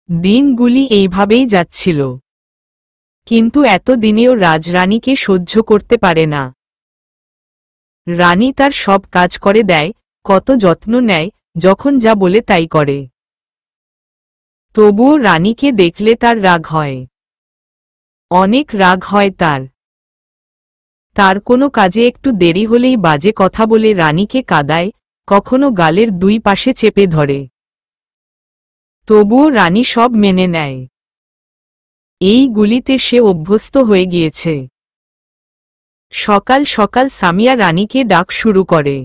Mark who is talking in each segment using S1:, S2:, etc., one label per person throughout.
S1: দিনগুলি এইভাবেই যাচ্ছিল, কিন্তু এতদিনেও রাজরানীকে সহ্য করতে পারে না। রানী তার সব কাজ করে দেয়, কত যত্ন নেয়, যখন যা বলে তাই করে। তবুও রানীকে দেখলে তার রাগ হয়, অনেক রাগ হয় তার। তার কোনো কাজে একটু দেরি হলেই বাজে কথা বলে রানীকে কাঁদায়, কখনো গালের দুই পাশে চেপে ধরে। তবুও রানী সব মেনে নেয়। এইগুলিতে সে অভ্যস্ত হয়ে গিয়েছে। সকাল সকাল সামিয়া রানীকে ডাক শুরু করে,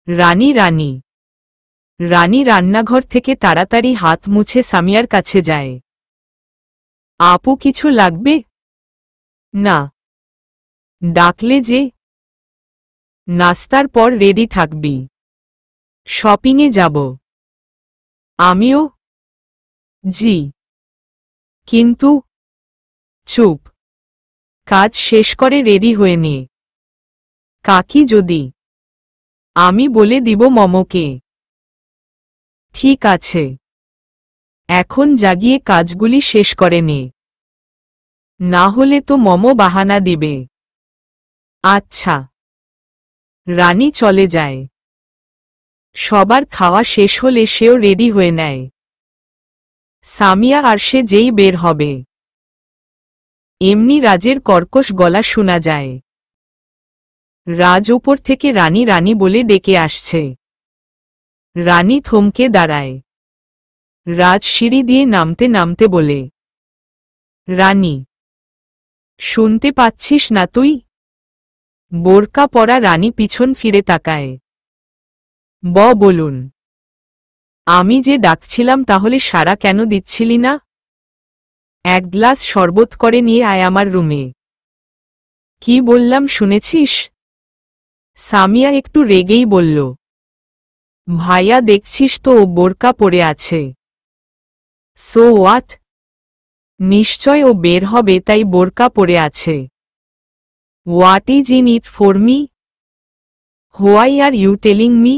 S1: রানী রানী। রানী রান্নাঘর থেকে তাড়াতাড়ি হাত মুছে সামিয়ার কাছে যায়। আপু কিছু লাগবে? না। ডাকলে যে? নাস্তার পর রেডি থাকবি, শপিংয়ে যাব। আমিও। জি। কিন্তু চুপ, কাজ শেষ করে রেডি হয়ে নে। কাকি যদি? আমি বলে দিব মমকে। ঠিক আছে, এখন জাগিয়ে কাজগুলি শেষ করে নে, না হলে তো মম বাহানা দিবে। আচ্ছা। রানী চলে যায়। সবার খাওয়া শেষ হলে সেও রেডি হয়ে নেয়। সামিয়া আর সে যেই বের হবে, এমনি রাজের কর্কশ গলা শোনা যায়। রাজ উপর থেকে রানী রানী বলে ডেকে আসছে। রানী থমকে দাঁড়ায়। রাজ সিঁড়ি দিয়ে নামতে নামতে বলে, রানী, শুনতে পাচ্ছিস না তুই? বোরকা পরা রানী পিছন ফিরে তাকায়। বলুন। আমি যে ডাকছিলাম তাহলে সাড়া কেন দিচ্ছিলি না? এক গ্লাস শরবত করে নিয়ে আয় আমার রুমে। কি বললাম শুনেছিস? সামিয়া একটু রেগেই বলল। ভাইয়া দেখছিস তো ও বোরকা পরে আছে। So what? নিশ্চয় ও বের হবে তাই বোরকা পরে আছে। What is in it for me? Why are you telling me?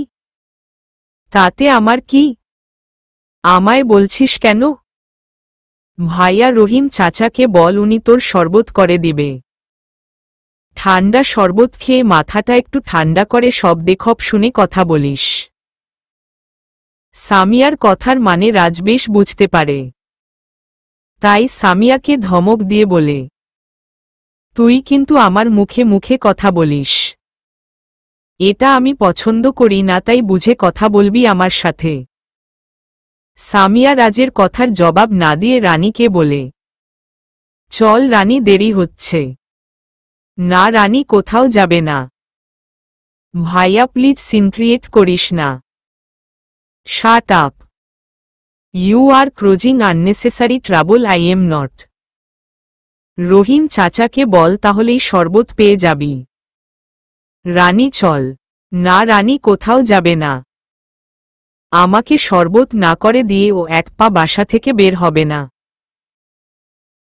S1: তাতে আমার কি? আমায় বলছিস কেন? ভাইয়া রহিম চাচাকে বল উনি তোর শরবত করে দিবে। ঠান্ডা শরবত খেয়ে মাথাটা একটু ঠান্ডা করে সব দেখব শুনে কথা বলিস। সামিয়ার কথার মানে রাজ বেশ বুঝতে পারে। তাই সামিয়াকে ধমক দিয়ে বলে, তুই কিন্তু আমার মুখে মুখে কথা বলিস। এটা আমি পছন্দ করি না, তাই বুঝে কথা বলবি আমার সাথে। সামিয়া রাজের কথার জবাব না দিয়ে রানীকে বলে, চল রানী, দেরি হচ্ছে। না রানী, কোথাও যাবে না। ভাইয়া প্লিজ সিন ক্রিয়েট করিস না। Shut up. You are causing unnecessary trouble, I am not. Rahim চাচাকে বল তাহলেই শরবত পেয়ে যাবি। রানী চল। না রানী, কোথাও যাবে না। আমাকে শরবত না করে দিয়ে ও এক পা বাসা থেকে বের হবে না।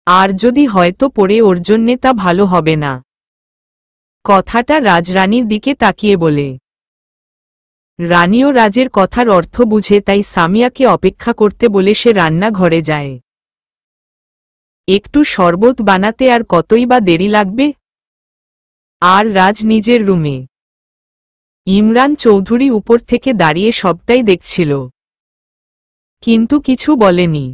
S1: আর যদি হয়তো পড়ে ওর জন্যে তা ভালো হবে না। কথাটা রাজরানীর দিকে তাকিয়ে বলে। রানীও রাজের কথার অর্থ বুঝে, তাই সামিয়াকে অপেক্ষা করতে বলে সে রান্নাঘরে যায়। একটু শরবত বানাতে আর কতই বা দেরি লাগবে। আর রাজ নিজের রুমে। ইমরান চৌধুরী উপর থেকে দাঁড়িয়ে সবটাই দেখছিল, কিন্তু কিছু বলেনি।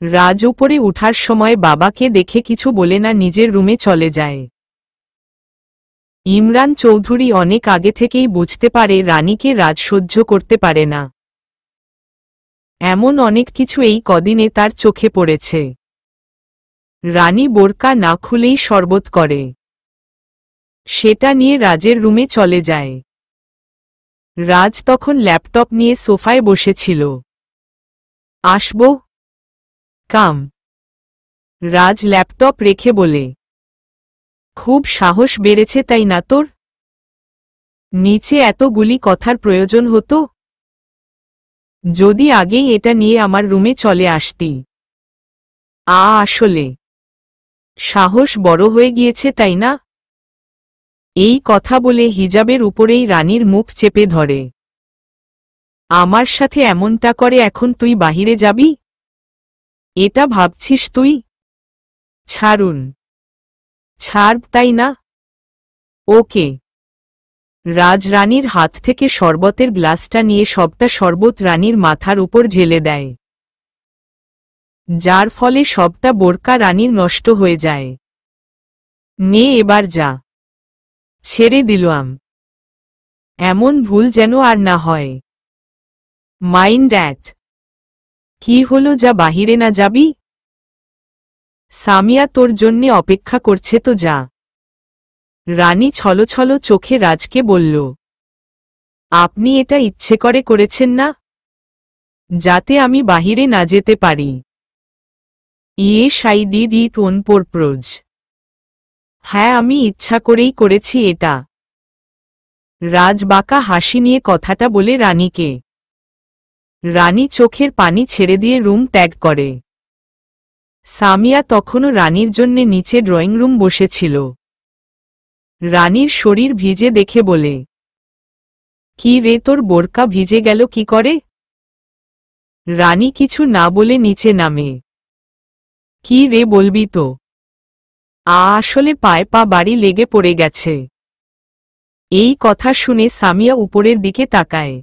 S1: রাজ উপরে উঠার সময় বাবাকে দেখে কিছু বলে না নিজের রুমে চলে যায়। ইমরান চৌধুরী অনেক আগে থেকেই বুঝতে পারে রানীকে রাজ সহ্য করতে পারে না। এমন অনেক কিছু এই কদিনে তার চোখে পড়েছে। রানী বোরকা না খুলেই শরবত করে, সেটা নিয়ে রাজের রুমে চলে যায়। রাজ তখন ল্যাপটপ নিয়ে সোফায় বসেছিল। আসব? কাম। রাজ ল্যাপটপ রেখে বলে, খুব সাহস বেড়েছে তাই না তোর? নিচে এতগুলি কথার প্রয়োজন হতো? যদি আগেই এটা নিয়ে আমার রুমে চলে আসতি। আসলে সাহস বড় হয়ে গিয়েছে তাই না? এই কথা বলে হিজাবের উপরেই রানীর মুখ চেপে ধরে। আমার সাথে এমনটা করে এখন তুই বাহিরে যাবি? এটা ভাবছিস তুই? ছাড়ুন। ছাড়, তাই না? ওকে। রাজরানীর হাত থেকে শরবতের গ্লাসটা নিয়ে সবটা শরবত রানীর মাথার উপর ঢেলে দেয়, যার ফলে সবটা বোরকা রানীর নষ্ট হয়ে যায়। নে এবার যা, ছেড়ে দিলাম। এমন ভুল যেন আর না হয়। Mind that. কি হলো, যা, বাহিরে না যাবি? সামিয়া তোর জন্যে অপেক্ষা করছে তো, যা। রানী ছলছল চোখে রাজকে বলল, আপনি এটা ইচ্ছে করে করেছেন না, যাতে আমি বাহিরে না যেতে পারি? Yes, I did it on purpose. হ্যাঁ, আমি ইচ্ছা করেই করেছি এটা। রাজ বাঁকা হাসি নিয়ে কথাটা বলে রানীকে। রানী চোখের পানি ছেড়ে দিয়ে রুম ত্যাগ করে। সামিয়া তখনও রানীর জন্যে নিচে ড্রয়িং রুম বসেছিল। রানীর শরীর ভিজে দেখে বলে, কি রে, তোর বোরকা ভিজে গেল কি করে? রানী কিছু না বলে নিচে নামে। কি রে, বলবি তো? আসলে পায়ে পা বাড়ি লেগে পড়ে গেছে। এই কথা শুনে সামিয়া উপরের দিকে তাকায়।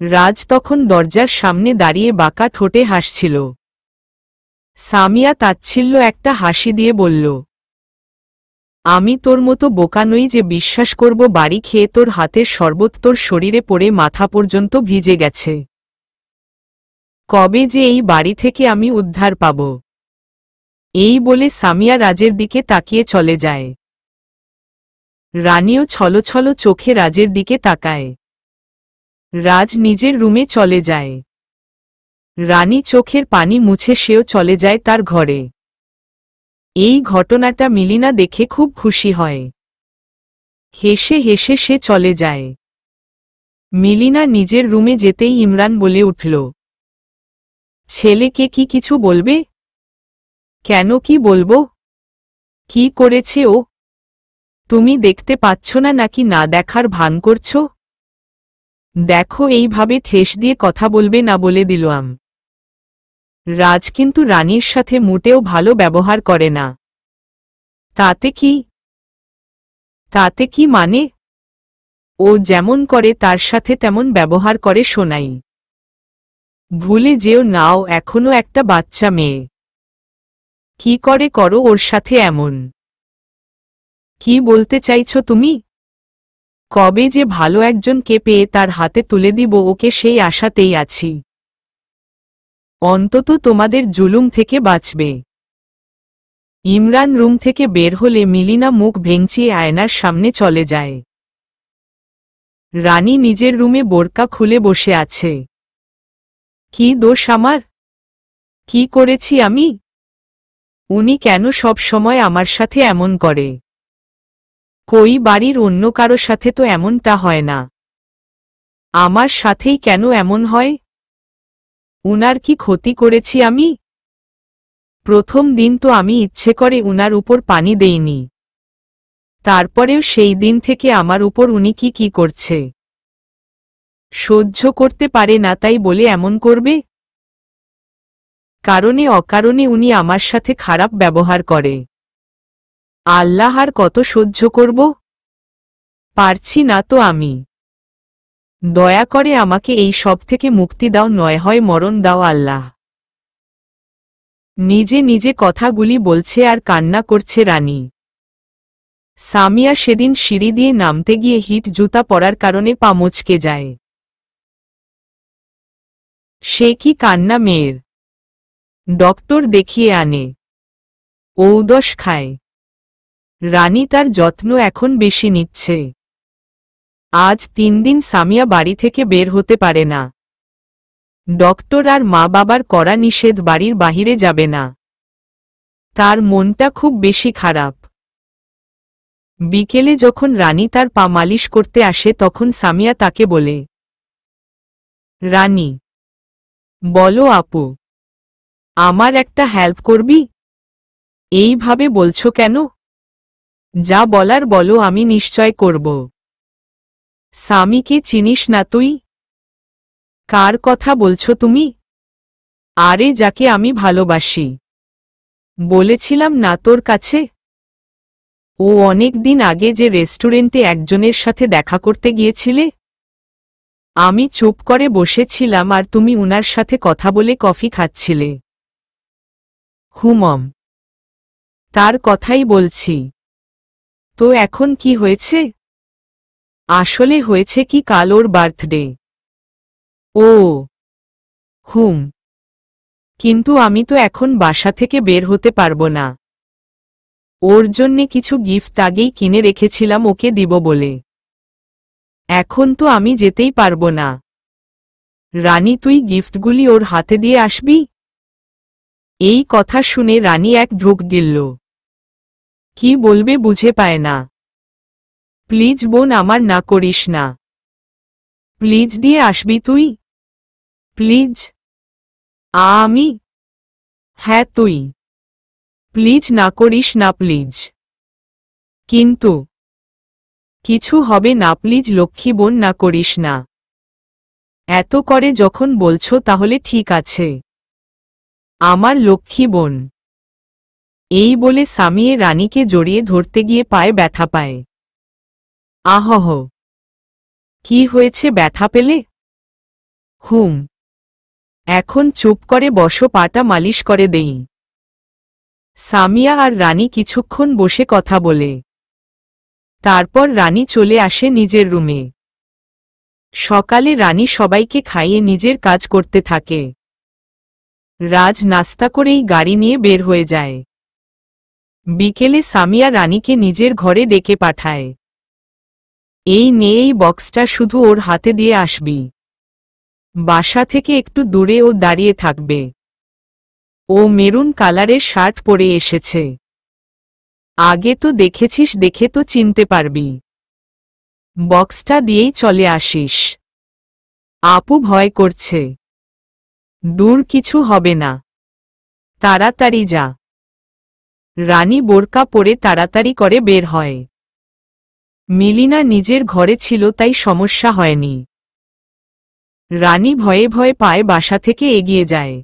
S1: রাজ তখন দরজার সামনে দাঁড়িয়ে বাঁকা ঠোঁটে হাসছিল। সামিয়া তাচ্ছিল্য একটা হাসি দিয়ে বলল, আমি তোর মতো বোকা নই যে বিশ্বাস করব বাড়ি খেয়ে তোর হাতের শরবত তোর শরীরে পড়ে মাথা পর্যন্ত ভিজে গেছে। কবে যে এই বাড়ি থেকে আমি উদ্ধার পাব? এই বলে সামিয়া রাজের দিকে তাকিয়ে চলে যায়। রানীও ছলছল চোখে রাজের দিকে তাকায়। রাজ নিজের রুমে চলে যায়। রানী চোখের পানি মুছে সেও চলে যায় তার ঘরে। এই ঘটনাটা মিলিনা দেখে খুব খুশি হয়। হেসে হেসে সে চলে যায়। মিলিনা নিজের রুমে যেতেই ইমরান বলে উঠল, ছেলেকে কি কিছু বলবে? কেন, কি বলবো? কি করেছে ও? তুমি দেখতে পাচ্ছ না নাকি না দেখার ভান করছ? দেখো, এইভাবে ঠেস দিয়ে কথা বলবে না বলে দিলাম। রাজ কিন্তু রানীর সাথে মোটেও ভালো ব্যবহার করে না। তাতে কি? তাতে কি মানে? ও যেমন করে তার সাথে তেমন ব্যবহার করে শোনাই। ভুলে যেও নাও, এখনো একটা বাচ্চা মেয়ে। কি করে করো ওর সাথে এমন? কি বলতে চাইছো তুমি? কবে যে ভালো একজনকে পেয়ে তার হাতে তুলে দিব ওকে, সেই আশাতেই আছি। অন্তত তোমাদের জুলুম থেকে বাঁচবে। ইমরান রুম থেকে বের হলে মিলিনা মুখ ভেঙচিয়ে আয়নার সামনে চলে যায়। রানী নিজের রুমে বোরকা খুলে বসে আছে। কি দোষ আমার? কি করেছি আমি? উনি কেন সব সময় আমার সাথে এমন করে? কই বাড়ির অন্য কারো সাথে তো এমনটা হয় না। আমার সাথেই কেন এমন হয়? উনার কি ক্ষতি করেছি আমি? প্রথম দিন তো আমি ইচ্ছে করে উনার উপর পানি দেইনি। তারপরেও সেই দিন থেকে আমার উপর উনি কি করছে? সহ্য করতে পারে না তাই বলে এমন করবে? কারণে অকারণে উনি আমার সাথে খারাপ ব্যবহার করে। আল্লাহ, আর কত সহ্য করব? পারছি না তো আমি। দয়া করে আমাকে এই সব থেকে মুক্তি দাও, নয় হয় মরণ দাও আল্লাহ। নিজে নিজে কথাগুলি বলছে আর কান্না করছে রানী। সামিয়া সেদিন সিঁড়ি দিয়ে নামতে গিয়ে হিট জুতা পরার কারণে পা মচকে যায়। সে কি কান্না মেয়ের! ডক্টর দেখিয়ে আনে, ঔষধ খায়। রানী তার যত্ন এখন বেশি নিচ্ছে। আজ 3 দিন সামিয়া বাড়ি থেকে বের হতে পারে না। ডক্টর আর মা বাবার কড়া নিষেধ, বাড়ির বাহিরে যাবে না। তার মনটা খুব বেশি খারাপ। বিকেলে যখন রানী তার পা মালিশ করতে আসে তখন সামিয়া তাকে বলে, রানী, বলো আপু, আমার একটা হেল্প করবি? এইভাবে বলছো কেন? যা বলার বলো, আমি নিশ্চয় করব। সামিকে চিনিস না তুই? কার কথা বলছো তুমি? আরে যাকে আমি ভালোবাসি। বলেছিলাম না তোর কাছে? ও অনেক দিন আগে যে রেস্টুরেন্টে একজনের সাথে দেখা করতে গিয়েছিলে। আমি চুপ করে বসেছিলাম আর তুমি উনার সাথে কথা বলে কফি খাচ্ছিলে। হুমম, তার কথাই বলছি। তো এখন কি হয়েছে? আসলে হয়েছে কি, কাল ওর বার্থডে। ও হুম, কিন্তু আমি তো এখন বাসা থেকে বের হতে পারবো না। ওর জন্যে কিছু গিফট আগেই কিনে রেখেছিলাম ওকে দিব বলে। এখন তো আমি যেতেই পারবো না। রানী, তুই গিফটগুলি ওর হাতে দিয়ে আসবি? এই কথা শুনে রানী এক ঢোক গিলল। কি বলবে বুঝে পায় না। প্লিজ বোন, আমার না করিস না। প্লিজ দিয়ে আসবি তুই? প্লিজ। আমি? হ্যাঁ তুই। প্লিজ না করিস না, প্লিজ। কিন্তু কিছু হবে না, প্লিজ লক্ষ্মী বোন, না করিস না। এত করে যখন বলছো তাহলে ঠিক আছে। আমার লক্ষ্মী বোন। এই বলে সামিয়ে রানীকে জড়িয়ে ধরতে গিয়ে পায়ে ব্যথা পায়। আহহ, কি হয়েছে, ব্যথা পেলে? হুম, এখন চুপ করে বসো, পাটা মালিশ করে দেই। সামিয়া আর রানী কিছুক্ষণ বসে কথা বলে। তারপর রানী চলে আসে নিজের রুমে। সকালে রানী সবাইকে খাইয়ে নিজের কাজ করতে থাকে। রাজ নাস্তা করেই গাড়ি নিয়ে বের হয়ে যায়। বিকেলে সামিয়া রানীকে নিজের ঘরে ডেকে পাঠায়। এই নে, এই বক্সটা শুধু ওর হাতে দিয়ে আসবি। বাসা থেকে একটু দূরে ও দাঁড়িয়ে থাকবে। ও মেরুন কালারের শার্ট পরে এসেছে। আগে তো দেখেছিস, দেখে তো চিনতে পারবি। বক্সটা দিয়েই চলে আসিস। আপু ভয় করছে। দূর, কিছু হবে না। তাড়াতাড়ি যা। রানী বোরকা পরে তাড়াতাড়ি করে বের হয়। মিলিনা নিজের ঘরে ছিল, তাই সমস্যা হয়নি। রানী ভয়ে ভয়ে পায়ে বাসা থেকে এগিয়ে যায়।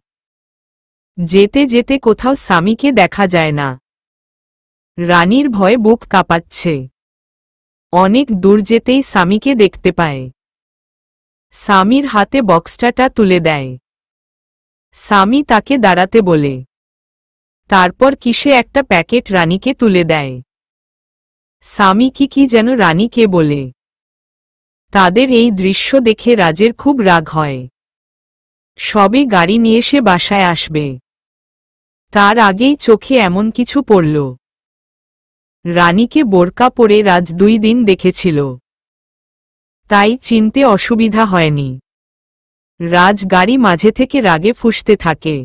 S1: যেতে যেতে কোথাও স্বামীকে দেখা যায় না। রানীর ভয়ে বুক কাঁপাচ্ছে। অনেক দূর যেতেই স্বামীকে দেখতে পায়। স্বামীর হাতে বক্সটা তুলে দেয়। স্বামী তাকে দাঁড়াতে বলে। তারপর কিসে একটা প্যাকেট রানীকে তুলে দেয়। স্বামী কি যেন রানীকে বলে। তাদের এই দৃশ্য দেখে রাজের খুব রাগ হয়। সবে গাড়ি নিয়ে সে বাসায় আসবে, তার আগেই চোখে এমন কিছু পড়ল। রানীকে বোরকা পরে রাজ 2 দিন দেখেছিল, তাই চিনতে অসুবিধা হয়নি। রাজ গাড়ি মাঝে থেকে রাগে ফুঁসতে থাকে।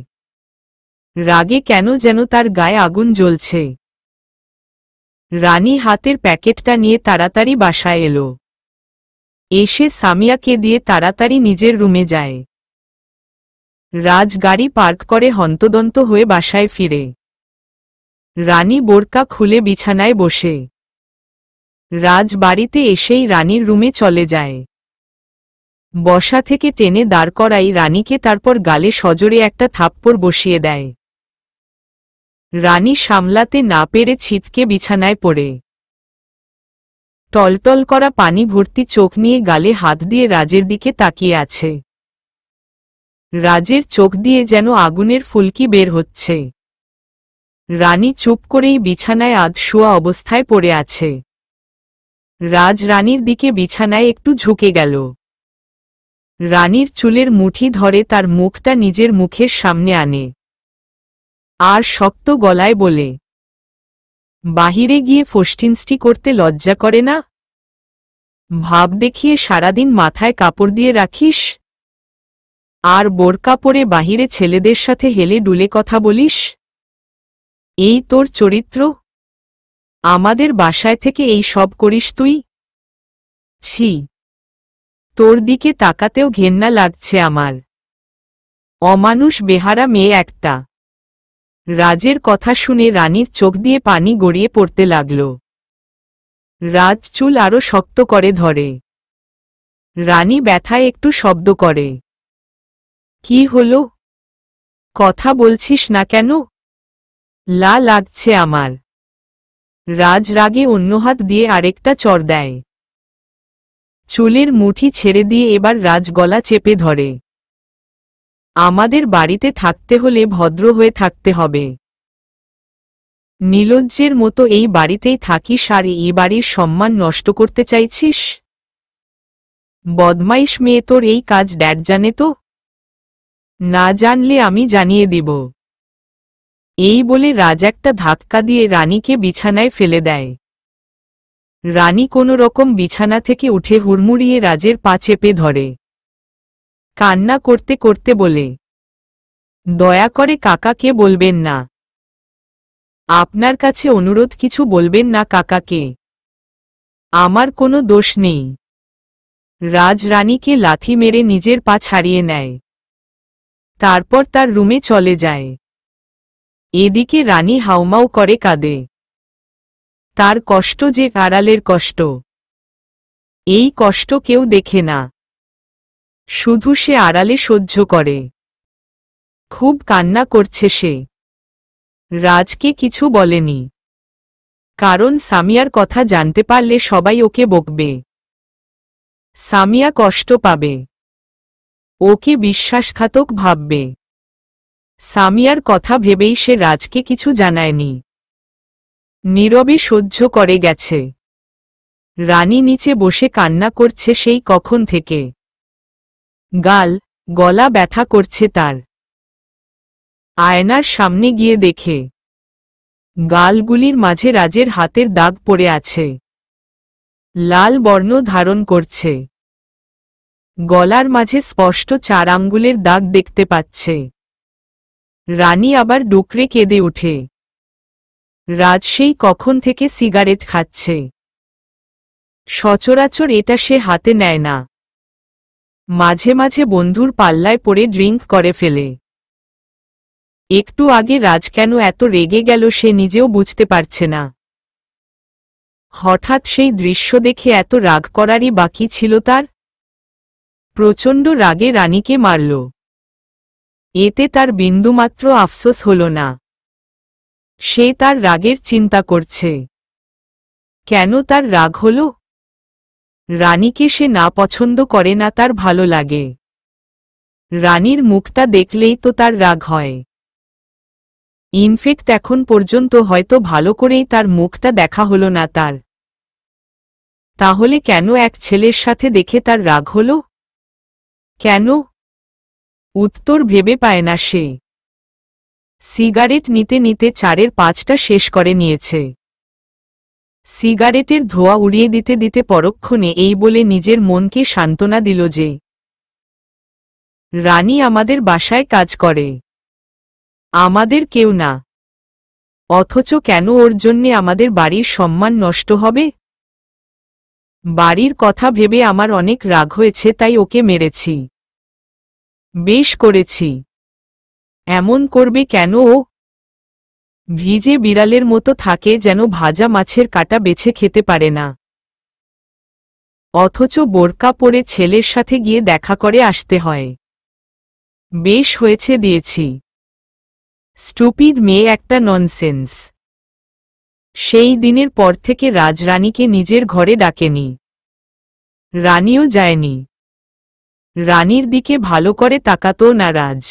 S1: রাগে কেন যেন তার গায়ে আগুন জ্বলছে। রানী হাতের প্যাকেটটা নিয়ে তাড়াতাড়ি বাসায় এলো। এসে সামিয়াকে দিয়ে তাড়াতাড়ি নিজের রুমে যায়। রাজ গাড়ি পার্ক করে হন্তদন্ত হয়ে বাসায় ফিরে। রানী বোরকা খুলে বিছানায় বসে। রাজ বাড়িতে এসেই রানীর রুমে চলে যায়। বসা থেকে টেনে দাঁড় করাই রানীকে, তারপর গালে সজোরে একটা থাপ্পড় বসিয়ে দেয়। রানী সামলাতে না পেরে ছিটকে বিছানায় পড়ে। টলটল করা পানি ভর্তি চোখ নিয়ে গালে হাত দিয়ে রাজের দিকে তাকিয়ে আছে। রাজের চোখ দিয়ে যেন আগুনের ফুলকি বের হচ্ছে। রানী চুপ করেই বিছানায় আধশোয়া অবস্থায় পড়ে আছে। রাজ রানীর দিকে বিছানায় একটু ঝুঁকে গেল। রানীর চুলের মুঠি ধরে তার মুখটা নিজের মুখের সামনে আনে। আর শক্ত গলায় বলে, বাহিরে গিয়ে ফষ্টিনষ্টি করতে লজ্জা করে না? ভাব দেখিয়ে সারাদিন মাথায় কাপড় দিয়ে রাখিস, আর বোরকা পরে বাহিরে ছেলেদের সাথে হেলে ডুলে কথা বলিস। এই তোর চরিত্র? আমাদের বাসায় থেকে এই সব করিস তুই? ছি, তোর দিকে তাকাতেও ঘেন্না লাগছে আমার। অমানুষ, বেহারা মেয়ে একটা। রাজের কথা শুনে রানীর চোখ দিয়ে পানি গড়িয়ে পড়তে লাগল। রাজ চুল আরো শক্ত করে ধরে। রানী ব্যথায় একটু শব্দ করে। কি হলো? কথা বলছিস না কেন? লাগছে আমার। রাজ রাগে অন্য হাত দিয়ে আরেকটা চড় দেয়। চুলের মুঠি ছেড়ে দিয়ে এবার রাজ গলা চেপে ধরে। আমাদের বাড়িতে থাকতে হলে ভদ্র হয়ে থাকতে হবে। নির্লজ্জের মতো এই বাড়িতেই থাকিস আর এই বাড়ির সম্মান নষ্ট করতে চাইছিস? বদমাইশ মেয়ে, তোর এই কাজ ড্যাড জানে তো? না জানলে আমি জানিয়ে দিব। এই বলে রাজ একটা ধাক্কা দিয়ে রানীকে বিছানায় ফেলে দেয়। রানী কোনো রকম বিছানা থেকে উঠে হুড়মুড়িয়ে রাজের পা চেপে ধরে। কান্না করতে করতে বলে, দয়া করে কাকাকে বলবেন না। আপনার কাছে অনুরোধ, কিছু বলবেন না কাকাকে। আমার কোনো দোষ নেই। রাজ রানীকে লাথি মেরে নিজের পা ছাড়িয়ে নেয়। তারপর তার রুমে চলে যায়। এদিকে রানী হাউমাউ করে কাঁদে। তার কষ্ট যে আড়ালের কষ্ট। এই কষ্ট কেউ দেখে না, শুধু সে আড়ালে সহ্য করে। খুব কান্না করছে সে। রাজকে কিছু বলেনি, কারণ সামিয়ার কথা জানতে পারলে সবাই ওকে বকবে। সামিয়া কষ্ট পাবে, ওকে বিশ্বাসঘাতক ভাববে। সামিয়ার কথা ভেবেই সে রাজকে কিছু জানায়নি, নীরবে সহ্য করে গেছে। রানী নিচে বসে কান্না করছে সেই কখন থেকে। গলা ব্যথা করছে তার। আয়নার সামনে গিয়ে দেখে গালগুলির মাঝে রাজের হাতের দাগ পড়ে আছে, লাল বর্ণ ধারণ করছে। গলার মাঝে স্পষ্ট 4 আঙ্গুলের দাগ দেখতে পাচ্ছে। রানী আবার ডুকরে কেঁদে ওঠে। রাজ সেই কখন থেকে সিগারেট খাচ্ছে। সচরাচর এটা সে হাতে নেয় না। মাঝে মাঝে বন্ধুর পাল্লায় পড়ে ড্রিঙ্ক করে ফেলে। একটু আগে রাজ কেন এত রেগে গেল সে নিজেও বুঝতে পারছে না। হঠাৎ সেই দৃশ্য দেখে এত রাগ করারই বাকি ছিল তার? প্রচণ্ড রাগে রানীকে মারল। এতে তার বিন্দুমাত্র আফসোস হল না। সে তার রাগের চিন্তা করছে, কেন তার রাগ হল? রানীকে সে না পছন্দ করে না, তার ভালো লাগে। রানীর মুখটা দেখলেই তো তার রাগ হয়। ইনফেক্ট এখন পর্যন্ত হয়তো ভালো করেই তার মুখটা দেখা হলো না তার। তাহলে কেন এক ছেলের সাথে দেখে তার রাগ হল? কেন? উত্তর ভেবে পায় না সে। সিগারেট নিতে নিতে 4-এর 5টা শেষ করে নিয়েছে। সিগারেটের ধোঁয়া উড়িয়ে দিতে দিতে পরক্ষণে এই বলে নিজের মনকে সান্ত্বনা দিল যে, রানী আমাদের বাসায় কাজ করে, আমাদের কেউ না। অথচ কেন ওর জন্যে আমাদের বাড়ির সম্মান নষ্ট হবে? বাড়ির কথা ভেবে আমার অনেক রাগ হয়েছে, তাই ওকে মেরেছি। বেশ করেছি। এমন করবে কেন ও? ভিজে বিড়ালের মতো থাকে, যেন ভাজা মাছের কাঁটা বেছে খেতে পারে না। অথচ বোরকা পরে ছেলের সাথে গিয়ে দেখা করে আসতে হয়। বেশ হয়েছে দিয়েছি। স্টুপিড মেয়ে একটা, ননসেন্স। সেই দিনের পর থেকে রাজ রানীকে নিজের ঘরে ডাকেনি। রানীও যায়নি। রানীর দিকে ভালো করে তাকাতো না রাজ।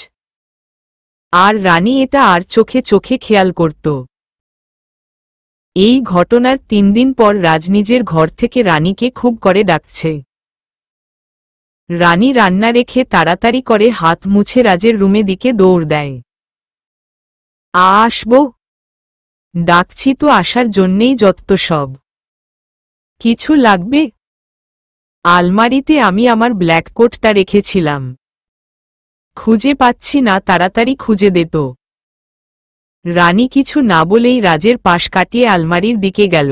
S1: আর রানী এটা আর চোখে চোখে খেয়াল করত। এই ঘটনার 3 দিন পর রাজ নিজের ঘর থেকে রানীকে খুব করে ডাকছে। রানী রান্না রেখে তাড়াতাড়ি করে হাত মুছে রাজের রুমে দিকে দৌড় দেয়। আসবো? ডাকছি তো আসার জন্যেই যত সব। কিছু লাগবে? আলমারিতে আমি আমার ব্ল্যাক কোটটা রেখেছিলাম, খুঁজে পাচ্ছি না, তাড়াতাড়ি খুঁজে দে তো। রানী কিছু না বলেই রাজের পাশ কাটিয়ে আলমারির দিকে গেল।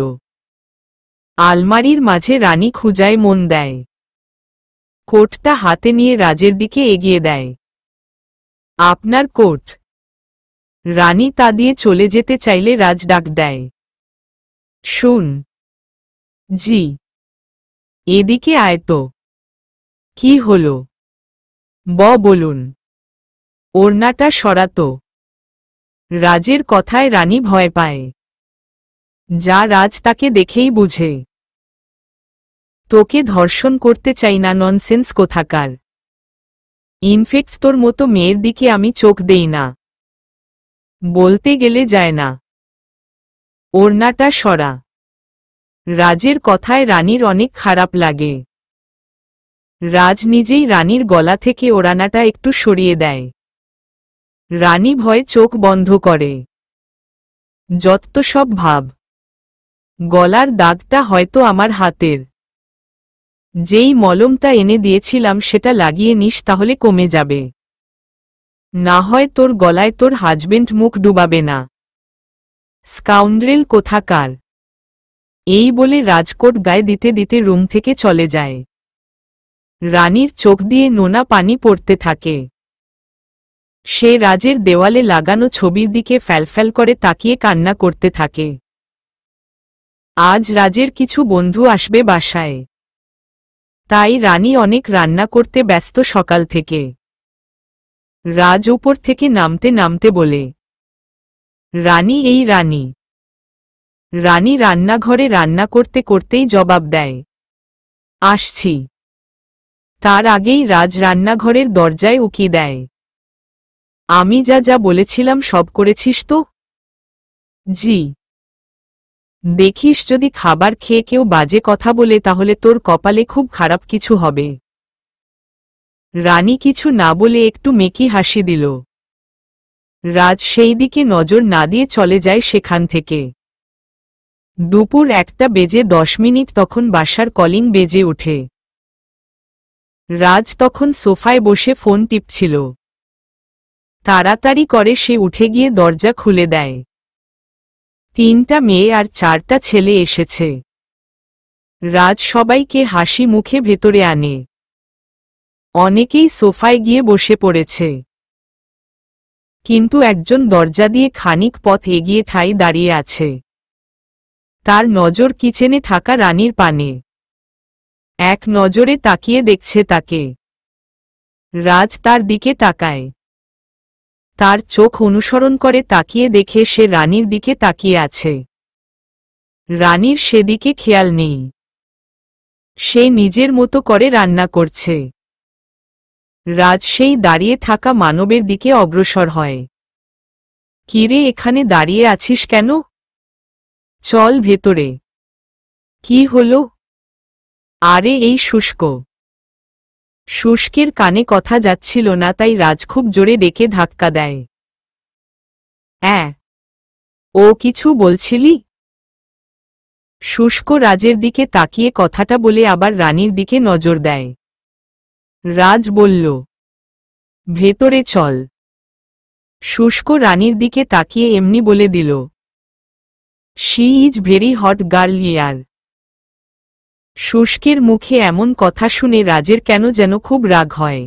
S1: আলমারির মাঝে রানী খুঁজায় মন দেয়। কোটটা হাতে নিয়ে রাজের দিকে এগিয়ে দেয়। আপনার কোট। রানী তা দিয়ে চলে যেতে চাইলে রাজ ডাক দেয়, শুন। জি। এদিকে আয় তো। কি হলো? বলুন। ওড়নাটা সরাতো। রাজের কথায় রানী ভয় পায়। যা রাজ তাকে দেখেই বুঝে। তোকে ধর্ষণ করতে চাই না, ননসেন্স কোথাকার। ইনফেক্ট তোর মতো মেয়ের দিকে আমি চোখ দেই না। বলতে গেলে যায় না। ওড়নাটা সরা। রাজের কথায় রানীর অনেক খারাপ লাগে। রাজ নিজেই রানীর গলা থেকে ওড়নাটা একটু সরিয়ে দেয়। রানী ভয়ে চোখ বন্ধ করে। যত সব ভাব। গলার দাগটা হয়তো আমার হাতের। যেই মলমটা এনে দিয়েছিলাম সেটা লাগিয়ে নিস, তাহলে কমে যাবে। না হয় তোর গলায় তোর হাজবেন্ড মুখ ডুবাবে না। স্কাউন্ড্রেল কোথাকার। এই বলে রাজকোট গায়ে দিতে দিতে রুম থেকে চলে যায়। রানীর চোখ দিয়ে নোনা পানি পড়তে থাকে। সে রাজের দেওয়ালে লাগানো ছবির দিকে ফ্যালফ্যাল করে তাকিয়ে কান্না করতে থাকে। আজ রাজের কিছু বন্ধু আসবে বাসায়। তাই রানী অনেক রান্না করতে ব্যস্ত সকাল থেকে। রাজ উপর থেকে নামতে নামতে বলে, রানী এই রানী। রানী রান্নাঘরে রান্না করতে করতেই জবাব দেয়, আসছি। তার আগেই রাজ রান্নাঘরের দরজায় উকি দেয়। আমি যা যা বলেছিলাম সব করেছিস তো? জি। দেখিস যদি খাবার খেয়ে কেউ বাজে কথা বলে তাহলে তোর কপালে খুব খারাপ কিছু হবে। রানী কিছু না বলে একটু মেকি হাসি দিল। রাজ সেই দিকে নজর না দিয়ে চলে যায় সেখান থেকে। দুপুর 1:10 তখন বাসার কলিং বেজে ওঠে। রাজ তখন সোফায় বসে ফোন টিপছিল। তাড়াতাড়ি করে সে উঠে গিয়ে দরজা খুলে দেয়। 3টা মেয়ে আর 4টা ছেলে এসেছে। রাজ সবাইকে হাসি মুখে ভেতরে আনে। অনেকেই সোফায় গিয়ে বসে পড়েছে। কিন্তু একজন দরজা দিয়ে খানিক পথ এগিয়ে ঠাই দাঁড়িয়ে আছে। তার নজর কিচেনে থাকা রানীর পানে। এক নজরে তাকিয়ে দেখছে তাকে। রাজ তার দিকে তাকায়। তার চোখ অনুসরণ করে তাকিয়ে দেখে সে রানীর দিকে তাকিয়ে আছে। রানীর সেদিকে খেয়াল নেই। সে নিজের মতো করে রান্না করছে। রাজ সেই দাঁড়িয়ে থাকা মানবের দিকে অগ্রসর হয়। কিরে, এখানে দাঁড়িয়ে আছিস কেন? চল ভেতরে। কি হলো? আরে এই শুষ্কের কানে কথা যাচ্ছিল না, তাই রাজ খুব জোরে ডেকে ধাক্কা দেয়। ও কিছু বলছিলি? শুষ্ক রাজের দিকে তাকিয়ে কথাটা বলে আবার রানীর দিকে নজর দেয়। রাজ বলল, ভেতরে চল। শুষ্ক রানীর দিকে তাকিয়ে এমনি বলে দিল, she is very hot girl ইয়ার। শুষ্কের মুখে এমন কথা শুনে রাজের কেন যেন খুব রাগ হয়।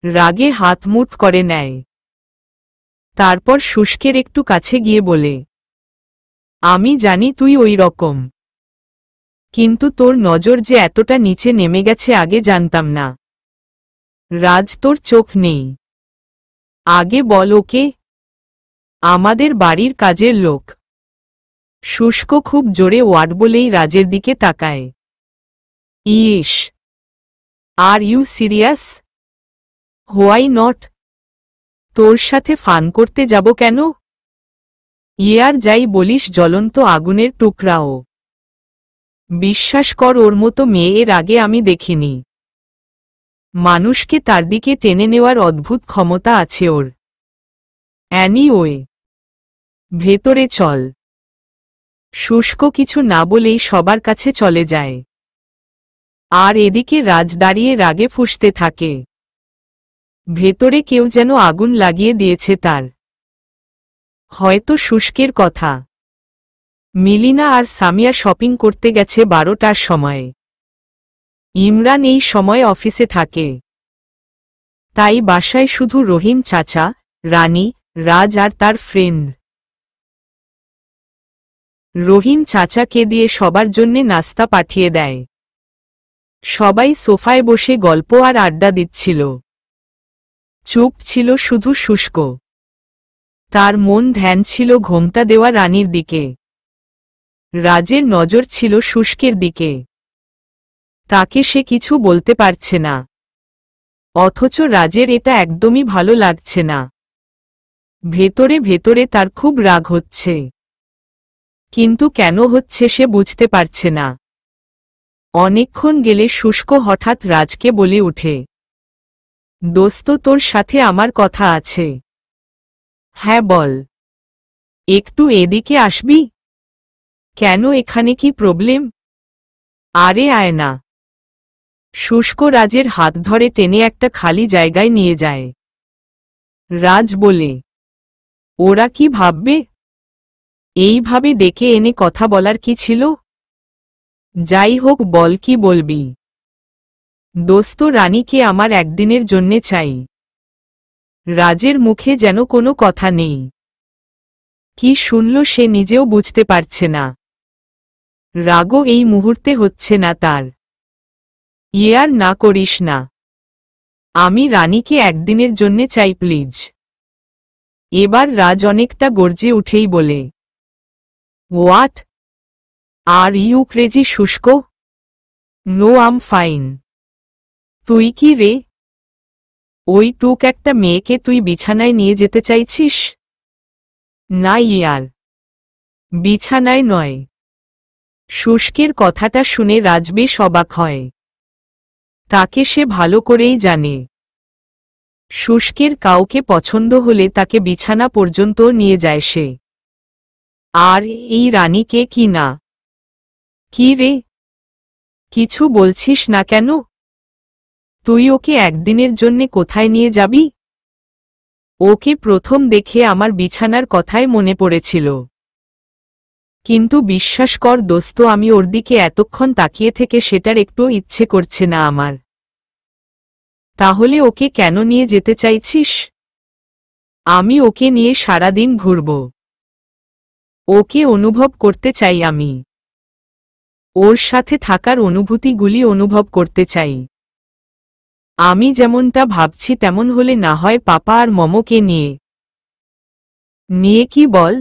S1: রাগে হাত মুঠ করে নেয়। তারপর শুষ্কের একটু কাছে গিয়ে বলে, আমি জানি তুই ওই রকম, কিন্তু তোর নজর যে এতটা নিচে নেমে গেছে আগে জানতাম না। রাজ, তোর চোখ নেই? আগে বল ওকে। আমাদের বাড়ির কাজের লোক। শুষ্ক খুব জোরে ওয়ার্ড বলেই রাজের দিকে তাকায়। ইস, are you serious? Why not? তোর সাথে ফান করতে যাব কেন? ইয়ার যাই বলিস, জ্বলন্ত আগুনের টুকরাও। বিশ্বাস কর, ওর মতো মেয়ে এর আগে আমি দেখিনি। মানুষকে তার দিকে টেনে নেওয়ার অদ্ভুত ক্ষমতা আছে ওর। অ্যানিওয়ে, ভেতরে চল। শুষ্ক কিছু না বলেই সবার কাছে চলে যায়। আর এদিকে রাজ দাঁড়িয়ে রাগে ফুঁসতে থাকে। ভেতরে কেউ যেন আগুন লাগিয়ে দিয়েছে তার। হয়তো শুষ্কের কথা। মিলিনা আর সামিয়া শপিং করতে গেছে 12টার সময়ে। ইমরান এই সময় অফিসে থাকে। তাই বাসায় শুধু রহিম চাচা, রানী, রাজ আর তার ফ্রেন্ড। রহিম চাচাকে দিয়ে সবার জন্যে নাস্তা পাঠিয়ে দেয়। সবাই সোফায় বসে গল্প আর আড্ডা দিচ্ছিল। চুপ ছিল শুধু শুষ্ক। তার মন ধ্যান ছিল ঘোমটা দেওয়া রানীর দিকে। রাজের নজর ছিল শুষ্কের দিকে। তাকে সে কিছু বলতে পারছে না, অথচ রাজের এটা একদমই ভালো লাগছে না। ভেতরে ভেতরে তার খুব রাগ হচ্ছে, কিন্তু কেন হচ্ছে সে বুঝতে পারছে না। অনেকক্ষণ গেলে শুষ্ক হঠাৎ রাজকে বলে ওঠে, দোস্ত, তোর সাথে আমার কথা আছে। হ্যাঁ বল। একটু এদিকে আসবি? কেন, এখানে কি প্রবলেম? আরে আয় না। শুষ্ক রাজের হাত ধরে টেনে একটা খালি জায়গায় নিয়ে যায়। রাজ বলে, ওরা কি ভাববে? এইভাবে ডেকে এনে কথা বলার কি ছিল? যাই হোক, বল কি বলবি। দোস্ত, রানীকে আমার একদিনের জন্যে চাই। রাজের মুখে যেন কোনো কথা নেই। কি শুনল সে নিজেও বুঝতে পারছে না। রাগও এই মুহূর্তে হচ্ছে না তার। আর না করিস না, আমি রানীকে একদিনের জন্যে চাই প্লিজ। এবার রাজ অনেকটা গর্জে উঠেই বলে, what are you crazy Shushko? No, I'm fine. তুই কি রে? ওই টুক একটা মেয়েকে তুই বিছানায় নিয়ে যেতে চাইছিস? না ইয়ার, বিছানায় নয়। শুষ্কের কথাটা শুনে রাজ বেশ অবাক হয়। তাকে সে ভালো করেই জানে। শুষ্কের কাউকে পছন্দ হলে তাকে বিছানা পর্যন্ত নিয়ে যায় সে। আর এই রানীকে কি না? কি রে, কিছু বলছিস না কেন? তুই ওকে একদিনের জন্যে কোথায় নিয়ে যাবি? ওকে প্রথম দেখে আমার বিছানার কথাই মনে পড়েছিল, কিন্তু বিশ্বাস কর দোস্ত, আমি ওর দিকে এতক্ষণ তাকিয়ে থেকে সেটার একটুও ইচ্ছে করছে না আমার। তাহলে ওকে কেন নিয়ে যেতে চাইছিস? আমি ওকে নিয়ে সারাদিন ঘুরব। ওকে অনুভব করতে চাই আমি। ওর সাথে থাকার অনুভূতিগুলি অনুভব করতে চাই। আমি যেমনটা ভাবছি তেমন হলে না হয় পাপা আর মমকে নিয়ে। নিয়ে কি বল?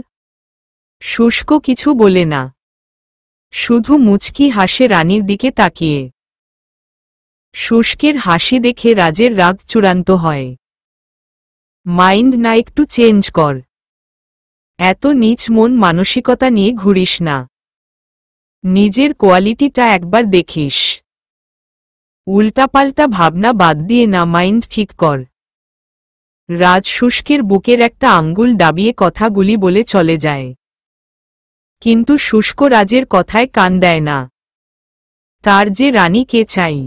S1: শুষ্ক কিছু বলে না, শুধু মুচকি হাসে রানীর দিকে তাকিয়ে। শুষ্কের হাসি দেখে রাজের রাগ চূড়ান্ত হয়। মাইন্ড না একটু চেঞ্জ কর। এত নীচ মন মানসিকতা নিয়ে ঘুরিস না। নিজের কোয়ালিটিটা একবার দেখিস। উল্টাপাল্টা ভাবনা বাদ দিয়ে না মাইন্ড ঠিক কর। রাজ শুষ্কের বুকের একটা আঙ্গুল দাবিয়ে কথাগুলি বলে চলে যায়, কিন্তু শুষ্ক রাজের কথায় কান দেয় না। তার যে রানীকে চাই।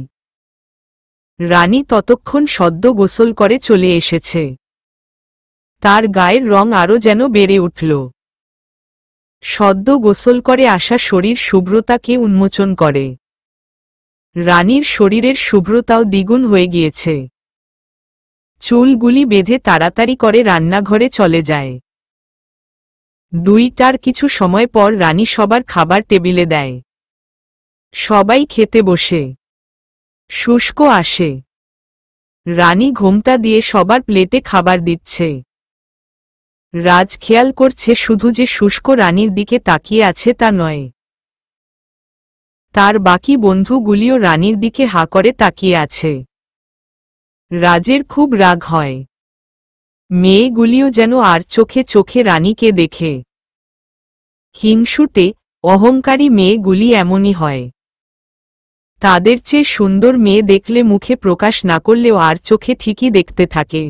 S1: রানী ততক্ষণ সদ্য গোসল করে চলে এসেছে। তার গায়ের রং আরও যেন বেড়ে উঠল। সদ্য গোসল করে আসা শরীর শুভ্রতাকে উন্মোচন করে। রানীর শরীরের শুভ্রতাও দ্বিগুণ হয়ে গিয়েছে। চুলগুলি বেঁধে তাড়াতাড়ি করে রান্নাঘরে চলে যায়। 2টার কিছু সময় পর রানী সবার খাবার টেবিলে দেয়। সবাই খেতে বসে। শুষ্ক আসে। রানী ঘোমটা দিয়ে সবার প্লেটে খাবার দিচ্ছে। রাজ খেয়াল করছে শুধু যে শুষ্ক রানীর দিকে তাকিয়ে আছে তা নয়, তার বাকি বন্ধুগুলিও রানীর দিকে হা করে তাকিয়ে আছে। রাজের খুব রাগ হয়। মেয়েগুলিও যেন আর চোখে চোখে রানীকে দেখে। হিংসুটে, অহংকারী মেয়েগুলি এমনই হয়। তাদের চেয়ে সুন্দর মেয়ে দেখলে মুখে প্রকাশ না করলেও আর চোখে ঠিকই দেখতে থাকে।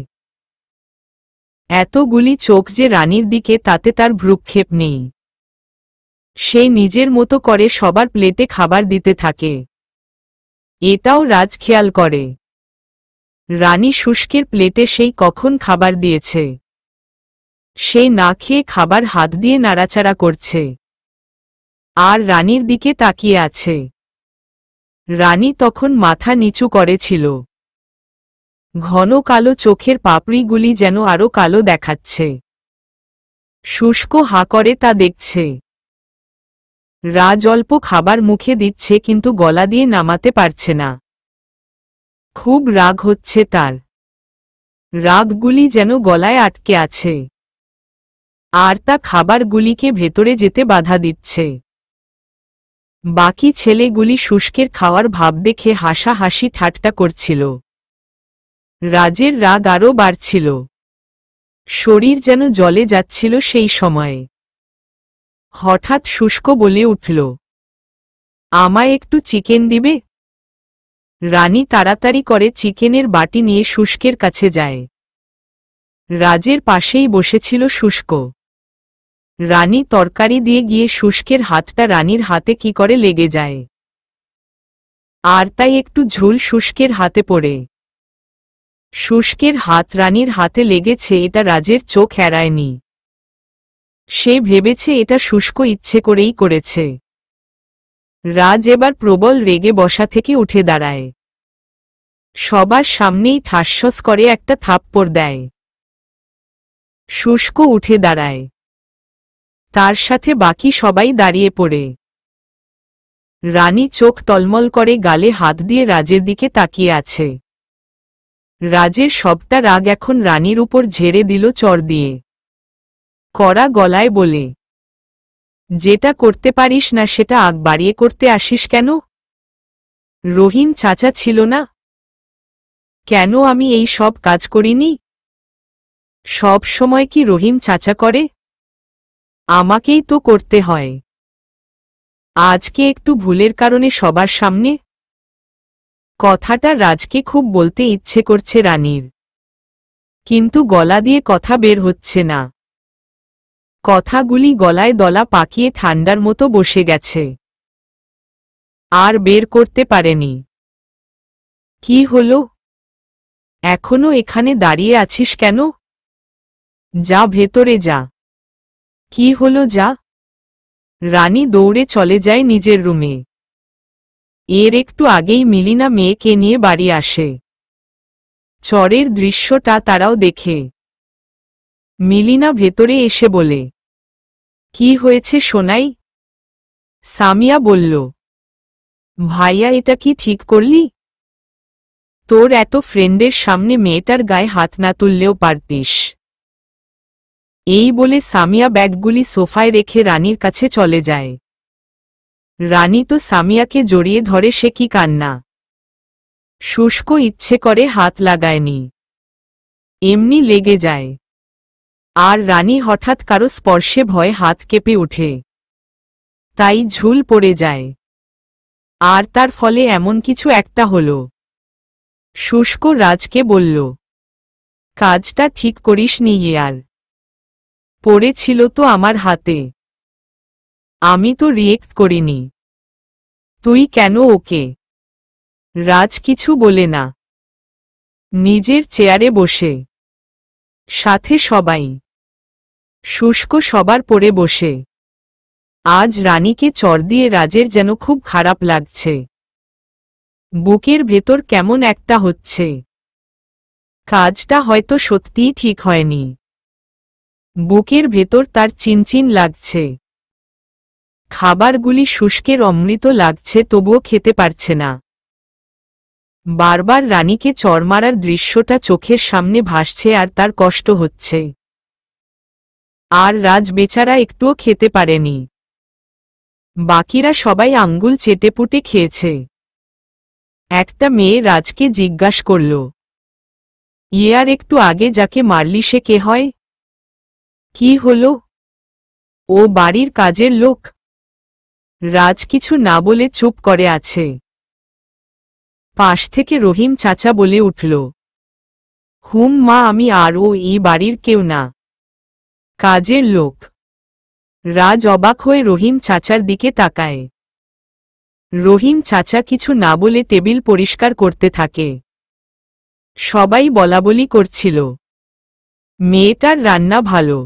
S1: এতগুলি চোখ যে রানীর দিকে তাতে তার ভ্রুক্ষেপ নেই। সে নিজের মতো করে সবার প্লেটে খাবার দিতে থাকে। এটাও রাজ খেয়াল করে। রানী শুষ্কের প্লেটে সেই কখন খাবার দিয়েছে। সে না খেয়ে খাবার হাত দিয়ে নাড়াচাড়া করছে, আর রানীর দিকে তাকিয়ে আছে। রানী তখন মাথা নিচু করেছিল। ঘন কালো চোখের পাপড়িগুলি যেন আরো কালো দেখাচ্ছে। শুষ্ক হা করে তা দেখছে। রাজ অল্প খাবার মুখে দিচ্ছে কিন্তু গলা দিয়ে নামাতে পারছে না। খুব রাগ হচ্ছে তার। রাগগুলি যেন গলায় আটকে আছে, আর তা খাবারগুলিকে ভেতরে যেতে বাধা দিচ্ছে। বাকি ছেলেগুলি শুষ্কের খাওয়ার ভাব দেখে হাসাহাসি ঠাট্টা করছিল। রাজের রাগ আরও বাড়ছিল। শরীর যেন জ্বলে যাচ্ছিল সেই সময়ে। হঠাৎ শুষ্ক বলে উঠল, আমায় একটু চিকেন দিবে? রানী তাড়াতাড়ি করে চিকেনের বাটি নিয়ে শুষ্কের কাছে যায়। রাজের পাশেই বসেছিল শুষ্ক। রানী তরকারি দিয়ে গিয়ে শুষ্কের হাতটা রানীর হাতে কি করে লেগে যায়, আর তাই একটু ঝুল শুষ্কের হাতে পড়ে। শুষ্কের হাত রানীর হাতে লেগেছে, এটা রাজের চোখ এড়ায়নি। সে ভেবেছে এটা শুষ্ক ইচ্ছে করেই করেছে। রাজ এবার প্রবল রেগে বসা থেকে উঠে দাঁড়ায়। সবার সামনেই ঠাসঠাস করে একটা থাপ্পড় দেয়। শুষ্ক উঠে দাঁড়ায়। তার সাথে বাকি সবাই দাঁড়িয়ে পড়ে। রানী চোখ টলমল করে গালে হাত দিয়ে রাজের দিকে তাকিয়ে আছে। রাজের সবটা রাগ এখন রানীর উপর ঝেড়ে দিল চর দিয়ে। কড়া গলায় বলে, যেটা করতে পারিস না সেটা আগ বাড়িয়ে করতে আসিস কেন? রহিম চাচা ছিল না? কেন আমি এই সব কাজ করিনি? সব সময় কি রহিম চাচা করে? আমাকেই তো করতে হয়। আজকে একটু ভুলের কারণে সবার সামনে। কথাটা রাজকে খুব বলতে ইচ্ছে করছে রানীর, কিন্তু গলা দিয়ে কথা বের হচ্ছে না। কথাগুলি গলায় দলা পাকিয়ে ঠান্ডার মতো বসে গেছে, আর বের করতে পারেনি। কি হলো? এখনো এখানে দাঁড়িয়ে আছিস কেন? যা ভেতরে যা। কি হলো যা? রানী দৌড়ে চলে যায় নিজের রুমে। এর একটু আগেই মিলিনা মেয়েকে নিয়ে বাড়ি আসে। চরের দৃশ্যটা তারাও দেখে। মিলিনা ভেতরে এসে বলে, কি হয়েছে সোনাই? সামিয়া বলল, ভাইয়া এটা কি ঠিক করলি? তোর এত ফ্রেন্ডের সামনে মেয়েটার গায়ে হাত না তুললেও পারতিস। এই বলে সামিয়া ব্যাগগুলি সোফায় রেখে রানীর কাছে চলে যায়। রানী তো সামিয়াকে জড়িয়ে ধরে, সে কি কান্না। শুষ্ক ইচ্ছে করে হাত লাগায়নি, এমনি লেগে যায়। আর রানী হঠাৎ কারো স্পর্শে ভয়ে হাত কেঁপে ওঠে, তাই ঝুল পড়ে যায়। আর তার ফলে এমন কিছু একটা হল। শুষ্ক রাজকে বলল, কাজটা ঠিক করিসনি ইয়ার। পড়েছিল তো আমার হাতে, আমি তো রিয়েক্ট করিনি। তুই কেন ওকে? রাজ কিছু বলে না, নিজের চেয়ারে বসে। সাথে সবাই। শুষ্ক সবার পরে বসে। আজ রানীকে চর দিয়ে রাজের যেন খুব খারাপ লাগছে। বুকের ভেতর কেমন একটা হচ্ছে। কাজটা হয়তো সত্যিই ঠিক হয়নি। বুকের ভেতর তার চিনচিন লাগছে। খাবারগুলি শুষ্কের অমৃত লাগছে, তবুও খেতে পারছে না। বারবার রানীকে চর মারার দৃশ্যটা চোখের সামনে ভাসছে, আর তার কষ্ট হচ্ছে। আর রাজ বেচারা একটুও খেতে পারেনি। বাকিরা সবাই আঙ্গুল চেটেপুটে খেয়েছে। একটা মেয়ে রাজকে জিজ্ঞাসা করল, ইয়ার একটু আগে যাকে মারলি সে কে হয়? কি হলো? ও বাড়ির কাজের লোক। রাজ কিছু না বলে চুপ করে আছে। পাশ থেকে রহিম চাচা বলে উঠল, হুম মা, আমি আর ও এই বাড়ির কেউ না, কাজের লোক। রাজ অবাক হয়ে রহিম চাচার দিকে তাকায়। রহিম চাচা কিছু না বলে টেবিল পরিষ্কার করতে থাকে। সবাই বলাবলি করছিল, মেয়েটার রান্না ভালো,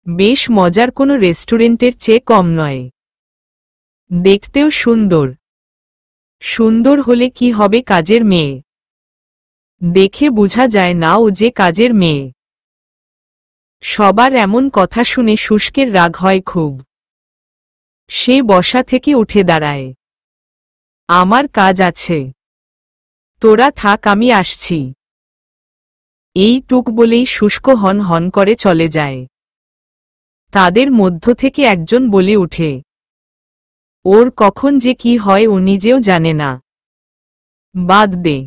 S1: বেশ মজার, কোনো রেস্টুরেন্টের চেয়ে কম নয়। দেখতেও সুন্দর। সুন্দর হলে কি হবে, কাজের মেয়ে। দেখে বোঝা যায় না ও যে কাজের মেয়ে। সবার এমন কথা শুনে শুষ্কের রাগ হয় খুব। সে বসা থেকে উঠে দাঁড়ায়। আমার কাজ আছে, তোরা থাক, আমি আসছি। এইটুক বলেই শুষ্ক হন হন করে চলে যায়। তাদের মধ্য থেকে একজন বলে ওঠে, ওর কখন যে কি হয় ও নিজেও জানে না। বাদ দে।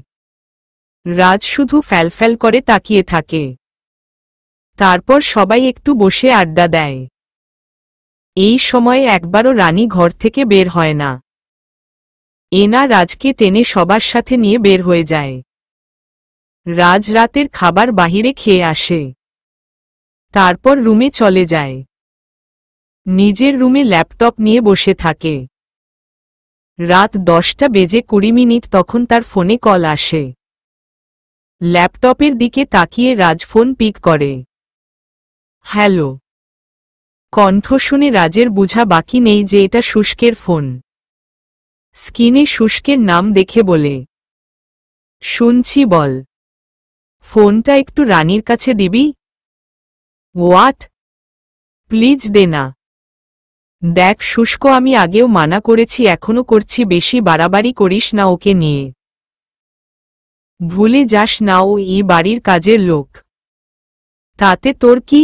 S1: রাজ শুধু ফ্যালফ্যাল করে তাকিয়ে থাকে। তারপর সবাই একটু বসে আড্ডা দেয়। এই সময়ে একবারও রানী ঘর থেকে বের হয় না। এনা রাজকে টেনে সবার সাথে নিয়ে বের হয়ে যায়। রাজ রাতের খাবার বাহিরে খেয়ে আসে। তারপর রুমে চলে যায়। নিজের রুমে ল্যাপটপ নিয়ে বসে থাকে। রাত 10:20 তখন তার ফোনে কল আসে। ল্যাপটপের দিকে তাকিয়ে রাজ ফোন পিক করে। হ্যালো। কণ্ঠ শুনে রাজের বুঝা বাকি নেই যে এটা শুষ্কের ফোন। স্ক্রিনে শুষ্কের নাম দেখে বলে, শুনছি বল। ফোনটা একটু রানীর কাছে দিবি? হোয়াট? প্লিজ দে না। দেখ শুষ্ক, আমি আগেও মানা করেছি, এখনো করছি, বেশি বাড়াবাড়ি করিস না ওকে নিয়ে। ভুলে যাস না ও এই বাড়ির কাজের লোক। তাতে তোর কি?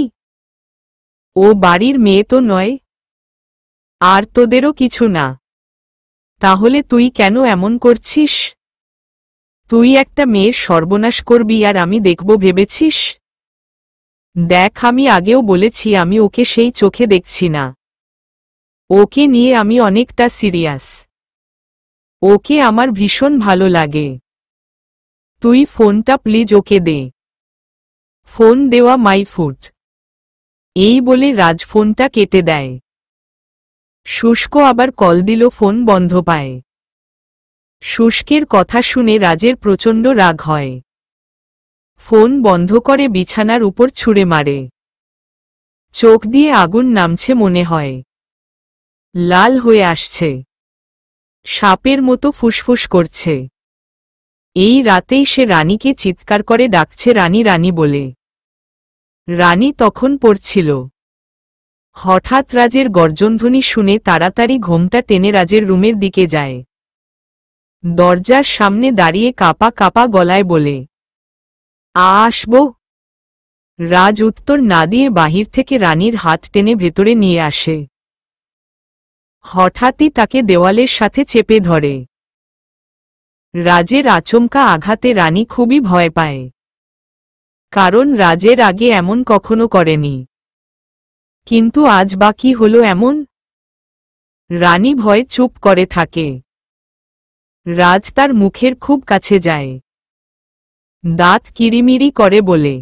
S1: ও বাড়ির মেয়ে তো নয়। আর তোদেরও কিছু না। তাহলে তুই কেন এমন করছিস? তুই একটা মেয়ের সর্বনাশ করবি আর আমি দেখব ভেবেছিস? দেখ, আমি আগেও বলেছি আমি ওকে সেই চোখে দেখছি না। ওকে নিয়ে আমি অনেকটা সিরিয়াস। ওকে আমার ভীষণ ভালো লাগে। তুই ফোনটা প্লিজ ওকে দে। ফোন দেওয়া মাই ফুট। এই বলে রাজ ফোনটা কেটে দেয়। শুষ্ক আবার কল দিল, ফোন বন্ধ পায়। শুষ্কের কথা শুনে রাজের প্রচণ্ড রাগ হয়। ফোন বন্ধ করে বিছানার উপর ছুঁড়ে মারে। চোখ দিয়ে আগুন নামছে মনে হয়। লাল হয়ে আসছে। সাপের মতো ফুসফুস করছে। এই রাতেই সে রানীকে চিৎকার করে ডাকছে, রানী রানী বলে। রানী তখন পড়ছিল। হঠাৎ রাজের গর্জনধ্বনি শুনে তাড়াতাড়ি ঘোমটা টেনে রাজের রুমের দিকে যায়। দরজার সামনে দাঁড়িয়ে কাঁপা কাঁপা গলায় বলে, আসব। রাজ উত্তর না দিয়ে বাহির থেকে রানীর হাত টেনে ভেতরে নিয়ে আসে। হঠাৎই তাকে দেওয়ালের সাথে চেপে ধরে। রাজের আচমকা আঘাতে রানী খুবই ভয় পায়। কারণ রাজের আগে এমন কখনো করেনি। কিন্তু আজ বা কি হলো এমন? রানী ভয়ে চুপ করে থাকে। রাজ তার মুখের খুব কাছে যায়। দাঁত কিরিমিরি করে বলে,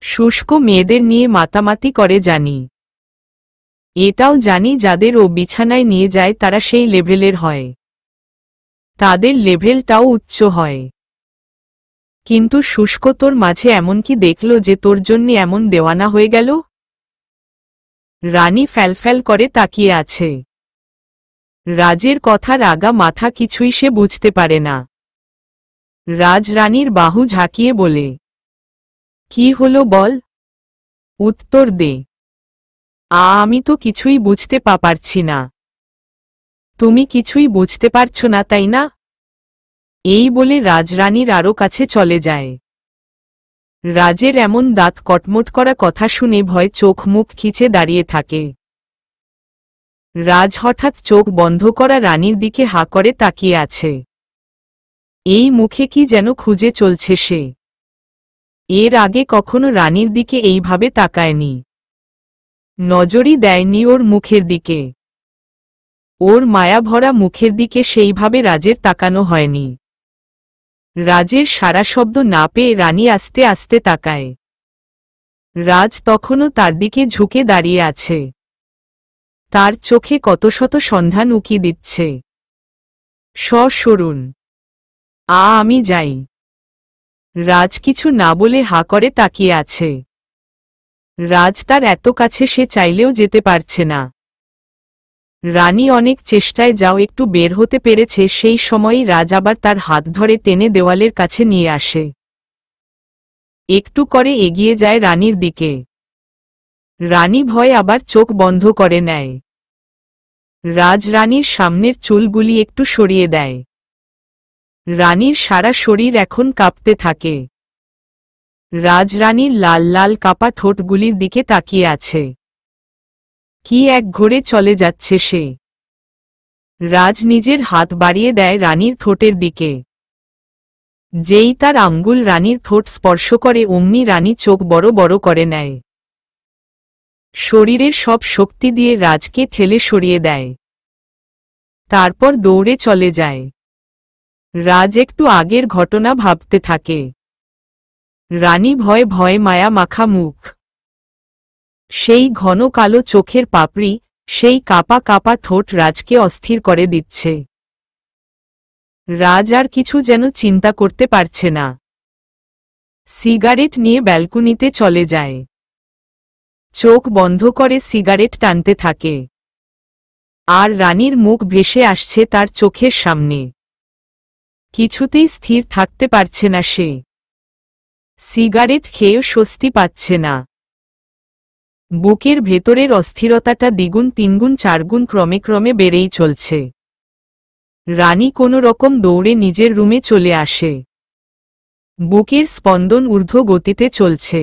S1: শুষ্ক মেয়েদের নিয়ে মাতামাতি করে জানি। এটাও জানি যাদের ও বিছানায় নিয়ে যায় তারা সেই লেভেলের হয়। তাদের লেভেলটাও উচ্চ হয়। কিন্তু শুষ্ক তোর মাঝে এমন কি দেখল যে তোর জন্য এমন দেওয়ানা হয়ে গেল? রানী ফ্যালফ্যাল করে তাকিয়ে আছে। রাজের কথার আগা মাথা কিছুই সে বুঝতে পারে না। রাজ রানীর বাহু ঝাঁকিয়ে বলে, কি হলো বল? উত্তর দে। আমি তো কিছুই বুঝতে পারছি না। তুমি কিছুই বুঝতে পারছো না তাই না? এই বলে রাজরানীর আরও কাছে চলে যায়। রাজের এমন দাঁত কটমট করা কথা শুনে ভয় চোখ মুখ খিচে দাঁড়িয়ে থাকে। রাজ হঠাৎ চোখ বন্ধ করা রানীর দিকে হা করে তাকিয়ে আছে। এই মুখে কি যেন খুঁজে চলছে সে। এর আগে কখনো রানীর দিকে এইভাবে তাকায়নি। নজরই দেয়নি ওর মুখের দিকে। ওর মায়াভরা মুখের দিকে সেইভাবে রাজের তাকানো হয়নি। রাজের সারা শব্দ না পেয়ে রানী আস্তে আস্তে তাকায়। রাজ তখনও তার দিকে ঝুঁকে দাঁড়িয়ে আছে। তার চোখে কত শত সন্ধান উকি দিচ্ছে। সরুন। আমি যাই। রাজ কিছু না বলে হা করে তাকিয়ে আছে। রাজ তার এত কাছে সে চাইলেও যেতে পারছে না। রানী অনেক চেষ্টায় যাও একটু বের হতে পেরেছে, সেই সময়ই রাজ আবার তার হাত ধরে টেনে দেওয়ালের কাছে নিয়ে আসে। একটু করে এগিয়ে যায় রানীর দিকে। রানী ভয়ে আবার চোখ বন্ধ করে নেয়। রাজ রানীর সামনের চুলগুলি একটু সরিয়ে দেয়। রানীর সারা শরীর এখন কাঁপতে থাকে। রাজরানীর লাল লাল কাপা ঠোঁটগুলির দিকে তাকিয়ে আছে। কি এক ঘোরে চলে যাচ্ছে সে। রাজ নিজের হাত বাড়িয়ে দেয় রানীর ঠোঁটের দিকে। যেই তার আঙ্গুল রানীর ঠোঁট স্পর্শ করে অমনি রানী চোখ বড় বড় করে নেয়। শরীরের সব শক্তি দিয়ে রাজকে ঠেলে সরিয়ে দেয়। তারপর দৌড়ে চলে যায়। রাজ একটু আগের ঘটনা ভাবতে থাকে। রানী ভয়ে ভয়ে মায়া মাখা মুখ, সেই ঘন কালো চোখের পাপড়ি, সেই কাপা কাপা ঠোঁট রাজকে অস্থির করে দিচ্ছে। রাজ আর কিছু যেন চিন্তা করতে পারছে না। সিগারেট নিয়ে ব্যালকনিতে চলে যায়। চোখ বন্ধ করে সিগারেট টানতে থাকে। আর রানীর মুখ ভেসে আসছে তার চোখের সামনে। কিছুতেই স্থির থাকতে পারছে না সে। সিগারেট খেয়েও স্বস্তি পাচ্ছে না। বুকের ভেতরের অস্থিরতাটা দ্বিগুণ তিনগুণ চারগুণ ক্রমে ক্রমে বেড়েই চলছে। রানী কোনো রকম দৌড়ে নিজের রুমে চলে আসে। বুকের স্পন্দন ঊর্ধ্ব গতিতে চলছে।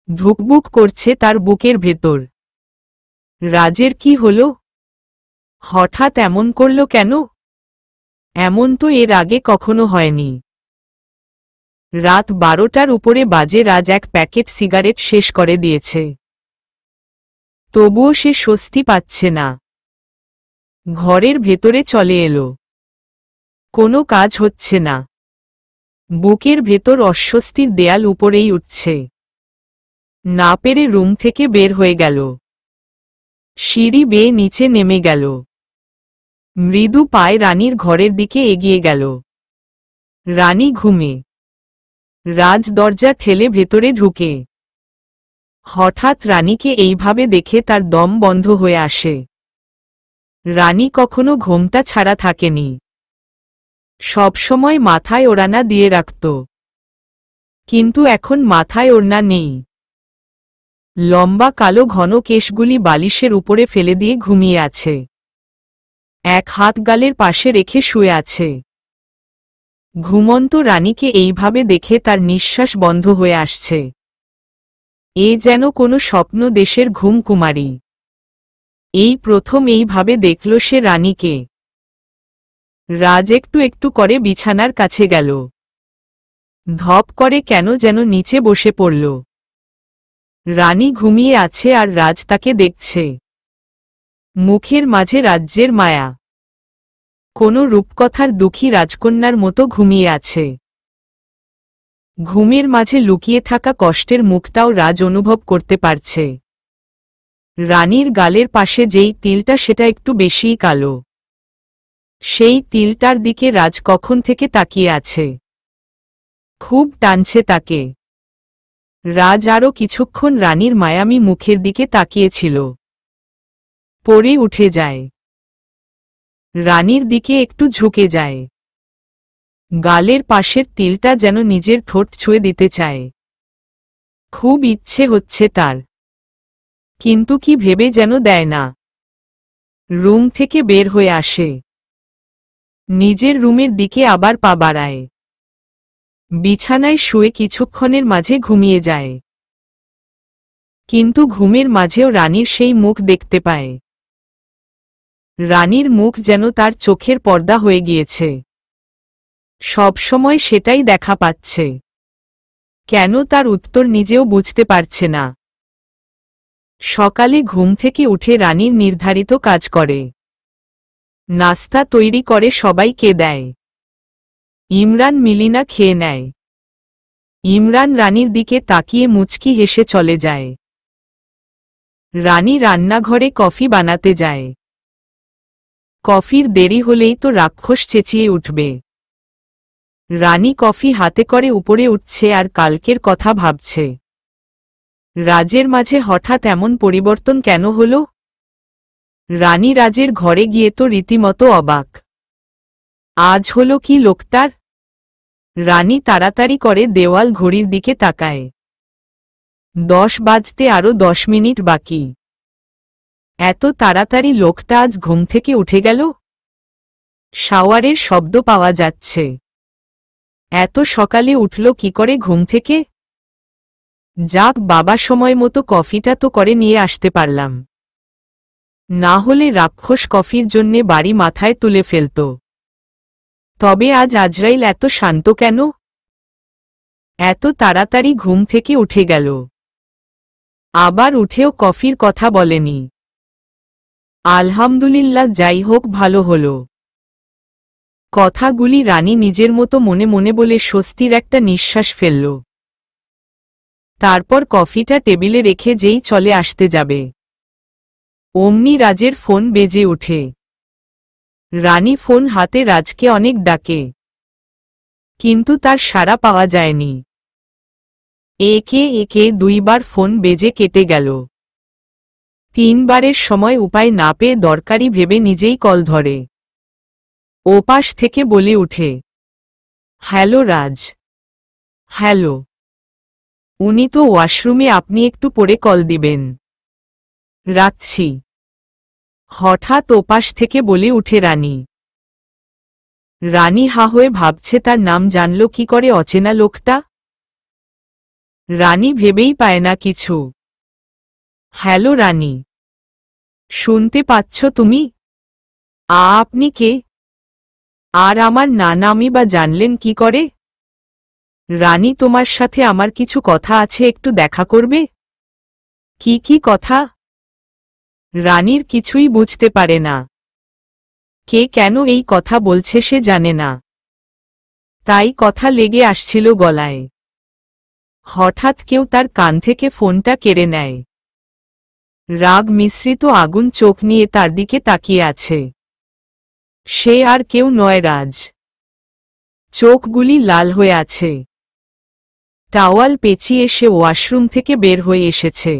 S1: ধুকবুক করছে তার বুকের ভেতর। রাজের কি হলো? হঠাৎ এমন করল কেন? এমন তো এর আগে কখনো হয়নি। রাত 12টার উপরে বাজে। রাজ এক প্যাকেট সিগারেট শেষ করে দিয়েছে। তবুও সে স্বস্তি পাচ্ছে না। ঘরের ভেতরে চলে এলো। কোনো কাজ হচ্ছে না। বুকের ভেতর অস্বস্তির দেয়াল উপরেই উঠছে। না পেরে রুম থেকে বের হয়ে গেল। সিঁড়ি বেয়ে নিচে নেমে গেল। মৃদু পায়ে রানীর ঘরের দিকে এগিয়ে গেল। রানী ঘুমে। রাজ দরজা ঠেলে ভেতরে ঢুকে। হঠাৎ রানীকে এইভাবে দেখে তার দম বন্ধ হয়ে আসে। রানী কখনো ঘোমটা ছাড়া থাকেনি। সবসময় মাথায় ওড়না দিয়ে রাখত। কিন্তু এখন মাথায় ওড়না নেই। লম্বা কালো ঘন কেশগুলি বালিশের উপরে ফেলে দিয়ে ঘুমিয়ে আছে। এক হাত গালের পাশে রেখে শুয়ে আছে। ঘুমন্ত রানীকে এইভাবে দেখে তার নিঃশ্বাস বন্ধ হয়ে আসছে। এ যেন কোনো স্বপ্ন দেশের ঘুম কুমারী। এই প্রথম এইভাবে দেখল সে রানীকে। রাজ একটু একটু করে বিছানার কাছে গেল। ধপ করে কেন যেন নিচে বসে পড়ল। রানী ঘুমিয়ে আছে আর রাজ তাকে দেখছে। মুখের মাঝে রাজ্যের মায়া। কোনো রূপকথার দুঃখী রাজকন্যার মতো ঘুমিয়ে আছে। ঘুমের মাঝে লুকিয়ে থাকা কষ্টের মুখটাও রাজ অনুভব করতে পারছে। রানীর গালের পাশে যেই তিলটা সেটা একটু বেশিই কালো। সেই তিলটার দিকে রাজ কখন থেকে তাকিয়ে আছে। খুব টানছে তাকে। রাজ আরও কিছুক্ষণ রানীর মায়ামী মুখের দিকে তাকিয়েছিল। পরে উঠে যায়। রানীর দিকে একটু ঝুঁকে যায়। গালের পাশের তিলটা যেন নিজের ঠোঁট ছুঁয়ে দিতে চায়। খুব ইচ্ছে হচ্ছে তার, কিন্তু কি ভেবে যেন দেয় না। রুম থেকে বের হয়ে আসে। নিজের রুমের দিকে আবার পা বাড়ায়। বিছানায় শুয়ে কিছুক্ষণের মাঝে ঘুমিয়ে যায়। কিন্তু ঘুমের মাঝেও রানীর সেই মুখ দেখতে পায়। রানীর মুখ যেন তার চোখের পর্দা হয়ে গিয়েছে। সব সময় সেটাই দেখা পাচ্ছে। কেন তার উত্তর নিজেও বুঝতে পারছে না। সকালে ঘুম থেকে উঠে রানীর নির্ধারিত কাজ করে। নাস্তা তৈরি করে সবাইকে দেয়। ইমরান মিলিনা খেয়ে নেয়। ইমরান রানীর দিকে তাকিয়ে মুচকি হেসে চলে যায়। রানী রান্নাঘরে কফি বানাতে যায়। কফির দেরি হলেই তো রাক্ষস চেঁচিয়ে উঠবে। রানী কফি হাতে করে উপরে উঠছে আর কালকের কথা ভাবছে। রাজের মাঝে হঠাৎ এমন পরিবর্তন কেন হল? রানী রাজের ঘরে গিয়ে তো রীতিমতো অবাক। আজ হলো কি লোকটার? রানী তাড়াতাড়ি করে দেওয়াল ঘড়ির দিকে তাকায়। 10 বাজতে আরো 10 মিনিট বাকি। এত তাড়াতাড়ি লোকটা আজ ঘুম থেকে উঠে গেল? শাওয়ারের শব্দ পাওয়া যাচ্ছে। এত সকালে উঠল কি করে ঘুম থেকে? যাক বাবা, সময় মতো কফিটা তো করে নিয়ে আসতে পারলাম, না হলে রাক্ষস কফির জন্যে বাড়ি মাথায় তুলে ফেলত। তবে আজ আজরাইল এত শান্ত কেন? এত তাড়াতাড়ি ঘুম থেকে উঠে গেল, আবার উঠেও কফির কথা বলেনি। আলহামদুলিল্লাহ, যাই হোক ভালো হলো। কথাগুলি রানী নিজের মতো মনে মনে বলে স্বস্তির একটা নিঃশ্বাস ফেলল। তারপর কফিটা টেবিলে রেখে যেই চলে আসতে যাবে, অমনি রাজের ফোন বেজে ওঠে। রানী ফোন হাতে রাজকে অনেক ডাকে, কিন্তু তার সাড়া পাওয়া যায়নি। একে একে 2 বার ফোন বেজে কেটে গেল। 3 বারের সময় উপায় না পেয়ে দরকারি ভেবে নিজেই কল ধরে। ওপাশ থেকে বলে উঠে, হ্যালো রাজ। হ্যালো, উনি তো ওয়াশরুমে, আপনি একটু পরে কল দিবেন। রাখছি। হঠাৎ ওপাশ থেকে বলে উঠে রানী। রানী হা হয়ে ভাবছে, তার নাম জানল কি করে অচেনা লোকটা? রানী ভেবেই পায় না কিছু। হ্যালো রানী, শুনতে পাচ্ছ তুমি? আপনি কে? আর আমার নামই বা জানলেন কি করে? রানী, তোমার সাথে আমার কিছু কথা আছে, একটু দেখা করবে। কি কি কথা? রানীর কিছুই বুঝতে পারে না। কে কেন এই কথা বলছে সে জানে না, তাই কথা লেগে আসছিল গলায়। হঠাৎ কেউ তার কান থেকে ফোনটা কেড়ে নেয়। রাগ মিশ্রিত আগুন চোখ নিয়ে তার দিকে তাকিয়ে আছে। সে আর কেউ নয়, রাজ। চোখগুলি লাল হয়ে আছে। টাওয়াল পেঁচিয়ে সে ওয়াশরুম থেকে বের হয়ে এসেছে।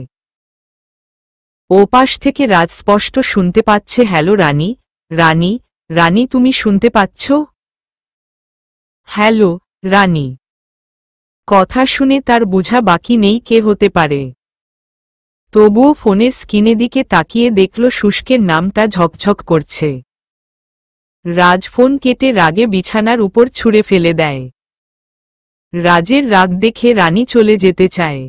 S1: ওপাশ থেকে রাজ স্পষ্ট শুনতে পাচ্ছে, হ্যালো রানী। রানী, রানী, তুমি শুনতে পাচ্ছ? হ্যালো রানী। কথা শুনে তার বোঝা বাকি নেই কে হতে পারে। তবুও ফোনের স্ক্রিনের দিকে তাকিয়ে দেখল শুষ্কের নামটা ঝকঝক করছে। রাজ ফোন কেটে রাগে বিছানার উপর ছুঁড়ে ফেলে দেয়। রাজের রাগ দেখে রানী চলে যেতে চায়।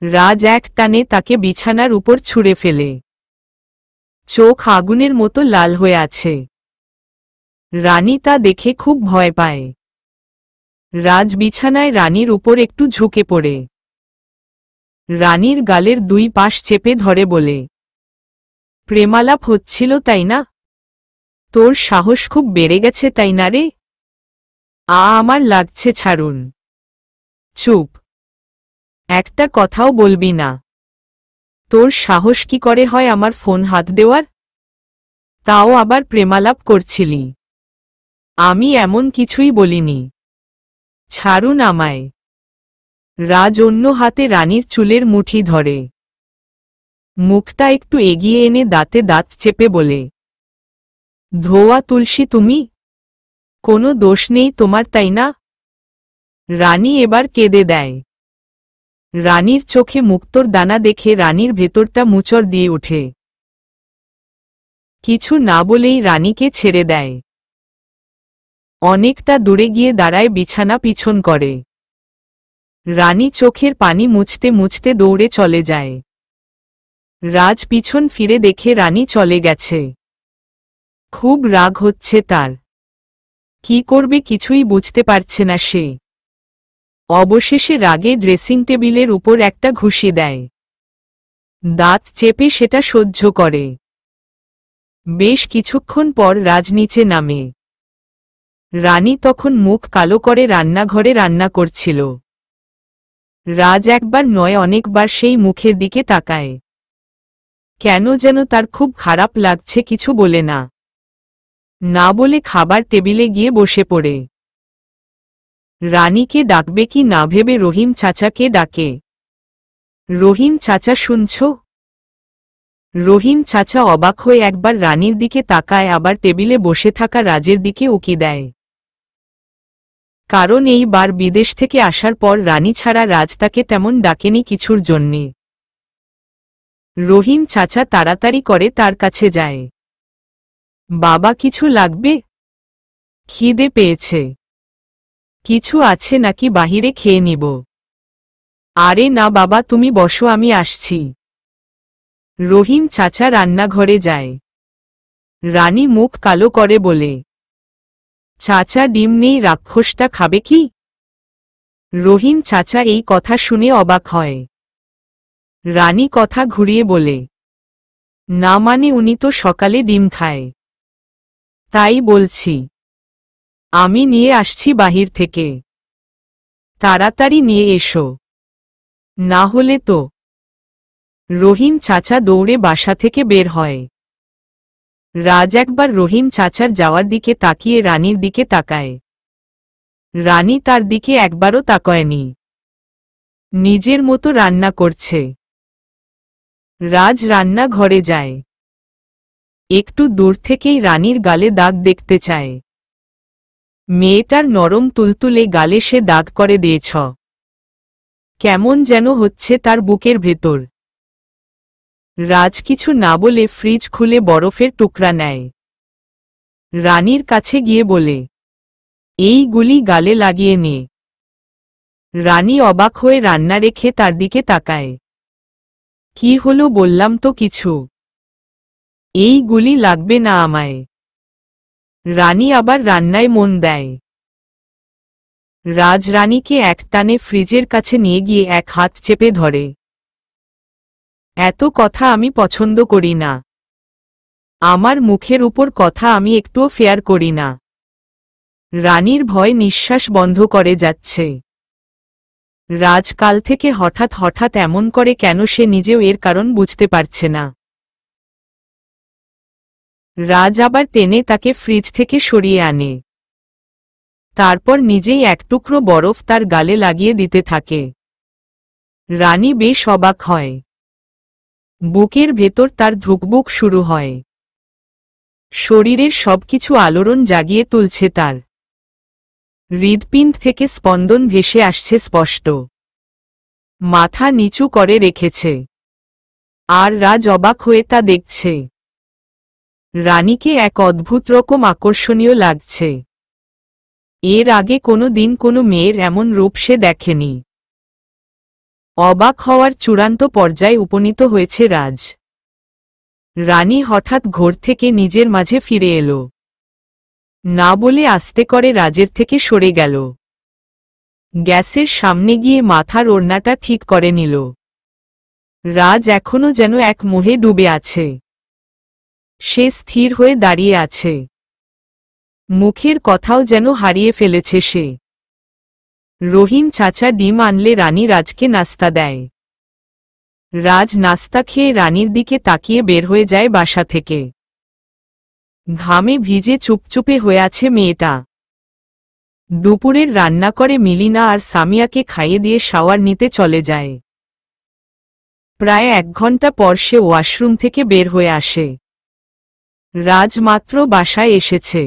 S1: রাজ এক টানে তাকে বিছানার উপর ছুঁড়ে ফেলে। চোখ আগুনের মতো লাল হয়ে আছে। রানী তা দেখে খুব ভয় পায়। রাজ বিছানায় রানীর উপর একটু ঝুঁকে পড়ে। রানীর গালের 2 পাশ চেপে ধরে বলে, প্রেমালাপ হচ্ছিল তাই না? তোর সাহস খুব বেড়ে গেছে তাই না রে? আমার লাগছে, ছাড়ুন। চুপ, একটা কথাও বলবি না। তোর সাহস কি করে হয় আমার ফোন হাত দেওয়ার? তাও আবার প্রেমালাপ করছিলি? আমি এমন কিছুই বলিনি। ছাড়ুন আমায়। রাজ অন্য হাতে রানীর চুলের মুঠি ধরে। মুখটা একটু এগিয়ে এনে দাঁতে দাঁত চেপে বলে, ধোয়া তুলসী তুমি? কোনো দোষ নেই তোমার তাই না? রানী এবার কেঁদে দেয়। রানীর চোখে মুক্তোর দানা দেখে রানীর ভেতরটা মুচড় দিয়ে ওঠে। কিছু না বলেই রানীকে ছেড়ে দেয়। অনেকটা দূরে গিয়ে দাঁড়ায়, বিছানা পিছন করে। রানী চোখের পানি মুছতে মুছতে দৌড়ে চলে যায়। রাজ পিছন ফিরে দেখে রানী চলে গেছে। খুব রাগ হচ্ছে তার। কি করবে কিছুই বুঝতে পারছে না সে। অবশেষে রাগে ড্রেসিং টেবিলের উপর একটা ঘুষি দেয়। দাঁত চেপে সেটা সহ্য করে। বেশ কিছুক্ষণ পর রাজ নিচে নামে। রানী তখন মুখ কালো করে রান্নাঘরে রান্না করছিল। রাজ একবার নয় অনেকবার সেই মুখের দিকে তাকায়। কেন যেন তার খুব খারাপ লাগছে, কিছু বলে না। না বলে খাবার টেবিলে গিয়ে বসে পড়ে। রানীকে ডাকবে কি না ভেবে রহিম চাচাকে ডাকে। রহিম চাচা, শুনছ? রহিম চাচা অবাক হয়ে একবার রানীর দিকে তাকায়, আবার টেবিলে বসে থাকা রাজের দিকে উকি দেয়। কারণ এইবার বিদেশ থেকে আসার পর রানী ছাড়া রাজ তাকে তেমন ডাকেনি কিছুর জন্যে। রহিম চাচা তাড়াতাড়ি করে তার কাছে যায়। বাবা, কিছু লাগবে? খিদে পেয়েছে। কিছু আছে নাকি বাহিরে খেয়ে নিব? আরে না বাবা, তুমি বসো, আমি আসছি। রহিম চাচা রান্নাঘরে যায়। রানী মুখ কালো করে বলে, চাচা ডিম নেই, রাক্ষসটা খাবে কি? রহিম চাচা এই কথা শুনে অবাক হয়। রানী কথা ঘুরিয়ে বলে, না মানে উনি তো সকালে ডিম খায়। তাই বলছি, আমি নিয়ে আসছি বাহির থেকে। তাড়াতাড়ি নিয়ে এসো, না হলে তো। রহিম চাচা দৌড়ে বাসা থেকে বের হয়। রাজ একবার রহিম চাচার যাওয়ার দিকে তাকিয়ে রানীর দিকে তাকায়। রানী তার দিকে একবারও তাকায়নি। নিজের মতো রান্না করছে। রাজ রান্না ঘরে যায়। একটু দূর থেকেই রানীর গালে দাগ দেখতে চায়। মেয়েটার নরম তুলতুলে গালে সে দাগ করে দিয়েছ। কেমন যেন হচ্ছে তার বুকের ভেতর। রাজ কিছু না বলে ফ্রিজ খুলে বরফের টুকরা নেয়। রানীর কাছে গিয়ে বলে, এইগুলি গালে লাগিয়ে নে। রানী অবাক হয়ে রান্না রেখে তার দিকে তাকায়। কি হলো বললাম তো কিছু। এইগুলি লাগবে না আমায়। রানী আবার রান্নায় মন দেয়। রাজ রানীকে একটানে ফ্রিজের কাছে নিয়ে গিয়ে এক হাত চেপে ধরে। এত কথা আমি পছন্দ করি না। আমার মুখের উপর কথা আমি একটুও ফেয়ার করি না। রানীর ভয় নিঃশ্বাস বন্ধ করে যাচ্ছে। রাজ কাল থেকে হঠাৎ হঠাৎ এমন করে কেন, সে নিজেও এর কারণ বুঝতে পারছে না। রাজ আবার টেনে তাকে ফ্রিজ থেকে সরিয়ে আনে। তারপর নিজেই এক টুকরো বরফ তার গালে লাগিয়ে দিতে থাকে। রানী বেশ অবাক হয়। বুকের ভেতর তার ধুকবুক শুরু হয়। শরীরের সবকিছু আলোড়ন জাগিয়ে তুলছে তার। হৃদপিণ্ড থেকে স্পন্দন ভেসে আসছে স্পষ্ট। মাথা নিচু করে রেখেছে। আর রাজ অবাক হয়ে তা দেখছে। রানীকে এক অদ্ভুত রকম আকর্ষণীয় লাগছে। এর আগে কোনো দিন কোনো মেয়ের এমন রূপ সে দেখেনি। অবাক হওয়ার চূড়ান্ত পর্যায়ে উপনীত হয়েছে রাজ। রানী হঠাৎ ঘোর থেকে নিজের মাঝে ফিরে এলো। না বলে আস্তে করে রাজের থেকে সরে গেল। গ্যাসের সামনে গিয়ে মাথার ওড়নাটা ঠিক করে নিল। রাজ এখনো যেন এক মোহে ডুবে আছে। সে স্থির হয়ে দাঁড়িয়ে আছে। মুখের কথাও যেন হারিয়ে ফেলেছে সে। রহিম চাচা ডিম আনলে রানী রাজকে নাস্তা দেয়। রাজ নাস্তা খেয়ে রানীর দিকে তাকিয়ে বের হয়ে যায় বাসা থেকে। ঘামে ভিজে চুপচুপে হয়ে আছে মেয়েটা। দুপুরের রান্না করে মিলিনা আর সামিয়াকে খাইয়ে দিয়ে শাওয়ার নিতে চলে যায়। প্রায় 1 ঘন্টা পর সে ওয়াশরুম থেকে বের হয়ে আসে। রাজ মাত্র বাসায় এসেছে।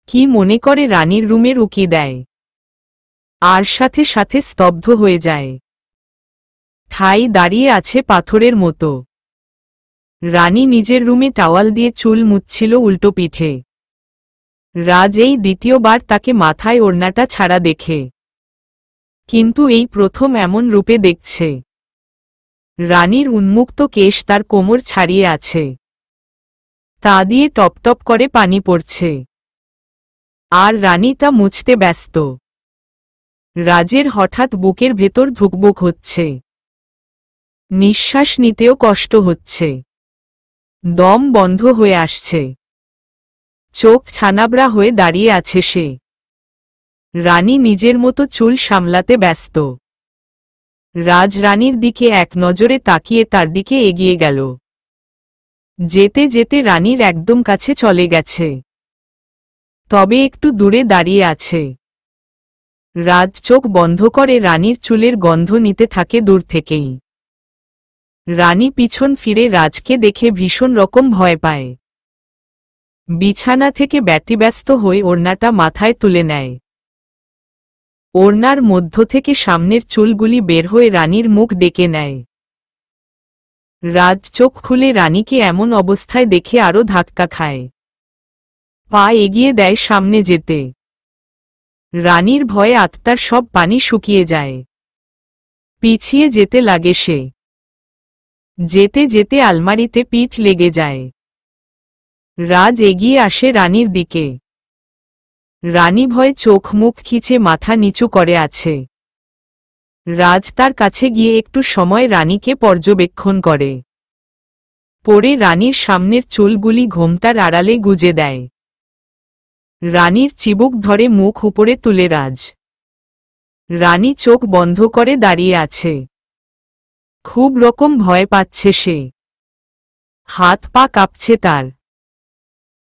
S1: কি মনে করে রানীর রুমে উকি দেয়। আর সাথে সাথে স্তব্ধ হয়ে যায়। ঠাই দাঁড়িয়ে আছে পাথরের মতো। রানী নিজের রুমে টাওয়াল দিয়ে চুল মুছছিল উল্টো পিঠে। রাজ এই দ্বিতীয়বার তাকে মাথায় ওড়নাটা ছাড়া দেখে। কিন্তু এই প্রথম এমন রূপে দেখছে। রানীর উন্মুক্ত কেশ তার কোমর ছাড়িয়ে আছে। তা দিয়ে টপটপ করে পানি পড়ছে। আর রানী তা মুছতে ব্যস্ত। রাজের হঠাৎ বুকের ভেতর ধুকবুক হচ্ছে। নিঃশ্বাস নিতেও কষ্ট হচ্ছে। দম বন্ধ হয়ে আসছে। চোখ ছানাবড়া হয়ে দাঁড়িয়ে আছে সে। রানী নিজের মতো চুল সামলাতে ব্যস্ত। রাজ রানীর দিকে এক নজরে তাকিয়ে তার দিকে এগিয়ে গেল। যেতে যেতে রানীর একদম কাছে চলে গেছে। তবে একটু দূরে দাঁড়িয়ে আছে। রাজ চোখ বন্ধ করে রানীর চুলের গন্ধ নিতে থাকে দূর থেকেই। রানী পিছন ফিরে রাজকে দেখে ভীষণ রকম ভয় পায়। বিছানা থেকে ব্যতিব্যস্ত হয়ে ওড়নাটা মাথায় তুলে নেয়। ওড়নার মধ্য থেকে সামনের চুলগুলি বের হয়ে রানীর মুখ ডেকে নেয়। রাজ চোখ খুলে রানীকে এমন অবস্থায় দেখে আরো ধাক্কা খায়। পা এগিয়ে দেয় সামনে যেতে। রানীর ভয়ে আত্মার সব পানি শুকিয়ে যায়। পিছিয়ে যেতে লাগে সে। যেতে যেতে আলমারিতে পিঠ লেগে যায়। রাজ এগিয়ে আসে রানীর দিকে। রানী ভয়ে চোখ মুখ খিচে মাথা নিচু করে আছে। রাজ তার কাছে গিয়ে একটু সময় রানীকে পর্যবেক্ষণ করে। পরে রানীর সামনের চুলগুলি ঘোমটার আড়ালে গুজে দেয়। রানীর চিবুক ধরে মুখ উপরে তুলে রাজ। রানী চোখ বন্ধ করে দাঁড়িয়ে আছে। খুব রকম ভয় পাচ্ছে সে। হাত পা কাঁপছে তার।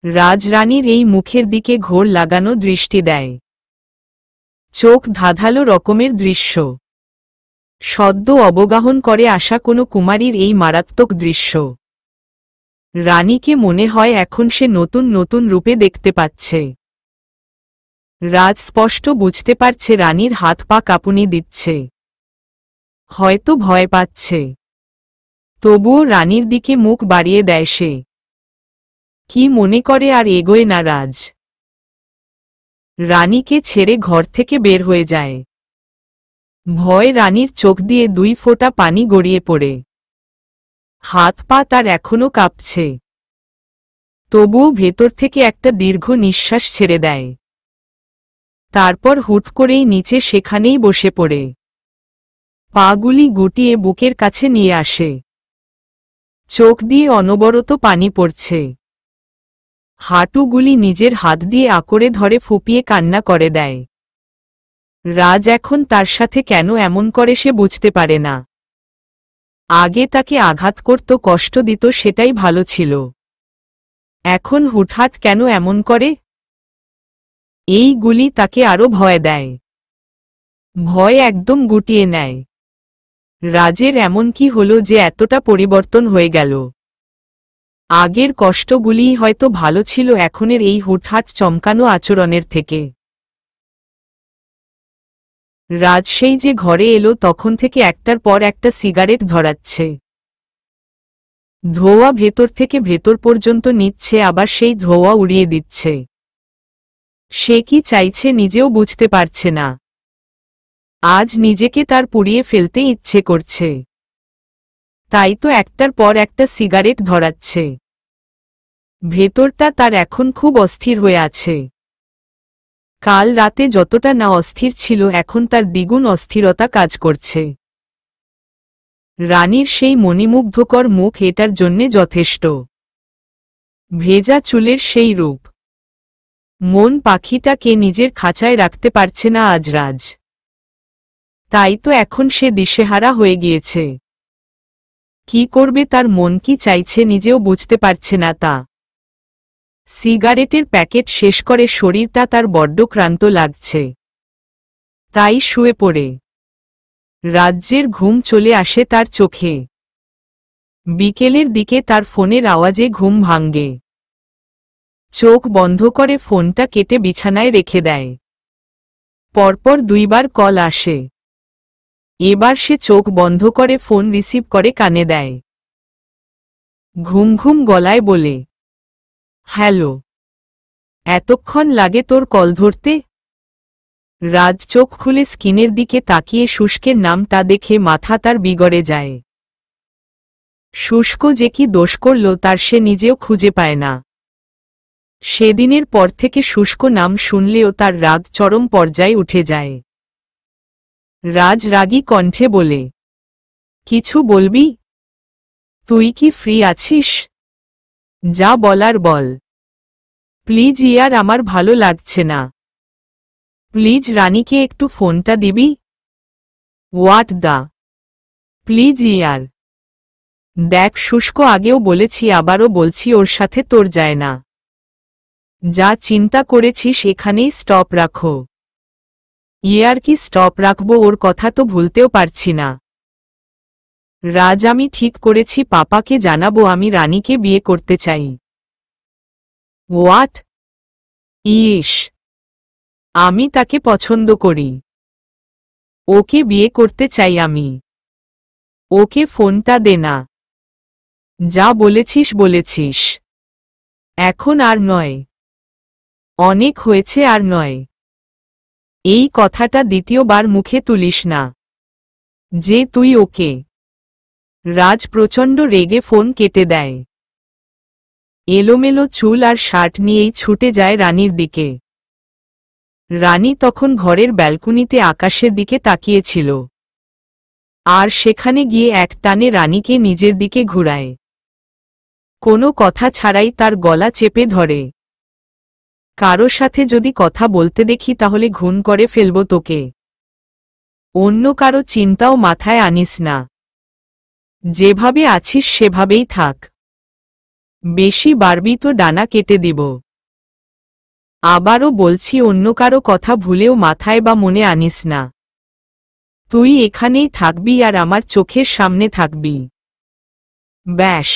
S1: রাজ রানীর এই মুখের দিকে ঘোর লাগানো দৃষ্টি দেয়। চোখ ধাঁধালো রকমের দৃশ্য। সদ্য অবগাহন করে আসা কোনো কুমারীর এই মারাত্মক দৃশ্য। রানীকে মনে হয় এখন সে নতুন নতুন রূপে দেখতে পাচ্ছে। রাজ স্পষ্ট বুঝতে পারছে রানীর হাত পা কাঁপুনি দিচ্ছে। হয়তো ভয় পাচ্ছে। তবুও রানীর দিকে মুখ বাড়িয়ে দেয় সে। কি মনে করে আর এগোয় না রাজ। রানীকে ছেড়ে ঘর থেকে বের হয়ে যায়। ভয় রানীর চোখ দিয়ে 2 ফোঁটা পানি গড়িয়ে পড়ে। হাত পা তার এখনো কাঁপছে। তবুও ভেতর থেকে একটা দীর্ঘ নিঃশ্বাস ছেড়ে দেয়। তারপর হুট করেই নিচে সেখানেই বসে পড়ে। পাগুলি গুটিয়ে বুকের কাছে নিয়ে আসে। চোখ দিয়ে অনবরত পানি পড়ছে। হাঁটুগুলি নিজের হাত দিয়ে আঁকড়ে ধরে ফুপিয়ে কান্না করে দেয়। রাজ এখন তার সাথে কেন এমন করে সে বুঝতে পারে না। আগে তাকে আঘাত করত, কষ্ট দিত, সেটাই ভালো ছিল। এখন হুটহাট কেন এমন করে? এইগুলি তাকে আরো ভয় দেয়। ভয় একদম গুটিয়ে নেয়। রাজের এমন কি হলো যে এতটা পরিবর্তন হয়ে গেল? আগের কষ্টগুলিই হয়তো ভালো ছিল এখনের এই হুটহাট চমকানো আচরণের থেকে। রাজ সেই যে ঘরে এলো তখন থেকে একটার পর একটা সিগারেট ধরাচ্ছে। ধোঁয়া ভেতর থেকে ভেতর পর্যন্ত নিচ্ছে, আবার সেই ধোঁয়া উড়িয়ে দিচ্ছে। সে কি চাইছে নিজেও বুঝতে পারছে না। আজ নিজেকে তার পুড়িয়ে ফেলতে ইচ্ছে করছে। তাই তো একটার পর একটা সিগারেট ধরাচ্ছে। ভেতরটা তার এখন খুব অস্থির হয়ে আছে। কাল রাতে যতটা না অস্থির ছিল এখন তার দ্বিগুণ অস্থিরতা কাজ করছে। রানীর সেই মণিমুগ্ধকর মুখ এটার জন্যে যথেষ্ট। ভেজা চুলের সেই রূপ। মন পাখিটাকে নিজের খাঁচায় রাখতে পারছে না আজ রাজ। তাই তো এখন সে দিশেহারা হয়ে গিয়েছে। কি করবে, তার মন কি চাইছে নিজেও বুঝতে পারছে না তা। সিগারেটের প্যাকেট শেষ করে শরীরটা তার বড্ড ক্লান্ত লাগছে। তাই শুয়ে পড়ে। রাজ্যের ঘুম চলে আসে তার চোখে। বিকেলের দিকে তার ফোনের আওয়াজে ঘুম ভাঙ্গে। চোখ বন্ধ করে ফোনটা কেটে বিছানায় রেখে দেয়। পরপর 2 বার কল আসে। এবার সে চোখ বন্ধ করে ফোন রিসিভ করে কানে দেয়। ঘুম ঘুম গলায় বলে, হ্যালো। এতক্ষণ লাগে তোর কল ধরতে? রাজ চোখ খুলে স্ক্রিনের দিকে তাকিয়ে শুষ্কের নামটা দেখে মাথা তার বিগড়ে যায়। শুষ্ক যে কি দোষ করল তার সে নিজেও খুঁজে পায় না। সেদিনের পর থেকে শুষ্ক নাম শুনলেও তার রাগ চরম পর্যায়ে উঠে যায়। রাজ রাগী কণ্ঠে বলে, কিছু বলবি? তুই কি ফ্রি আছিস? যা বলার বল। প্লিজ ইয়ার, আমার ভালো লাগছে না। প্লিজ রানীকে একটু ফোনটা দিবি? হোয়াট দা? প্লিজ ইয়ার। দেখ শুষ্ক, আগেও বলেছি আবারও বলছি, ওর সাথে তোর যায় না। যা চিন্তা করেছিস এখানেই স্টপ রাখো। ইয়ার কি স্টপ রাখবো? ওর কথা তো ভুলতেও পারছি না। রাজ, আমি ঠিক করেছি, পাপাকে জানাবো আমি রানীকে বিয়ে করতে চাই। হোয়াট? ইস, আমি তাকে পছন্দ করি। ওকে বিয়ে করতে চাই আমি। ওকে ফোনটা দে না। যা বলেছিস বলেছিস। এখন আর নয়। অনেক হয়েছে, আর নয়। এই কথাটা দ্বিতীয়বার মুখে তুলিস না। যে তুই ওকে। রাজ প্রচণ্ড রেগে ফোন কেটে দেয়। এলোমেলো চুল আর শার্ট নিয়েই ছুটে যায় রানীর দিকে। রানী তখন ঘরের ব্যালকনিতে আকাশের দিকে তাকিয়েছিল। আর সেখানে গিয়ে এক টানে রানীকে নিজের দিকে ঘুরায়। কোনো কথা ছাড়াই তার গলা চেপে ধরে। কারো সাথে যদি কথা বলতে দেখি তাহলে খুন করে ফেলব তোকে। অন্য কারো চিন্তাও মাথায় আনিস না। যেভাবে আছিস সেভাবেই থাক। বেশি বাড়বি তো ডানা কেটে দিব। আবারও বলছি, অন্য কারো কথা ভুলেও মাথায় বা মনে আনিস না। তুই এখানেই থাকবি আর আমার চোখের সামনে থাকবি। ব্যাস,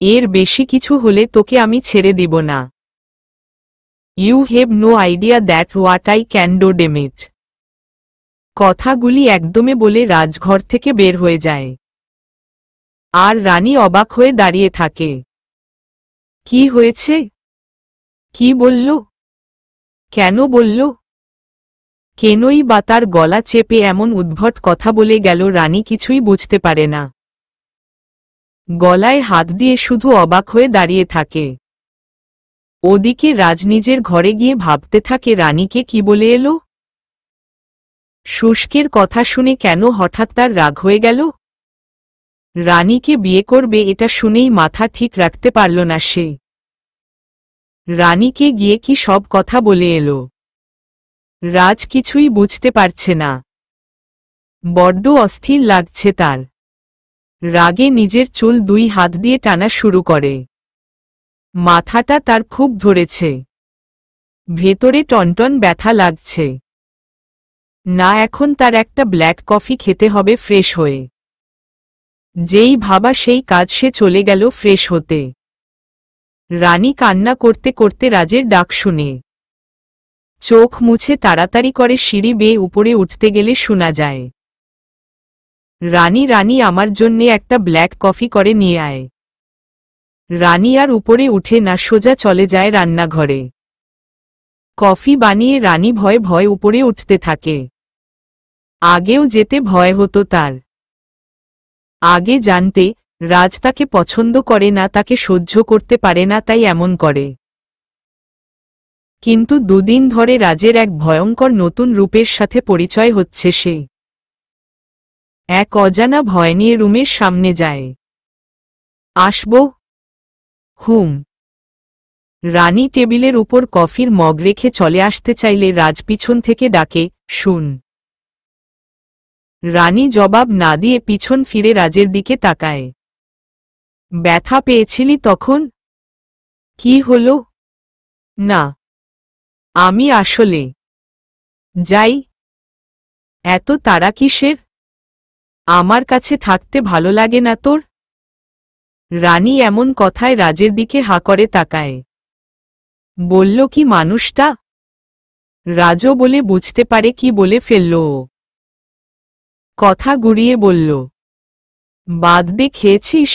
S1: এর বেশি কিছু হলে তোকে আমি ছেড়ে দিব না। You have no idea that what I can do damn it. কথাগুলি একদমে বলে রাজঘর থেকে বের হয়ে যায়। আর রানী অবাক হয়ে দাঁড়িয়ে থাকে। কি হয়েছে? কি বলল? কেন বলল? কেনই বা তার গলা চেপে এমন উদ্ভট কথা বলে গেল? রানী কিছুই বুঝতে পারে না। গলায় হাত দিয়ে শুধু অবাক হয়ে দাঁড়িয়ে থাকে। ওদিকে রাজ নিজের ঘরে গিয়ে ভাবতে থাকে, রানীকে কি বলে এলো? শুষ্কের কথা শুনে কেন হঠাৎ তার রাগ হয়ে গেল? রানীকে বিয়ে করবে এটা শুনেই মাথা ঠিক রাখতে পারল না সে। রানীকে গিয়ে কি সব কথা বলে এলো? রাজ কিছুই বুঝতে পারছে না। বড্ড অস্থির লাগছে তার। রাগে নিজের চুল দুই হাত দিয়ে টানা শুরু করে। মাথাটা তার খুব ধরেছে। ভেতরে টনটন ব্যথা লাগছে। না, এখন তার একটা ব্ল্যাক কফি খেতে হবে ফ্রেশ হয়ে। যেই ভাবা সেই কাজ, সে চলে গেল ফ্রেশ হতে। রানী কান্না করতে করতে রাজের ডাক শুনে চোখ মুছে তাড়াতাড়ি করে সিঁড়ি বেয়ে উপরে উঠতে গেলে শোনা যায়, রানী রানী, আমার জন্যে একটা ব্ল্যাক কফি করে নিয়ে আয়। রানী আর উপরে উঠে না, সোজা চলে যায় রান্নাঘরে। কফি বানিয়ে রানী ভয়ে ভয়ে উপরে উঠতে থাকে। আগেও যেতে ভয় হতো তার। আগে জানতে রাজ তাকে পছন্দ করে না, তাকে সহ্য করতে পারে না, তাই এমন করে। কিন্তু দুদিন ধরে রাজের এক ভয়ঙ্কর নতুন রূপের সাথে পরিচয় হচ্ছে সে। এক অজানা ভয় নিয়ে রুমের সামনে যায়। আসব? হুম। রানী টেবিলের উপর কফির মগ রেখে চলে আসতে চাইলে রাজ পিছন থেকে ডাকে, শুন। রানী জবাব না দিয়ে পিছন ফিরে রাজের দিকে তাকায়। ব্যথা পেয়েছিলি তখন? কি হলো? না, আমি আসলে যাই। এত তাড়া কিসের? আমার কাছে থাকতে ভালো লাগে না তোর? রানী এমন কথায় রাজের দিকে হা করে তাকায়। বলল কি মানুষটা? রাজও বলে বুঝতে পারে কি বলে ফেলল ও। কথা গুড়িয়ে বলল, বাদ দে, খেয়েছিস?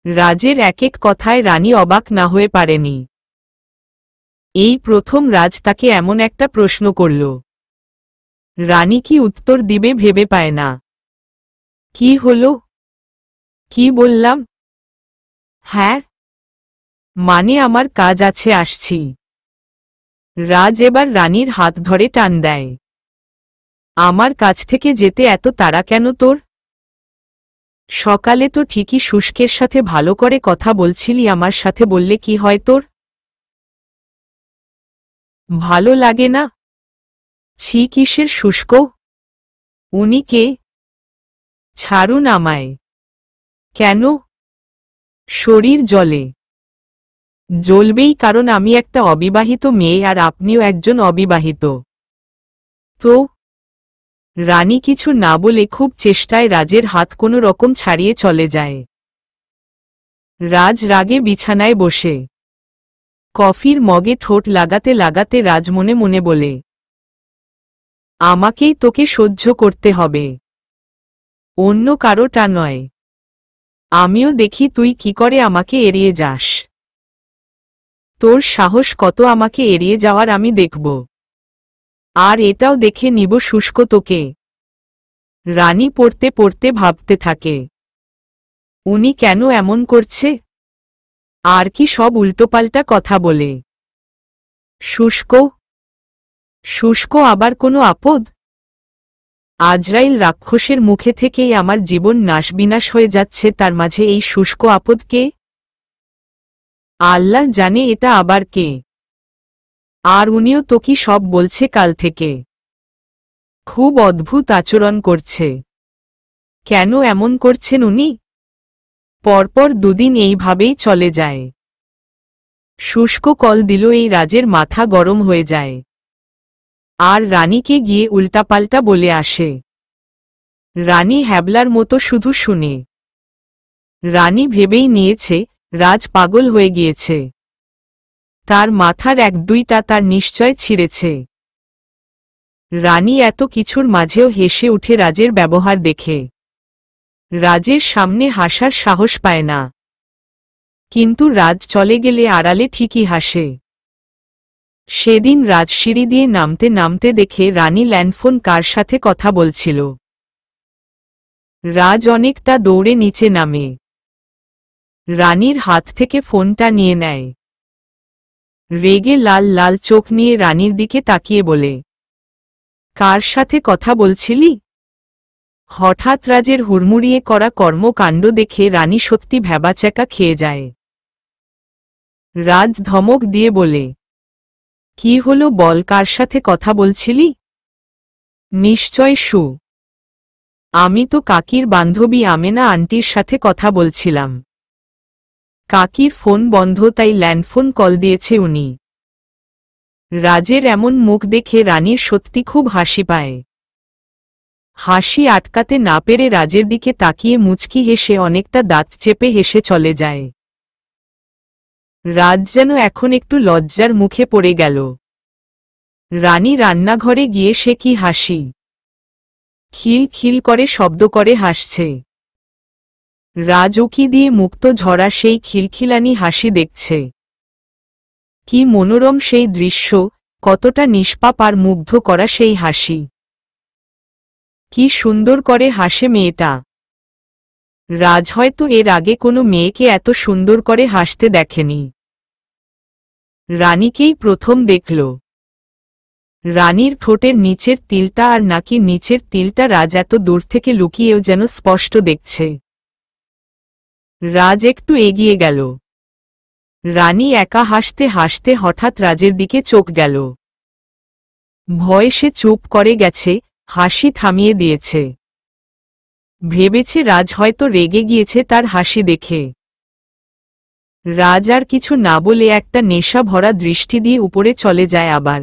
S1: রাজের এক এক কথায় রানী অবাক না হয়ে পারেনি। এই প্রথম রাজ তাকে এমন একটা প্রশ্ন করল। রানী কি উত্তর দিবে ভেবে পায় না। কি হলো? কি বললাম? হ্যাঁ, মানে আমার কাজ আছে, আসছি। রাজ এবার রানীর হাত ধরে টান দেয়। আমার কাছ থেকে যেতে এত তাড়া কেন তোর? সকালে তো ঠিকই শুষ্কের সাথে ভালো করে কথা বলছিলি, আমার সাথে বললে কি হয় তোর? ভালো লাগে না? ছি, কিসের শুষ্ক? উনি কে? ছাড়ুন আমায়। কেন? শরীর জ্বলে। জ্বলবেই, কারণ আমি একটা অবিবাহিত মেয়ে আর আপনিও একজন অবিবাহিত। তো? রানী কিছু না বলে খুব চেষ্টায় রাজের হাত কোনো রকম ছাড়িয়ে চলে যায়। রাজ রাগে বিছানায় বসে কফির মগে ঠোঁট লাগাতে লাগাতে রাজ মনে মনে বলে, আমাকেই তোকে সহ্য করতে হবে, অন্য কারোটা নয়। আমিও দেখি তুই কি করে আমাকে এড়িয়ে যাস। তোর সাহস কত আমাকে এড়িয়ে যাওয়ার, আমি দেখব। আর এটাও দেখে নিব শুষ্ক তোকে। রানী পড়তে পড়তে ভাবতে থাকে, উনি কেন এমন করছে? আর কি সব উল্টোপাল্টা কথা বলে। শুষ্ক শুষ্ক আবার কোনো আপদ? আজরাইল রাক্ষসের মুখে থেকেই আমার জীবন নাশবিনাশ হয়ে যাচ্ছে, তার মাঝে এই শুষ্ক আপদ কে? আল্লাহ জানে এটা আবার কে। আর উনিও তো কি সব বলছে কাল থেকে। খুব অদ্ভুত আচরণ করছে। কেন এমন করছেন উনি? পরপর দুদিন এইভাবেই চলে যায়। শুষ্ক কল দিল এই রাজের মাথা গরম হয়ে যায়। আর রানীকে গিয়ে উল্টাপাল্টা বলে আসে। রানী হ্যাবলার মতো শুধু শুনে। রানী ভেবেই নিয়েছে রাজ পাগল হয়ে গিয়েছে। তার মাথার এক দুইটা তার নিশ্চয় ছিঁড়েছে। রানী এত কিছুর মাঝেও হেসে উঠে রাজের ব্যবহার দেখে। রাজের সামনে হাসার সাহস পায় না। কিন্তু রাজ চলে গেলে আড়ালে ঠিকই হাসে। সেদিন রাজসিঁড়ি দিয়ে নামতে নামতে দেখে রানী ল্যান্ডফোন কার সাথে কথা বলছিল। রাজ অনেকটা দৌড়ে নিচে নামে। রানীর হাত থেকে ফোনটা নিয়ে নেয়। রেগে লাল লাল চোখ নিয়ে রানীর দিকে তাকিয়ে বলে, কার সাথে কথা বলছিলি? হঠাৎ রাজের হুড়মুড়িয়ে করা কর্মকাণ্ড দেখে রানী সত্যি ভ্যাবাচ্যাকা খেয়ে যায়। রাজ ধমক দিয়ে বলে, কি হলো বল, কার সাথে কথা বলছিলি? নিশ্চয় সু। আমি তো কাকির বান্ধবী আমেনা আন্টির সাথে কথা বলছিলাম। কাকির ফোন বন্ধ, তাই ল্যান্ডফোন কল দিয়েছে উনি। রাজের এমন মুখ দেখে রানীর সত্যি খুব হাসি পায়। হাসি আটকাতে না পেরে রাজের দিকে তাকিয়ে মুচকি হেসে অনেকটা দাঁত চেপে হেসে চলে যায়। রাজ যেন এখন একটু লজ্জার মুখে পড়ে গেল। রানী রান্নাঘরে গিয়ে সে কি হাসি! খিল খিল করে শব্দ করে হাসছে। রাজ উকি দিয়ে মুক্ত ঝরা সেই খিলখিলানি হাসি দেখছে। কি মনোরম সেই দৃশ্য, কতটা নিষ্পাপ আর মুগ্ধ করা সেই হাসি। কি সুন্দর করে হাসে মেয়েটা। রাজ হয়তো এর আগে কোনো মেয়েকে এত সুন্দর করে হাসতে দেখেনি। রানীকেই প্রথম দেখল। রানীর ঠোঁটের নিচের তিলটা আর নাকির নিচের তিলটা রাজ এত দূর থেকে লুকিয়েও যেন স্পষ্ট দেখছে। রাজ একটু এগিয়ে গেল। রানী একা হাসতে হাসতে হঠাৎ রাজের দিকে চোখ গেল। ভয়ে সে চুপ করে গেছে, হাসি থামিয়ে দিয়েছে। ভেবেছে রাজ হয়তো রেগে গিয়েছে তার হাসি দেখে। রাজ আর কিছু না বলে একটা নেশা ভরা দৃষ্টি দিয়ে উপরে চলে যায় আবার।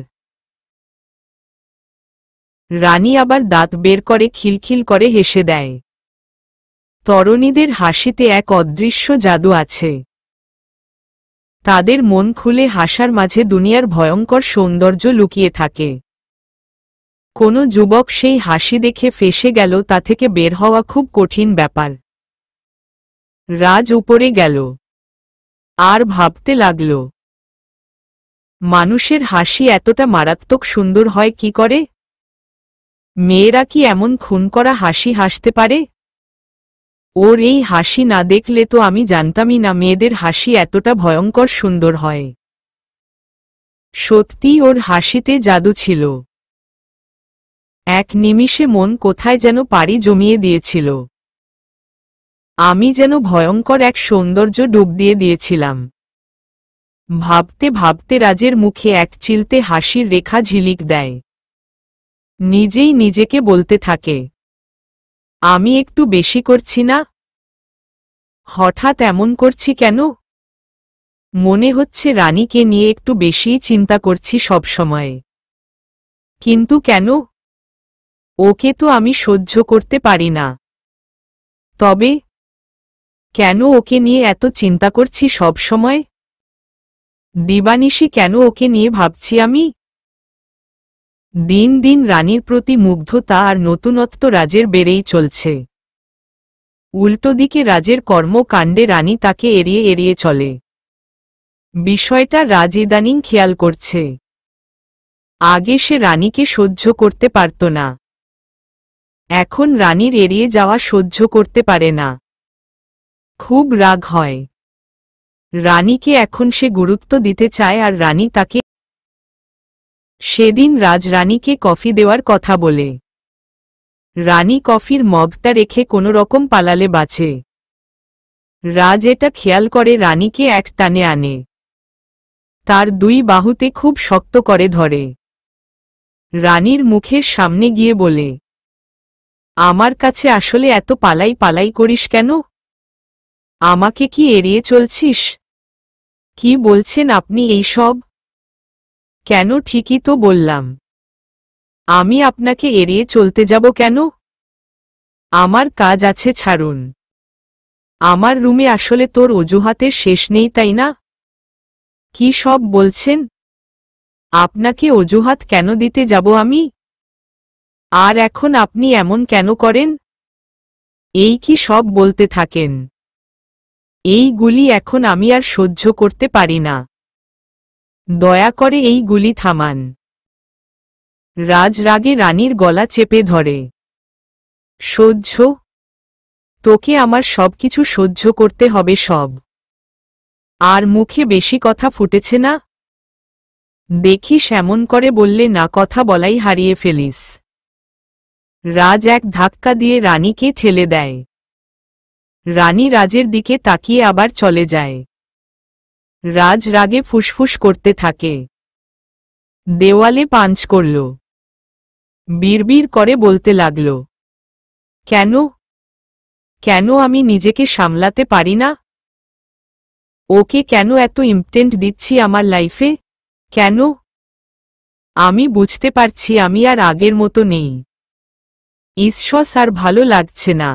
S1: রানী আবার দাঁত বের করে খিলখিল করে হেসে দেয়। তরুণীদের হাসিতে এক অদৃশ্য জাদু আছে। তাদের মন খুলে হাসার মাঝে দুনিয়ার ভয়ঙ্কর সৌন্দর্য লুকিয়ে থাকে। কোনো যুবক সেই হাসি দেখে ফেঁসে গেল, তা থেকে বের হওয়া খুব কঠিন ব্যাপার। রাজ উপরে গেল। আর ভাবতে লাগল, মানুষের হাসি এতটা মারাত্মক সুন্দর হয় কি করে? মেয়েরা কি এমন খুন করা হাসি হাসতে পারে? ওর এই হাসি না দেখলে তো আমি জানতামই না মেয়েদের হাসি এতটা ভয়ঙ্কর সুন্দর হয়। সত্যি ওর হাসিতে জাদু ছিল। এক নিমিষে মন কোথায় যেন পাড়ি জমিয়ে দিয়েছিল। আমি যেন ভয়ঙ্কর এক সৌন্দর্য ডুব দিয়ে দিয়েছিলাম। ভাবতে ভাবতে রাজের মুখে এক চিলতে হাসির রেখা ঝিলিক দেয়। নিজেই নিজেকে বলতে থাকে, আমি একটু বেশি করছি না? হঠাৎ এমন করছি কেন? মনে হচ্ছে রানীকে নিয়ে একটু বেশিই চিন্তা করছি সবসময়। কিন্তু কেন? ওকে তো আমি সহ্য করতে পারি না। তবে কেন ওকে নিয়ে এত চিন্তা করছি সব সময়? দিবানিশি কেন ওকে নিয়ে ভাবছি আমি? দিন দিন রানীর প্রতি মুগ্ধতা আর নতুনত্ব রাজের বেড়েই চলছে। উল্টো দিকে রাজের কর্মকাণ্ডে রানী তাকে এড়িয়ে এড়িয়ে চলে। বিষয়টা রাজ ইদানিং খেয়াল করছে। আগে সে রানীকে সহ্য করতে পারত না। এখন রানীর এড়িয়ে যাওয়া সহ্য করতে পারে না। খুব রাগ হয়। রানীকে এখন সে গুরুত্ব দিতে চায় আর রানী তাকে। সেদিন রাজরানীকে কফি দেওয়ার কথা বলে রানী কফির মগটা রেখে কোনো রকম পালালে বাঁচে। রাজ এটা খেয়াল করে রানীকে এক টানে আনে, তার দুই বাহুতে খুব শক্ত করে ধরে। রানীর মুখের সামনে গিয়ে বলে, আমার কাছে আসলে এত পালাই পালাই করিস কেন? আমাকে কি এড়িয়ে চলছিস? কি বলছেন আপনি এই সব? কেন, ঠিকই তো বললাম। আমি আপনাকে এড়িয়ে চলতে যাব কেন? আমার কাজ আছে, ছাড়ুন। আমার রুমে আসলে তোর অজুহাতের শেষ নেই, তাই না? কি সব বলছেন? আপনাকে অজুহাত কেন দিতে যাব আমি? আর এখন আপনি এমন কেন করেন? এই কি সব বলতে থাকেন? এইগুলি এখন আমি আর সহ্য করতে পারি না। দয়া করে এই গুলি থামান। রাজ রাগে রানীর গলা চেপে ধরে। সহ্য? তোকে আমার সবকিছু সহ্য করতে হবে, সব। আর মুখে বেশি কথা ফুটেছে না? দেখিস, এমন করে বললে না কথা বলাই হারিয়ে ফেলিস। রাজ এক ধাক্কা দিয়ে রানীকে ঠেলে দেয়। রানী রাজের দিকে তাকিয়ে আবার চলে যায়। রাজ রাগে ফুসফুস করতে থাকে। দেওয়ালে পাঞ্চ করল। বিড়বিড় করে বলতে লাগল, কেন? কেন আমি নিজেকে সামলাতে পারি না? ওকে কেন এত ইম্পর্টেন্ট দিচ্ছি আমার লাইফে? কেন? আমি বুঝতে পারছি আমি আর আগের মতো নেই। ঈশ্বর, আর ভালো লাগছে না।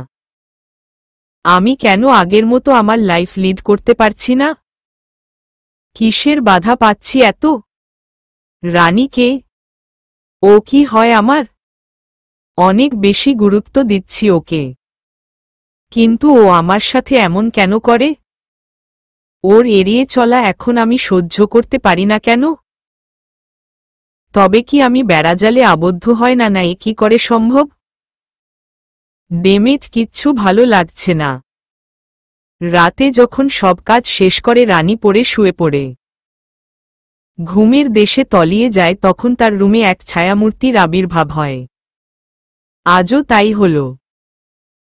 S1: আমি কেন আগের মতো আমার লাইফ লিড করতে পারছি না? কিসের বাধা পাচ্ছি এত? রানীকে? ও কি হয় আমার? অনেক বেশি গুরুত্ব দিচ্ছি ওকে, কিন্তু ও আমার সাথে এমন কেন করে? ওর এড়িয়ে চলা এখন আমি সহ্য করতে পারি না কেন? তবে কি আমি বেড়াজালে আবদ্ধ হয় না? না, এ কি করে সম্ভব? ডেমেট, কিচ্ছু ভালো লাগছে না। রাতে যখন সব কাজ শেষ করে রানী পড়ে শুয়ে পড়ে ঘুমের দেশে তলিয়ে যায়, তখন তার রুমে এক ছায়ামূর্তির আবির্ভাব হয়। আজও তাই হল।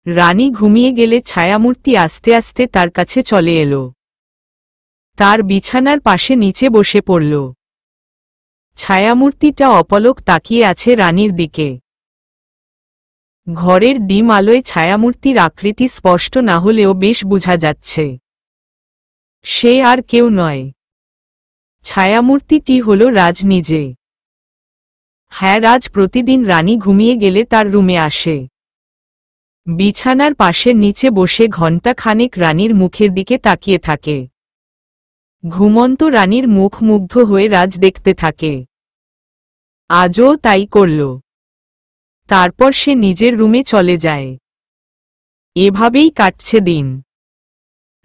S1: রানী ঘুমিয়ে গেলে ছায়ামূর্তি আস্তে আস্তে তার কাছে চলে এলো। তার বিছানার পাশে নিচে বসে পড়ল। ছায়ামূর্তিটা অপলক তাকিয়ে আছে রানীর দিকে। ঘরের ডিম আলোয় ছায়ামূর্তির আকৃতি স্পষ্ট না হলেও বেশ বোঝা যাচ্ছে সে আর কেউ নয়। ছায়ামূর্তিটি হল রাজ নিজে। হ্যাঁ, রাজ প্রতিদিন রানী ঘুমিয়ে গেলে তার রুমে আসে। বিছানার পাশের নিচে বসে ঘণ্টা খানেক রানীর মুখের দিকে তাকিয়ে থাকে। ঘুমন্ত রানীর মুখ মুগ্ধ হয়ে রাজ দেখতে থাকে। আজও তাই করল। তারপর সে নিজের রুমে চলে যায়। এভাবেই কাটছে দিন।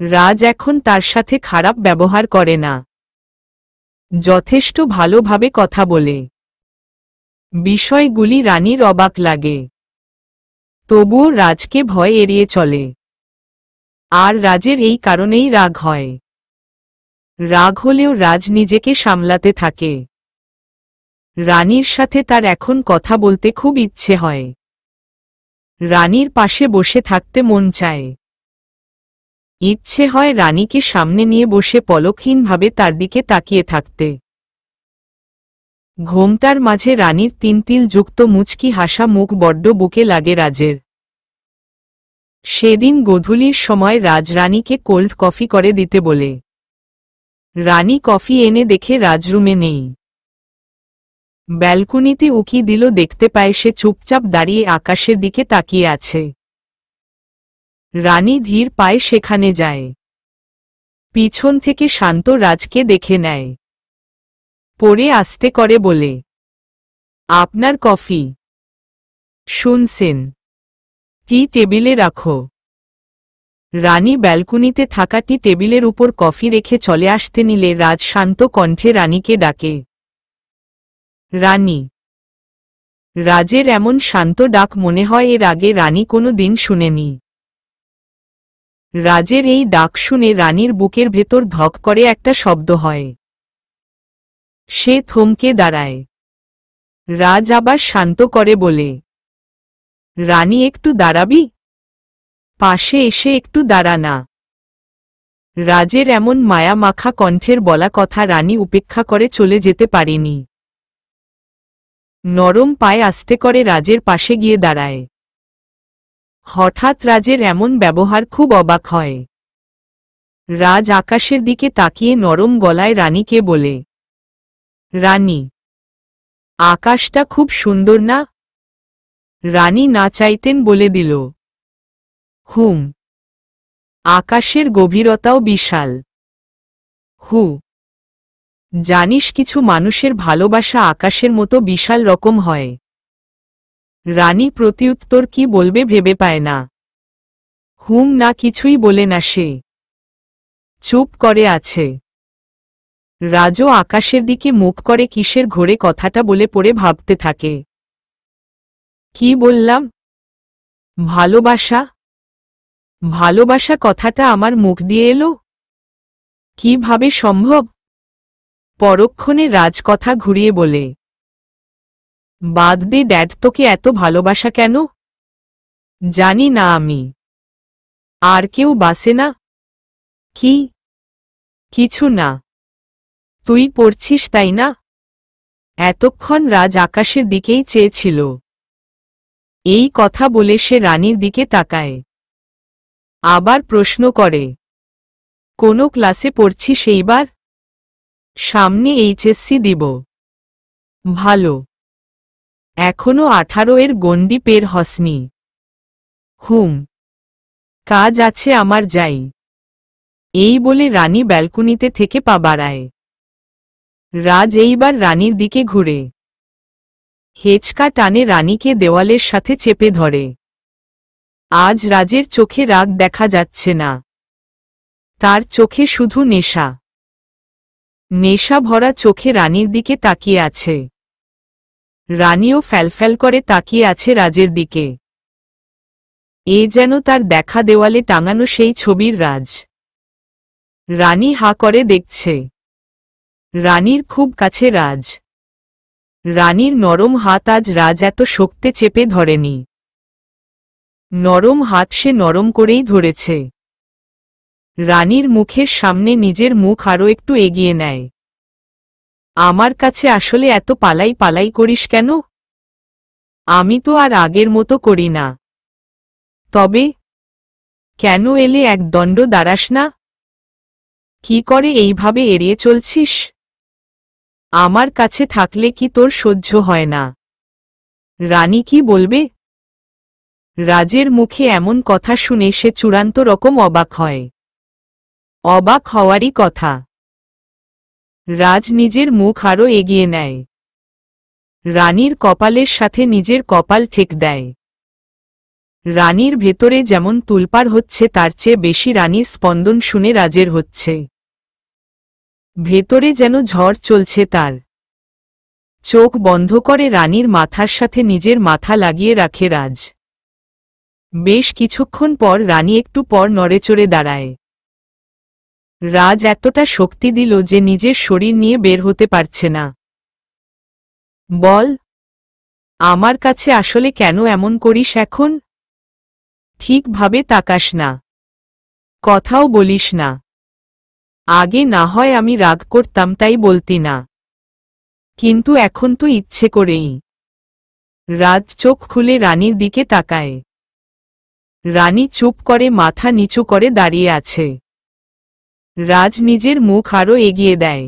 S1: রাজ এখন তার সাথে খারাপ ব্যবহার করে না, যথেষ্ট ভালোভাবে কথা বলে। বিষয়গুলি রানীর অবাক লাগে, তবুও রাজকে ভয় এড়িয়ে চলে। আর রাজের এই কারণেই রাগ হয়। রাগ হলেও রাজ নিজেকে সামলাতে থাকে। রানীর সাথে তার এখন কথা বলতে খুব ইচ্ছে হয়। রানীর পাশে বসে থাকতে মন চায়। ইচ্ছে হয় রানীকে সামনে নিয়ে বসে পলকহীনভাবে তার দিকে তাকিয়ে থাকতে। ঘোমটার মাঝে রানীর তিনতিল যুক্ত মুচকি হাসা মুখ বড্ড বুকে লাগে রাজের। সেদিন গোধূলির সময় রাজ রানীকে কোল্ড কফি করে দিতে বলে। রানী কফি এনে দেখে রাজরুমে নেই। ব্যালকনিতে উকি দিল, দেখতে পায় সে চুপচাপ দাঁড়িয়ে আকাশের দিকে তাকিয়ে আছে। রানী ধীর পায়ে সেখানে যায়। পিছন থেকে শান্ত রাজকে দেখে নেয়। পরে আস্তে করে বলে, আপনার কফি। শুনছেন? টি টেবিলে রাখো। রানী ব্যালকনিতে থাকা টি টেবিলের উপর কফি রেখে চলে আসতে নিলে রাজ শান্ত কণ্ঠে রানীকে ডাকে, রানী। রাজের এমন শান্ত ডাক মনে হয় এর আগে রানী কোনো দিন শুনেনি। রাজের এই ডাক শুনে রানীর বুকের ভেতর ধক করে একটা শব্দ হয়। সে থমকে দাঁড়ায়। রাজ আবার শান্ত করে বলে, রানী একটু দাঁড়াবি? পাশে এসে একটু দাঁড়া না। রাজের এমন মায়া মাখা কণ্ঠের বলা কথা রানী উপেক্ষা করে চলে যেতে পারেনি। নরম পায়ে আস্তে করে রাজের পাশে গিয়ে দাঁড়ায়। হঠাৎ রাজের এমন ব্যবহার খুব অবাক হয়। রাজ আকাশের দিকে তাকিয়ে নরম গলায় রানীকে বলে, রানী, আকাশটা খুব সুন্দর না? রানী না চাইতেন বলে দিল, হুম, আকাশের গভীরতাও বিশাল। হু, জানিস কিছু মানুষের ভালোবাসা আকাশের মতো বিশাল রকম হয়। রানী প্রত্যুত্তর কি বলবে ভেবে পায় না। হুম না কিছুই বলে না সে। চুপ করে আছে। রাজও আকাশের দিকে মুখ করে কিসের ঘোরে কথাটা বলে পড়ে ভাবতে থাকে। কি বললাম? ভালোবাসা? ভালোবাসা কথাটা আমার মুখ দিয়ে এলো? কিভাবে সম্ভব? পরক্ষণে রাজ কথা ঘুরিয়ে বলে, বাদ দে ড্যাড, তোকে এত ভালোবাসা কেন? জানি না আমি। আর কেউ বাসে না? কি? কিছু না। তুই পড়ছিস তাই না? এতক্ষণ রাজ আকাশের দিকেই চেয়েছিল। এই কথা বলে সে রানীর দিকে তাকায়। আবার প্রশ্ন করে, কোন ক্লাসে পড়ছিস এইবার? সামনে এইচএসসি দিব। ভালো। এখনো 18 এর গণ্ডি পের হসনি। হুম, কাজ আছে আমার, যাই। এই বলে রানী ব্যালকনিতে থেকে পা বাড়ায়। রাজ এইবার রানীর দিকে ঘুরে হেঁচকা টানে রানীকে দেওয়ালের সাথে চেপে ধরে। আজ রাজের চোখে রাগ দেখা যাচ্ছে না। তার চোখে শুধু নেশা। নেশা ভরা চোখে রানীর দিকে তাকিয়ে আছে। রানীও ফ্যালফ্যাল করে তাকিয়ে আছে রাজের দিকে। এ যেন তার দেখা দেওয়ালে টাঙানো সেই ছবির রাজ। রানী হা করে দেখছে। রানীর খুব কাছে রাজ। রানীর নরম হাত আজ রাজ এত শক্তে চেপে ধরেনি। নরম হাত সে নরম করেই ধরেছে। রানীর মুখের সামনে নিজের মুখ আরও একটু এগিয়ে নেয়। আমার কাছে আসলে এত পালাই পালাই করিস কেন? আমি তো আর আগের মতো করি না। তবে কেন এলে এক দণ্ড দাঁড়াস না? কি করে এইভাবে এড়িয়ে চলছিস? আমার কাছে থাকলে কি তোর সহ্য হয় না? রানী কি বলবে? রাজের মুখে এমন কথা শুনে সে চূড়ান্ত রকম অবাক হয়। অবাক হওয়ারই কথা। রাজ নিজের মুখ আরও এগিয়ে নেয়। রানীর কপালের সাথে নিজের কপাল ঠেক দেয়। রানীর ভেতরে যেমন তুলপাড় হচ্ছে তার চেয়ে বেশি রানীর স্পন্দন শুনে রাজের হচ্ছে। ভেতরে যেন ঝড় চলছে তার। চোখ বন্ধ করে রানীর মাথার সাথে নিজের মাথা লাগিয়ে রাখে রাজ। বেশ কিছুক্ষণ পর রানী একটু পর নড়েচড়ে দাঁড়ায়। রাজ এতটা শক্তি দিল যে নিজের শরীর নিয়ে বের হতে পারছে না। বল, আমার কাছে আসলে কেন এমন করিস এখন? ঠিকভাবে তাকাস না। কথাও বলিস না। আগে না হয় আমি রাগ করতাম তাই বলতি না, কিন্তু এখন তো ইচ্ছে করেই। রাজ চোখ খুলে রানীর দিকে তাকায়। রানী চুপ করে মাথা নিচু করে দাঁড়িয়ে আছে। রাজ নিজের মুখ আরও এগিয়ে দেয়।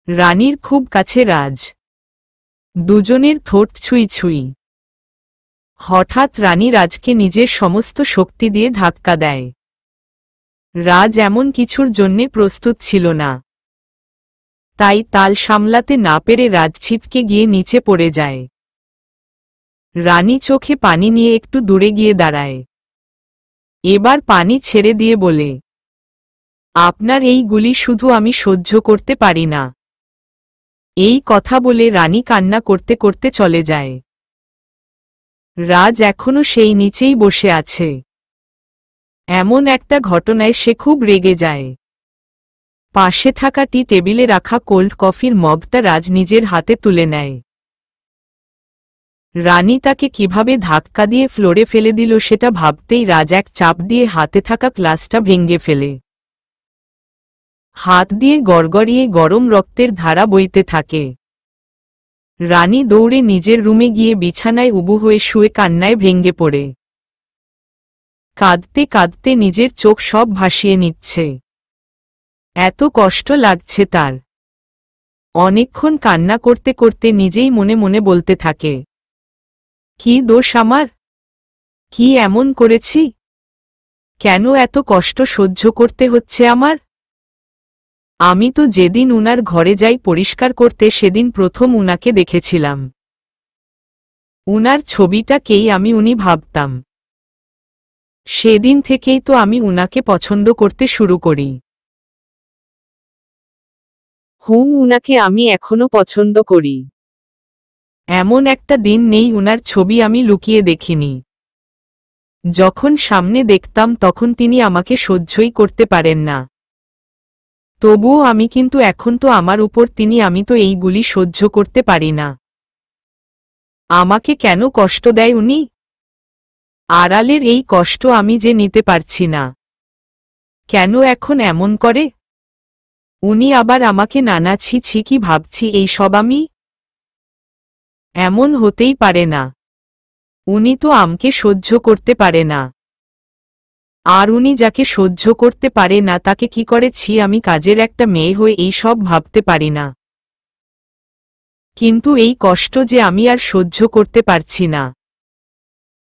S1: রানীর খুব কাছে রাজ। দুজনের ঠোঁট ছুঁই ছুঁই। হঠাৎ রানী রাজকে নিজের সমস্ত শক্তি দিয়ে ধাক্কা দেয়। রাজ এমন কিছুর জন্যে প্রস্তুত ছিল না। তাই তাল সামলাতে না পেরে রাজ ছিটকে গিয়ে নিচে পড়ে যায়। রানী চোখে পানি নিয়ে একটু দূরে গিয়ে দাঁড়ায়। এবার পানি ছেড়ে দিয়ে বলে, আপনার এই গুলি শুধু আমি সহ্য করতে পারি না। এই কথা বলে রানী কান্না করতে করতে চলে যায়। রাজ এখনো সেই নিচেই বসে আছে। এমন একটা ঘটনায় সে খুব রেগে যায়। পাশে থাকা টি টেবিলে রাখা কোল্ড কফির মগটা রাজ নিজের হাতে তুলে নেয়। রানী তাকে কিভাবে ধাক্কা দিয়ে ফ্লোরে ফেলে দিল সেটা ভাবতেই রাজ এক চাপ দিয়ে হাতে থাকা গ্লাসটা ভেঙে ফেলে। হাত দিয়ে গড়গড়িয়ে গরম রক্তের ধারা বইতে থাকে। রানী দৌড়ে নিজের রুমে গিয়ে বিছানায় উবু হয়ে শুয়ে কান্নায় ভেঙে পড়ে। কাঁদতে কাঁদতে নিজের চোখ সব ভাসিয়ে নিচ্ছে। এত কষ্ট লাগছে তার। অনেকক্ষণ কান্না করতে করতে নিজেই মনে মনে বলতে থাকে, কি দোষ আমার? কি এমন করেছি? কেন এত কষ্ট সহ্য করতে হচ্ছে আমার? আমি তো যেদিন উনার ঘরে যাই পরিষ্কার করতে সেদিন প্রথম উনাকে দেখেছিলাম। উনার ছবিটাকেই আমি উনি ভাবতাম। সেদিন থেকেই তো আমি উনাকে পছন্দ করতে শুরু করি। উনাকে আমি এখনো পছন্দ করি। এমন একটা দিন নেই উনার ছবি আমি লুকিয়ে দেখিনি। যখন সামনে দেখতাম তখন তিনি আমাকে সহ্যই করতে পারেন না। তবুও আমি কিন্তু এখন তো আমার উপর তিনি আমি তো এইগুলি সহ্য করতে পারি না। আমাকে কেন কষ্ট দেয় উনি? আড়ালের এই কষ্ট আমি যে নিতে পারছি না। কেন এখন এমন করে? উনি আবার আমাকে নানা ছি ছি কি ভাবছি এই সব আমি? এমন হতেই পারে না। উনি তো আমাকে সহ্য করতে পারে না। আর উনি যাকে সহ্য করতে পারে না তাকে কি করেছি আমি কাজের একটা মেয়ে হয়ে এই সব ভাবতে পারি না। কিন্তু এই কষ্ট যে আমি আর সহ্য করতে পারছি না।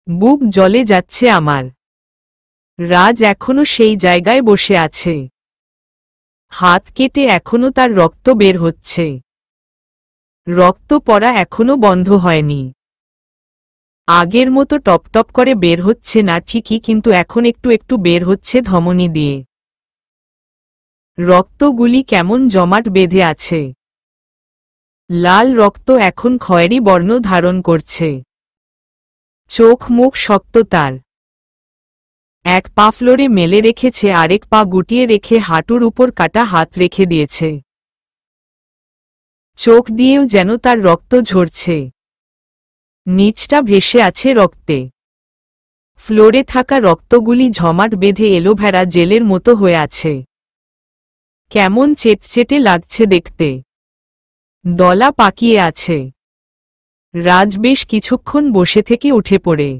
S1: বুক জ্বলে যাচ্ছে আমার। রাজ এখনো সেই জায়গায় বসে আছে। হাত কেটে এখনো তার রক্ত বের হচ্ছে। রক্ত পড়া এখনো বন্ধ হয়নি। আগের মতো টপটপ করে বের হচ্ছে না ঠিকই, কিন্তু এখন একটু একটু বের হচ্ছে ধমনী দিয়ে। রক্তগুলি কেমন জমাট বেঁধে আছে। লাল রক্ত এখন খয়েরি বর্ণ ধারণ করছে। চোখ মুখ শক্ত তার। এক পা ফ্লোরে মেলে রেখেছে, আরেক পা গুটিয়ে রেখে হাঁটুর উপর কাটা হাত রেখে দিয়েছে। চোখ দিয়েও যেন তার রক্ত ঝরছে। নিচটা ভেসে আছে রক্তে। ফ্লোরে থাকা রক্তগুলি জমাট বেঁধে এলোভেরা জেলের মতো হয়ে আছে। কেমন চেটচেটে লাগছে দেখতে। দলা পাকিয়ে আছে। রাজ বেশ কিছুক্ষণ বসে থেকে উঠে পড়ে।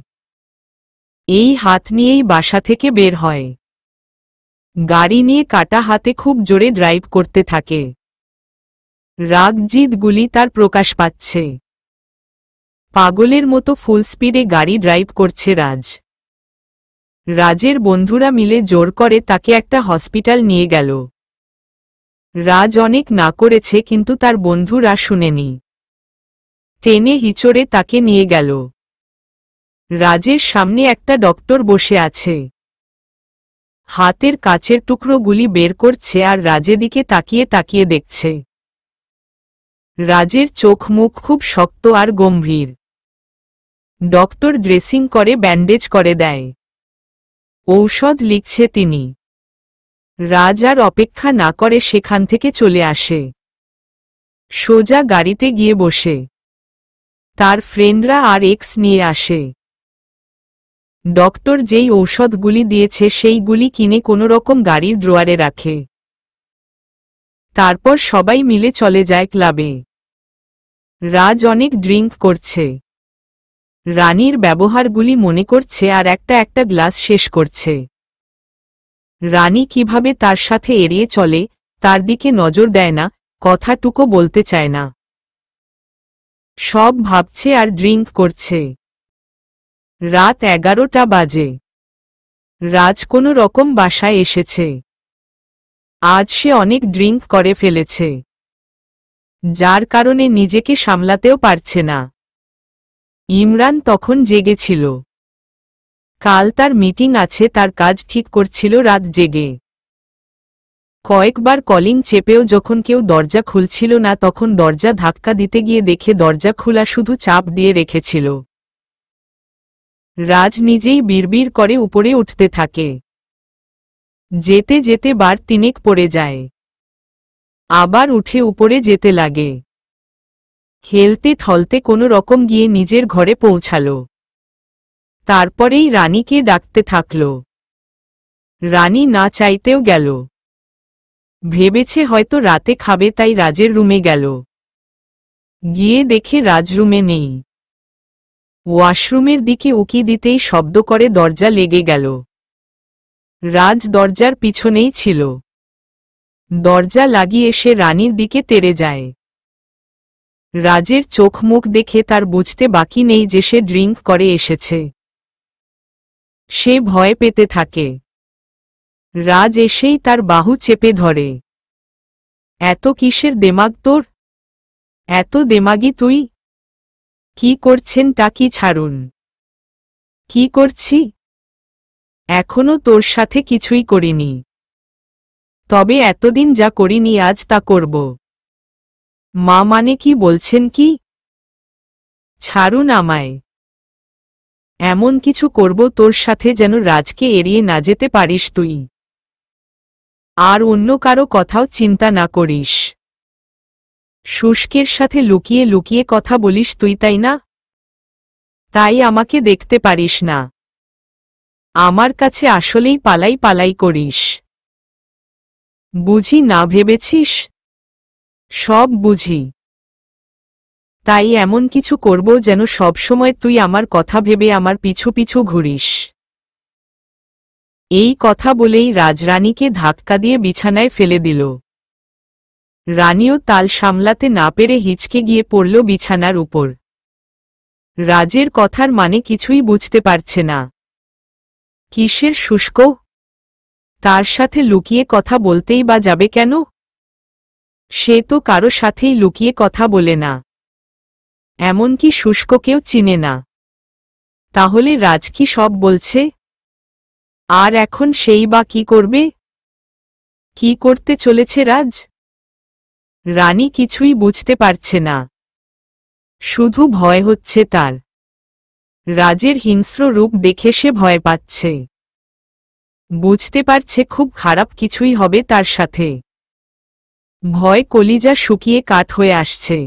S1: এই হাত নিয়েই বাসা থেকে বের হয়। গাড়ি নিয়ে কাটা হাতে খুব জোরে ড্রাইভ করতে থাকে। রাগ জিদগুলি তার প্রকাশ পাচ্ছে। পাগলের মতো ফুল স্পিডে গাড়ি ড্রাইভ করছে রাজ। রাজের বন্ধুরা মিলে জোর করে তাকে একটা হসপিটাল নিয়ে গেল। রাজ অনেক না করেছে কিন্তু তার বন্ধুরা শুনেনি। টেনে হিচড়ে তাকে নিয়ে গেল। রাজের সামনে একটা ডক্টর বসে আছে। হাতের কাচের টুকরোগুলি বের করছে আর রাজের দিকে তাকিয়ে তাকিয়ে দেখছে। রাজের চোখ মুখ খুব শক্ত আর গম্ভীর। ডক্টর ড্রেসিং করে ব্যান্ডেজ করে দেয়। ঔষধ লিখছে তিনি। রাজ আর অপেক্ষা না করে সেখান থেকে চলে আসে। সোজা গাড়িতে গিয়ে বসে। তার ফ্রেন্ডরা আর এক্স নিয়ে আসে। ডক্টর যেই ঔষধগুলি দিয়েছে সেইগুলি কিনে কোনোরকম গাড়ির ড্রয়ারে রাখে। তারপর সবাই মিলে চলে যায় ক্লাবে। রাজ অনেক ড্রিঙ্ক করছে। রানীর ব্যবহারগুলি মনে করছে আর একটা একটা গ্লাস শেষ করছে। রানী কিভাবে তার সাথে এড়িয়ে চলে, তার দিকে নজর দেয় না, কথাটুকু বলতে চায় না। সব ভাবছে আর ড্রিঙ্ক করছে। রাত 11টা বাজে। রাজ কোনো রকম বাসায় এসেছে। আজ সে অনেক ড্রিঙ্ক করে ফেলেছে, যার কারণে নিজেকে সামলাতেও পারছে না। ইমরান তখন জেগেছিল। কাল তার মিটিং আছে, তার কাজ ঠিক করছিল রাত জেগে। কয়েকবার কলিং চেপেও যখন কেউ দরজা খুলছিল না তখন দরজা ধাক্কা দিতে গিয়ে দেখে দরজা খোলা, শুধু চাপ দিয়ে রেখেছিল। রাজ নিজেই বিড়বিড় করে উপরে উঠতে থাকে। যেতে যেতে বার তিনেক পড়ে যায়, আবার উঠে উপরে যেতে লাগে। হেলতে ঠলতে কোনো রকম গিয়ে নিজের ঘরে পৌঁছাল। তারপরেই রানীকে ডাকতে থাকল। রানী না চাইতেও গেল। ভেবেছে হয়তো রাতে খাবে, তাই রাজের রুমে গেল। গিয়ে দেখে রাজ রুমে নেই। ওয়াশরুমের দিকে উকি দিতেই শব্দ করে দরজা লেগে গেল। রাজ দরজার পিছনেই ছিল। দরজা লাগিয়ে সে রানীর দিকে তেড়ে যায়। রাজের চোখ মুখ দেখে তার বুঝতে বাকি নেই যে সে ড্রিঙ্ক করে এসেছে। সে ভয় পেতে থাকে। রাজ এসেই তার বাহু চেপে ধরে। এত কিসের দেমাগ তোর? এত দেমাগী তুই? কি করছেন তা কি? ছাড়ুন। কি করছি? এখনো তোর সাথে কিছুই করিনি, তবে এতদিন যা করিনি আজ তা করব। মা মানে কি বলছেন কি? ছাড়ুন আমায়। এমন কিছু করব তোর সাথে যেন রাজকে এড়িয়ে না যেতে পারিস তুই, আর অন্য কারো কথাও চিন্তা না করিস। শুষ্কের সাথে লুকিয়ে লুকিয়ে কথা বলিস তুই, তাই না? তাই আমাকে দেখতে পারিস না। আমার কাছে আসলেই পালাই পালাই করিস। বুঝি না ভেবেছিস? সব বুঝি। তাই এমন কিছু করব যেন সবসময় তুই আমার কথা ভেবে আমার পিছু পিছু ঘুরিস। এই কথা বলেই রাজরানীকে ধাক্কা দিয়ে বিছানায় ফেলে দিল। রানীও তাল সামলাতে না পেরে হিচকে গিয়ে পড়ল বিছানার উপর। রাজের কথার মানে কিছুই বুঝতে পারছে না। কিসের শুষ্ক? তার সাথে লুকিয়ে কথা বলতেই বা যাবে কেন? সে তো কারো সাথেই লুকিয়ে কথা বলে না, এমনকি শুষ্ককেও চিনে না। তাহলে রাজ কি সব বলছে? আর এখন সেই বা কি করবে? কি করতে চলেছে রাজ? রানী কিছুই বুঝতে পারছে না। শুধু ভয় হচ্ছে তার। রাজের হিংস্র রূপ দেখে সে ভয় পাচ্ছে। বুঝতে পারছে খুব খারাপ কিছুই হবে তার সাথে। ভয় কলিজা শুকিয়ে কাঠ হয়ে আসছে।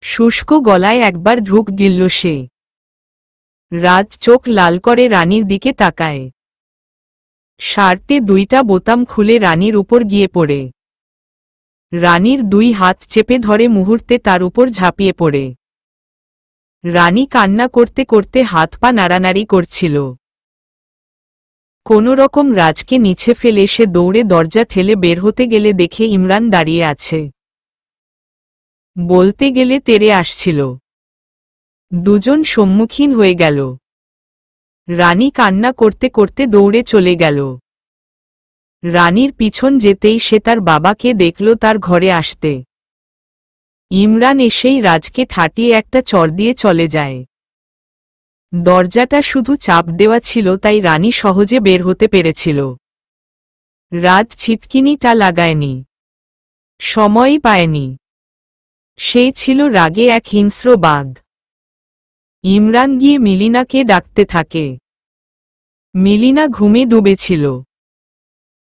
S1: শুষ্ক গলায় একবার ঢুক গিলল সে। রাজ চোখ লাল করে রানীর দিকে তাকায়। শার্টে দুইটা বোতাম খুলে রানীর উপর গিয়ে পড়ে। রানীর দুই হাত চেপে ধরে মুহূর্তে তার উপর ঝাঁপিয়ে পড়ে। রানী কান্না করতে করতে হাত পা নাড়ানাড়ি করছিল। কোনো রকম রাজকে নিচে ফেলে সে দৌড়ে দরজা ঠেলে বের হতে গেলে দেখে ইমরান দাঁড়িয়ে আছে। বলতে গেলে তেড়ে আসছিল। দুজন সম্মুখীন হয়ে গেল। রানী কান্না করতে করতে দৌড়ে চলে গেল। রানীর পিছন যেতেই সে তার বাবাকে দেখল তার ঘরে আসতে। ইমরান এসেই রাজকে ঠাটিয়ে একটা চড় দিয়ে চলে যায়। দরজাটা শুধু চাপ দেওয়া ছিল, তাই রানী সহজে বের হতে পেরেছিল। রাজ ছিটকিনিটা লাগায়নি, সময়ই পায়নি। সে ছিল রাগে এক হিংস্র বাঘ। ইমরান গিয়ে মিলিনাকে ডাকতে থাকে। মিলিনা ঘুমে ডুবেছিল।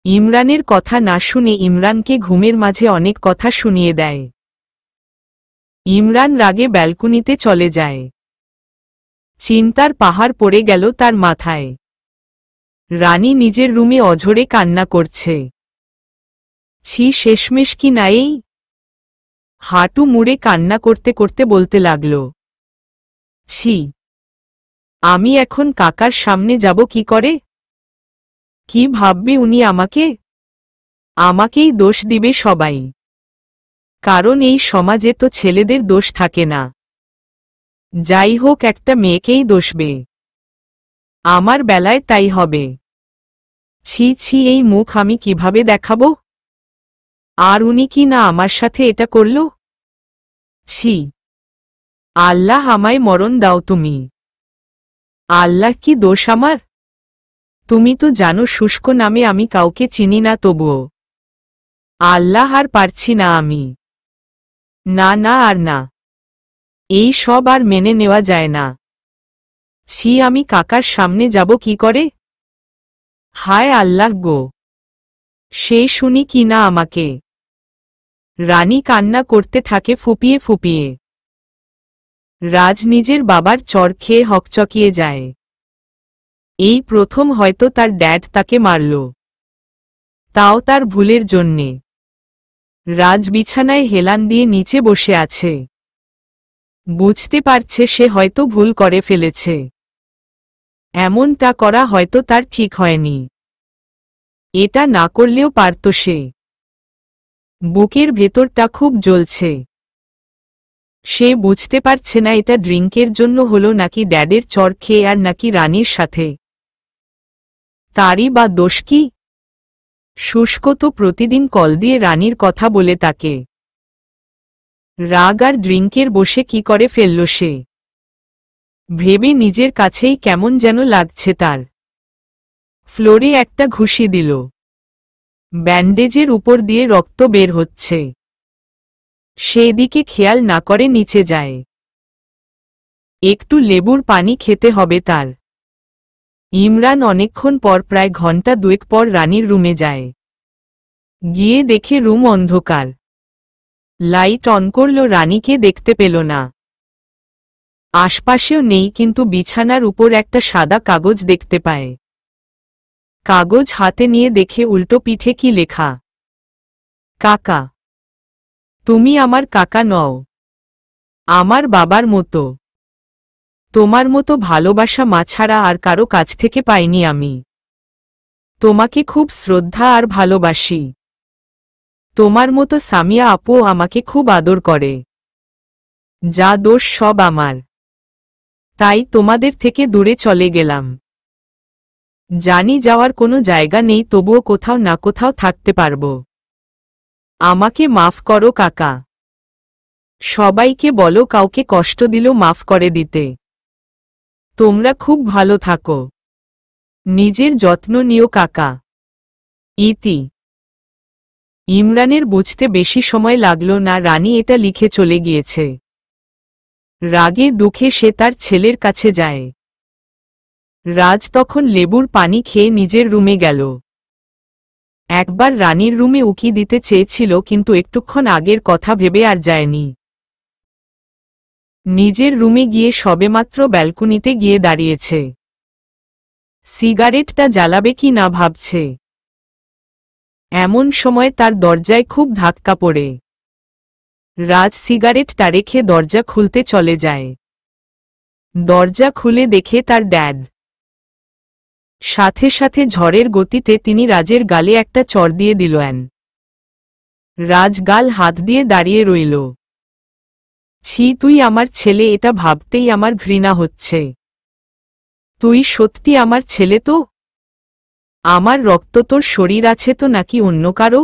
S1: ইমরানের কথা না শুনে ইমরানকে ঘুমের মাঝে অনেক কথা শুনিয়ে দেয়। ইমরান রাগে ব্যালকনিতে চলে যায়। চিন্তার পাহাড় পড়ে গেল তার মাথায়। রানী নিজের রুমে অঝরে কান্না করছে। ছি, শেষমেশ কি না এই? হাঁটু মুড়ে কান্না করতে করতে বলতে লাগল, ছি, আমি এখন কাকার সামনে যাব কি করে? কি ভাববে উনি আমাকে? আমাকেই দোষ দিবে সবাই। কারণ এই সমাজে তো ছেলেদের দোষ থাকে না। যাই হোক, একটা মেয়েকেই দোষবে। আমার বেলায় তাই হবে। ছি ছি, এই মুখ আমি কিভাবে দেখাবো? আর উনি কি না আমার সাথে এটা করল? ছি, আল্লাহ আমায় মরণ দাও তুমি। আল্লাহ, কি দোষ আমার? তুমি তো জানো শুষ্ক নামে আমি কাউকে চিনি না, তবুও আল্লাহ, আর পারছি না আমি। না না, আর না, এই সব আর মেনে নেওয়া যায় না। ছি, আমি কাকার সামনে যাব কি করে? হায় আল্লাহ গো, সে শুনি কি না আমাকে। রানী কান্না করতে থাকে ফুপিয়ে ফুপিয়ে। রাজ নিজের বাবার চড় খেয়ে হকচকিয়ে যায়। এই প্রথম হয়তো তার ড্যাড তাকে মারল, তাও তার ভুলের জন্যে। রাজ বিছানায় হেলান দিয়ে নিচে বসে আছে। বুঝতে পারছে সে হয়তো ভুল করে ফেলেছে। এমনটা করা হয়তো তার ঠিক হয়নি। এটা না করলেও পারত সে। বুকের ভেতরটা খুব জ্বলছে। সে বুঝতে পারছে না এটা ড্রিঙ্কের জন্য হলো নাকি ড্যাডের চড় খেয়ে, আর নাকি রানীর সাথে। তারই বা দোষ কি? শুষ্ক তো প্রতিদিন কল দিয়ে রানীর কথা বলে তাকে। রাগ আর ড্রিঙ্কের বসে কি করে ফেলল সে, ভেবে নিজের কাছেই কেমন যেন লাগছে তার। ফ্লোরে একটা ঘুষি দিল। ব্যান্ডেজের উপর দিয়ে রক্ত বের হচ্ছে। সেদিকে খেয়াল না করে নিচে যায়। একটু লেবুর পানি খেতে হবে তার। ইমরান অনেকক্ষণ পর, প্রায় ঘন্টা দুয়েক পর রানীর রুমে যায়। গিয়ে দেখে রুম অন্ধকার। লাইট অন করল, রানীকে দেখতে পেল না। আশপাশেও নেই, কিন্তু বিছানার উপর একটা সাদা কাগজ দেখতে পায়। কাগজ হাতে নিয়ে দেখে উল্টো পিঠে কি লেখা, কাকা। তুমি আমার কাকা নও, আমার বাবার মতো। তোমার মতো ভালোবাসা মা ছাড়া আর কারো কাছ থেকে পাইনি আমি। তোমাকে খুব শ্রদ্ধা আর ভালোবাসি। তোমার মতো সামিয়া আপুও আমাকে খুব আদর করে। যা দোষ সব আমার, তাই তোমাদের থেকে দূরে চলে গেলাম। জানি যাওয়ার কোনো জায়গা নেই, তবুও কোথাও না কোথাও থাকতে পারব। আমাকে মাফ করো কাকা। সবাইকে বলো কাউকে কষ্ট দিল মাফ করে দিতে। তোমরা খুব ভালো থাকো, নিজের যত্ন নিও কাকা। ইতি। ইমরানের বুঝতে বেশি সময় লাগল না, রানী এটা লিখে চলে গিয়েছে। রাগে দুঃখে সে তার ছেলের কাছে যায়। রাজ তখন লেবুর পানি খেয়ে নিজের রুমে গেল। একবার রানীর রুমে উকি দিতে চেয়েছিল, কিন্তু একটুক্ষণ আগের কথা ভেবে আর যায়নি। নিজের রুমে গিয়ে সবেমাত্র ব্যালকনিতে গিয়ে দাঁড়িয়েছে। সিগারেটটা জ্বালাবে কি না ভাবছে। এমন সময় তার দরজায় খুব ধাক্কা পড়ে। রাজ সিগারেটটা রেখে দরজা খুলতে চলে যায়। দরজা খুলে দেখে তার ড্যাড। সাথে সাথে ঝড়ের গতিতে তিনি রাজের গালে একটা চড় দিয়ে দিলেন। রাজ গাল হাত দিয়ে দাঁড়িয়ে রইল। ছি, তুই আমার ছেলে, এটা ভাবতেই আমার ঘৃণা হচ্ছে। তুই সত্যি আমার ছেলে তো? আমার রক্ত তোর শরীর আছে তো, নাকি অন্য কারো?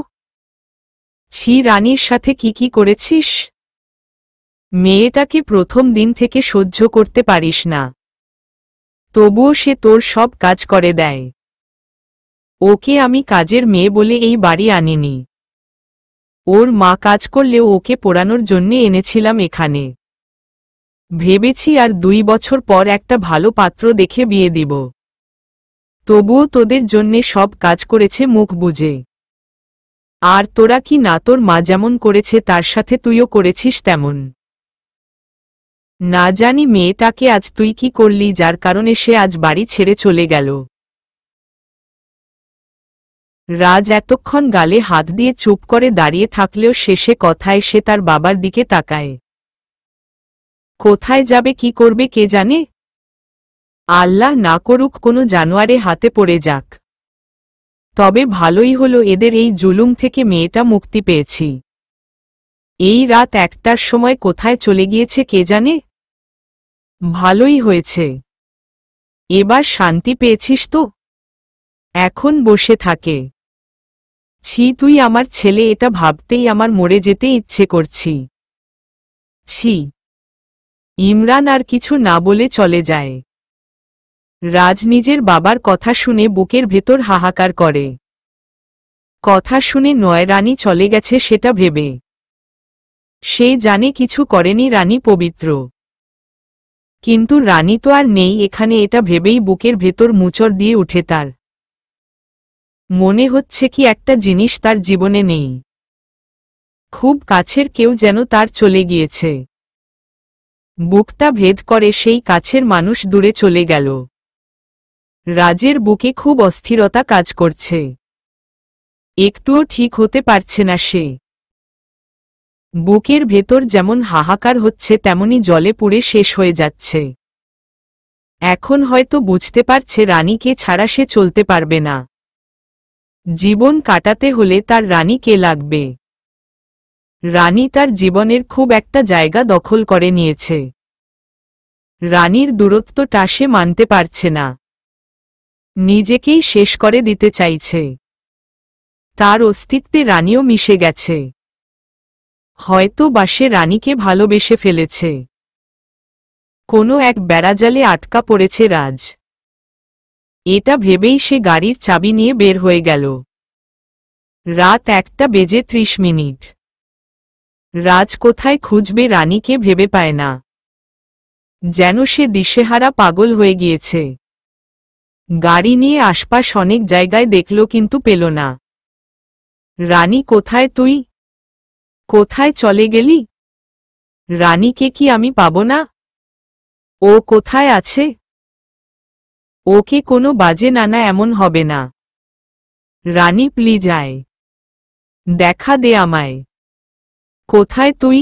S1: ছি, রানীর সাথে কি কি করেছিস? মেয়েটাকে প্রথম দিন থেকে সহ্য করতে পারিস না, তবুও সে তোর সব কাজ করে দেয়। ওকে আমি কাজের মেয়ে বলে এই বাড়ি আনিনি। ওর মা কাজ করলেও ওকে পোড়ানোর জন্যে এনেছিলাম এখানে। ভেবেছি আর 2 বছর পর একটা ভালো পাত্র দেখে বিয়ে দিব। তবুও তোদের জন্যে সব কাজ করেছে মুখ বুজে। আর তোরা কি না, তোর মা যেমন করেছে তার সাথে তুইও করেছিস তেমন। না জানি মেয়েটাকে আজ তুই কি করলি, যার কারণে সে আজ বাড়ি ছেড়ে চলে গেল। রাজ এতক্ষণ গালে হাত দিয়ে চুপ করে দাঁড়িয়ে থাকলেও শেষে কথায় সে তার বাবার দিকে তাকায়। কোথায় যাবে, কি করবে কে জানে। আল্লাহ না করুক কোনো জানোয়ারে হাতে পড়ে যাক। তবে ভালোই হলো এদের এই জুলুম থেকে মেয়েটা মুক্তি পেয়েছি। এই রাত 1টার সময় কোথায় চলে গিয়েছে কে জানে। ভালোই হয়েছে, এবার শান্তি পেয়েছিস তো। এখন বসে থাকে। ছি, তুই আমার ছেলে, এটা ভাবতেই আমার মরে যেতে ইচ্ছে করছি। ছি। ইমরান আর কিছু না বলে চলে যায়। রাজ নিজের বাবার কথা শুনে বুকের ভেতর হাহাকার করে। কথা শুনে নয় রানী চলে গেছে সেটা ভেবে। সে জানে কিছু করেনি রানী পবিত্র, কিন্তু রানী তো আর নেই এখানে এটা ভেবেই বুকের ভেতর মোচড় দিয়ে উঠে তার। মনে হচ্ছে কি একটা জিনিস তার জীবনে নেই। খুব কাছের কেউ যেন তার চলে গিয়েছে। বুকটা ভেদ করে সেই কাছের মানুষ দূরে চলে গেল। রাজের বুকে খুব অস্থিরতা কাজ করছে। একটুও ঠিক হতে পারছে না সে। বুকের ভেতর যেমন হাহাকার হচ্ছে তেমনি জলে পুড়ে শেষ হয়ে যাচ্ছে। এখন হয়তো বুঝতে পারছে রানীকে ছাড়া সে চলতে পারবে না। জীবন কাটাতে হলে তার রানীকে লাগবে। রানী তার জীবনের খুব একটা জায়গা দখল করে নিয়েছে। রানীর দূরত্বটা সে মানতে পারছে না। নিজেকেই শেষ করে দিতে চাইছে। তার অস্তিত্বে রানীও মিশে গেছে। হয়তো বা সে রানীকে ভালোবেসে ফেলেছে। কোনো এক বেড়াজালে আটকা পড়েছে রাজ। এটা ভেবেই সে গাড়ির চাবি নিয়ে বের হয়ে গেল। রাত 1:30। রাজ কোথায় খুঁজবে রানীকে ভেবে পায় না। যেন সে দিশেহারা পাগল হয়ে গিয়েছে। গাড়ি নিয়ে আশপাশ অনেক জায়গায় দেখল কিন্তু পেল না। রানী কোথায় তুই? কোথায় চলে গেলি? রানীকে কি আমি পাব না? ও কোথায় আছে? ওকে কোনো বাজে নানা এমন হবে না। রানী প্লিজ আয়, দেখা দে আমায়। কোথায় তুই?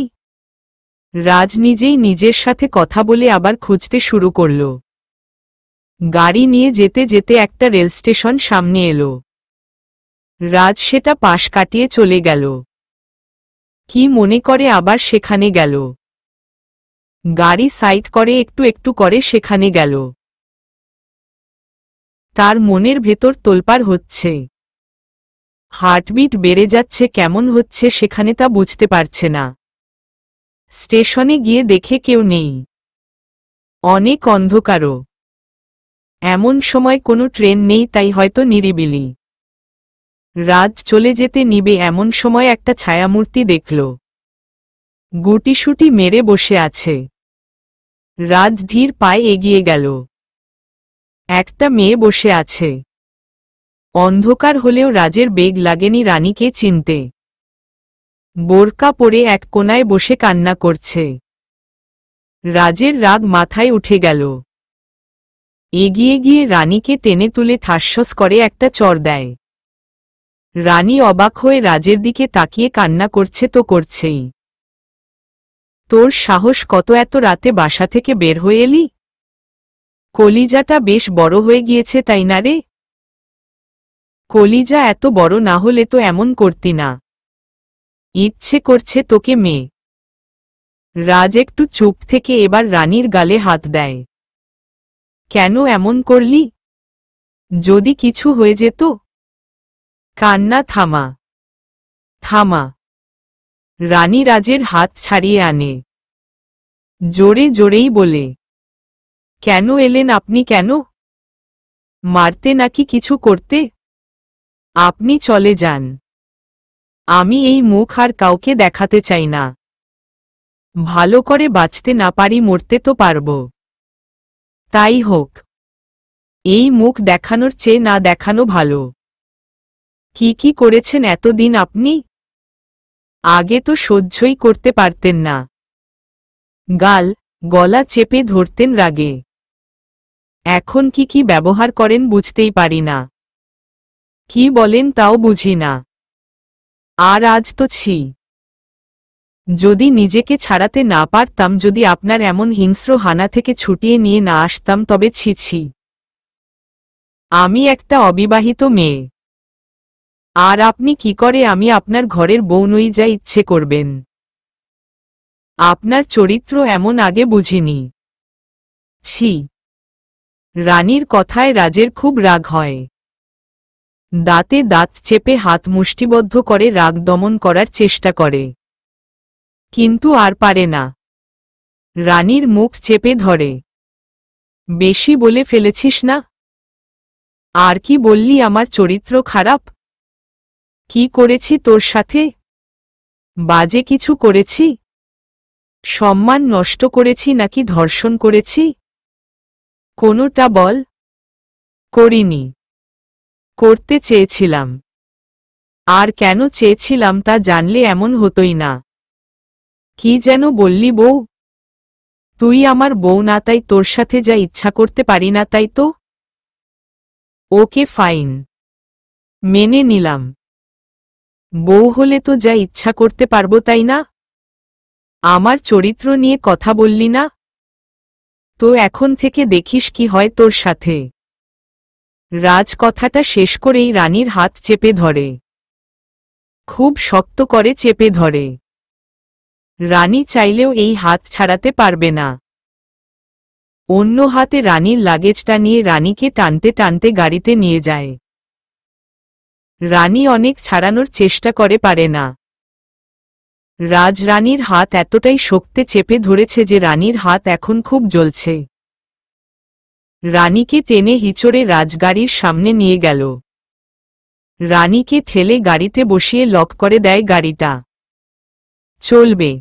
S1: রাজ নিজেই নিজের সাথে কথা বলে আবার খুঁজতে শুরু করল। গাড়ি নিয়ে যেতে যেতে একটা রেল স্টেশন সামনে এলো। রাজ সেটা পাশ কাটিয়ে চলে গেল। কি মনে করে আবার সেখানে গেল। গাড়ি সাইড করে একটু একটু করে সেখানে গেল। তার মনের ভেতর তোলপাড় হচ্ছে। হার্টবিট বেড়ে যাচ্ছে, কেমন হচ্ছে সেখানে তা বুঝতে পারছে না। স্টেশনে গিয়ে দেখে কেউ নেই। অনেক অন্ধকারও। এমন সময় কোনো ট্রেন নেই, তাই হয়তো নিরিবিলি। রাজ চলে যেতে নিবে এমন সময় একটা ছায়ামূর্তি দেখল। গুটিসুটি মেরে বসে আছে। রাজ ধীর পায়ে এগিয়ে গেল। একটা মেয়ে বসে আছে। অন্ধকার হলেও রাজের বেগ লাগেনি রানীকে চিনতে। বোরকা পরে এক কোনায় বসে কান্না করছে। রাজের রাগ মাথায় উঠে গেল। এগিয়ে গিয়ে রানীকে টেনে তুলে ঠাসঠাস করে একটা চড় দেয়। রানী অবাক হয়ে রাজের দিকে তাকিয়ে কান্না করছে তো করছেই। তোর সাহস কত, এত রাতে বাসা থেকে বের হয়ে এলি? কলিজাটা বেশ বড় হয়ে গিয়েছে তাই না রে? কলিজা এত বড় না হলে তো এমন করতি না। ইচ্ছে করছে তোকে মেয়ে। রাজ একটু চুপ থেকে এবার রানীর গালে হাত দেয়। কেন এমন করলি? যদি কিছু হয়ে যেত? কান্না থামা, থামা। রানী রাজের হাত ছাড়িয়ে আনে। জোরে জোরেই বলে, কেন এলেন আপনি? কেন মারতে নাকি কিছু করতে? আপনি চলে যান। আমি এই মুখ আর কাউকে দেখাতে চাই না। ভালো করে বাঁচতে না পারি, মরতে তো পারব। তাই হোক। এই মুখ দেখানোর চেয়ে না দেখানো ভালো। কি কি করেছেন এতদিন আপনি? আগে তো সহ্যই করতে পারতেন না। গাল গলা চেপে ধরতেন রাগে। এখন কি কি ব্যবহার করেন বুঝতেই পারি না। কি বলেন তাও বুঝি না। আর আজ তো ছি। যদি নিজেকে ছাড়াতে না পারতাম, যদি আপনার এমন হিংস্র হানা থেকে ছুটিয়ে নিয়ে না আসতাম, তবে ছি ছি। আমি একটা অবিবাহিত মেয়ে। আর আপনি কি করে আমি আপনার ঘরের বউ নই, যা ইচ্ছে করবেন। আপনার চরিত্র এমন আগে বুঝিনি। ছি। রানীর কথায় রাজের খুব রাগ হয়। দাঁতে দাঁত চেপে হাত মুষ্টিবদ্ধ করে রাগ দমন করার চেষ্টা করে, কিন্তু আর পারে না। রানীর মুখ চেপে ধরে। বেশি বলে ফেলেছিস না? আর কি বললি আমার চরিত্র খারাপ? কি করেছি তোর সাথে? বাজে কিছু করেছি? সম্মান নষ্ট করেছি নাকি ধর্ষণ করেছি? কোনোটা বল। করিনি। করতে চেয়েছিলাম। আর কেন চেয়েছিলাম তা জানলে এমন হতোই না। কি যেন বললি বউ? তুই আমার বউ না, তাই তোর সাথে যা ইচ্ছা করতে পারি না, তাই তো? ওকে ফাইন, মেনে নিলাম। বউ হলে তো যা ইচ্ছা করতে পারবো, তাই না? আমার চরিত্র নিয়ে কথা বললি না? তো এখন থেকে দেখিস কি হয় তোর সাথে। রাজ কথাটা শেষ করেই রানীর হাত চেপে ধরে, খুব শক্ত করে চেপে ধরে। রানী চাইলেও এই হাত ছাড়াতে পারবে না। অন্য হাতে রানীর লাগেজটা নিয়ে রানীকে টানতে টানতে গাড়িতে নিয়ে যায়। রানী অনেক ছাড়ানোর চেষ্টা করে, পারে না। রাজ রানীর হাত এতটাই শক্তে চেপে ধরেছে যে রানীর হাত এখন খুব জ্বলছে। রানীকে টেনে হিচড়ে রাজগাড়ির সামনে নিয়ে গেল। রানীকে ঠেলে গাড়িতে বসিয়ে লক করে দেয় গাড়িটা। চলবে।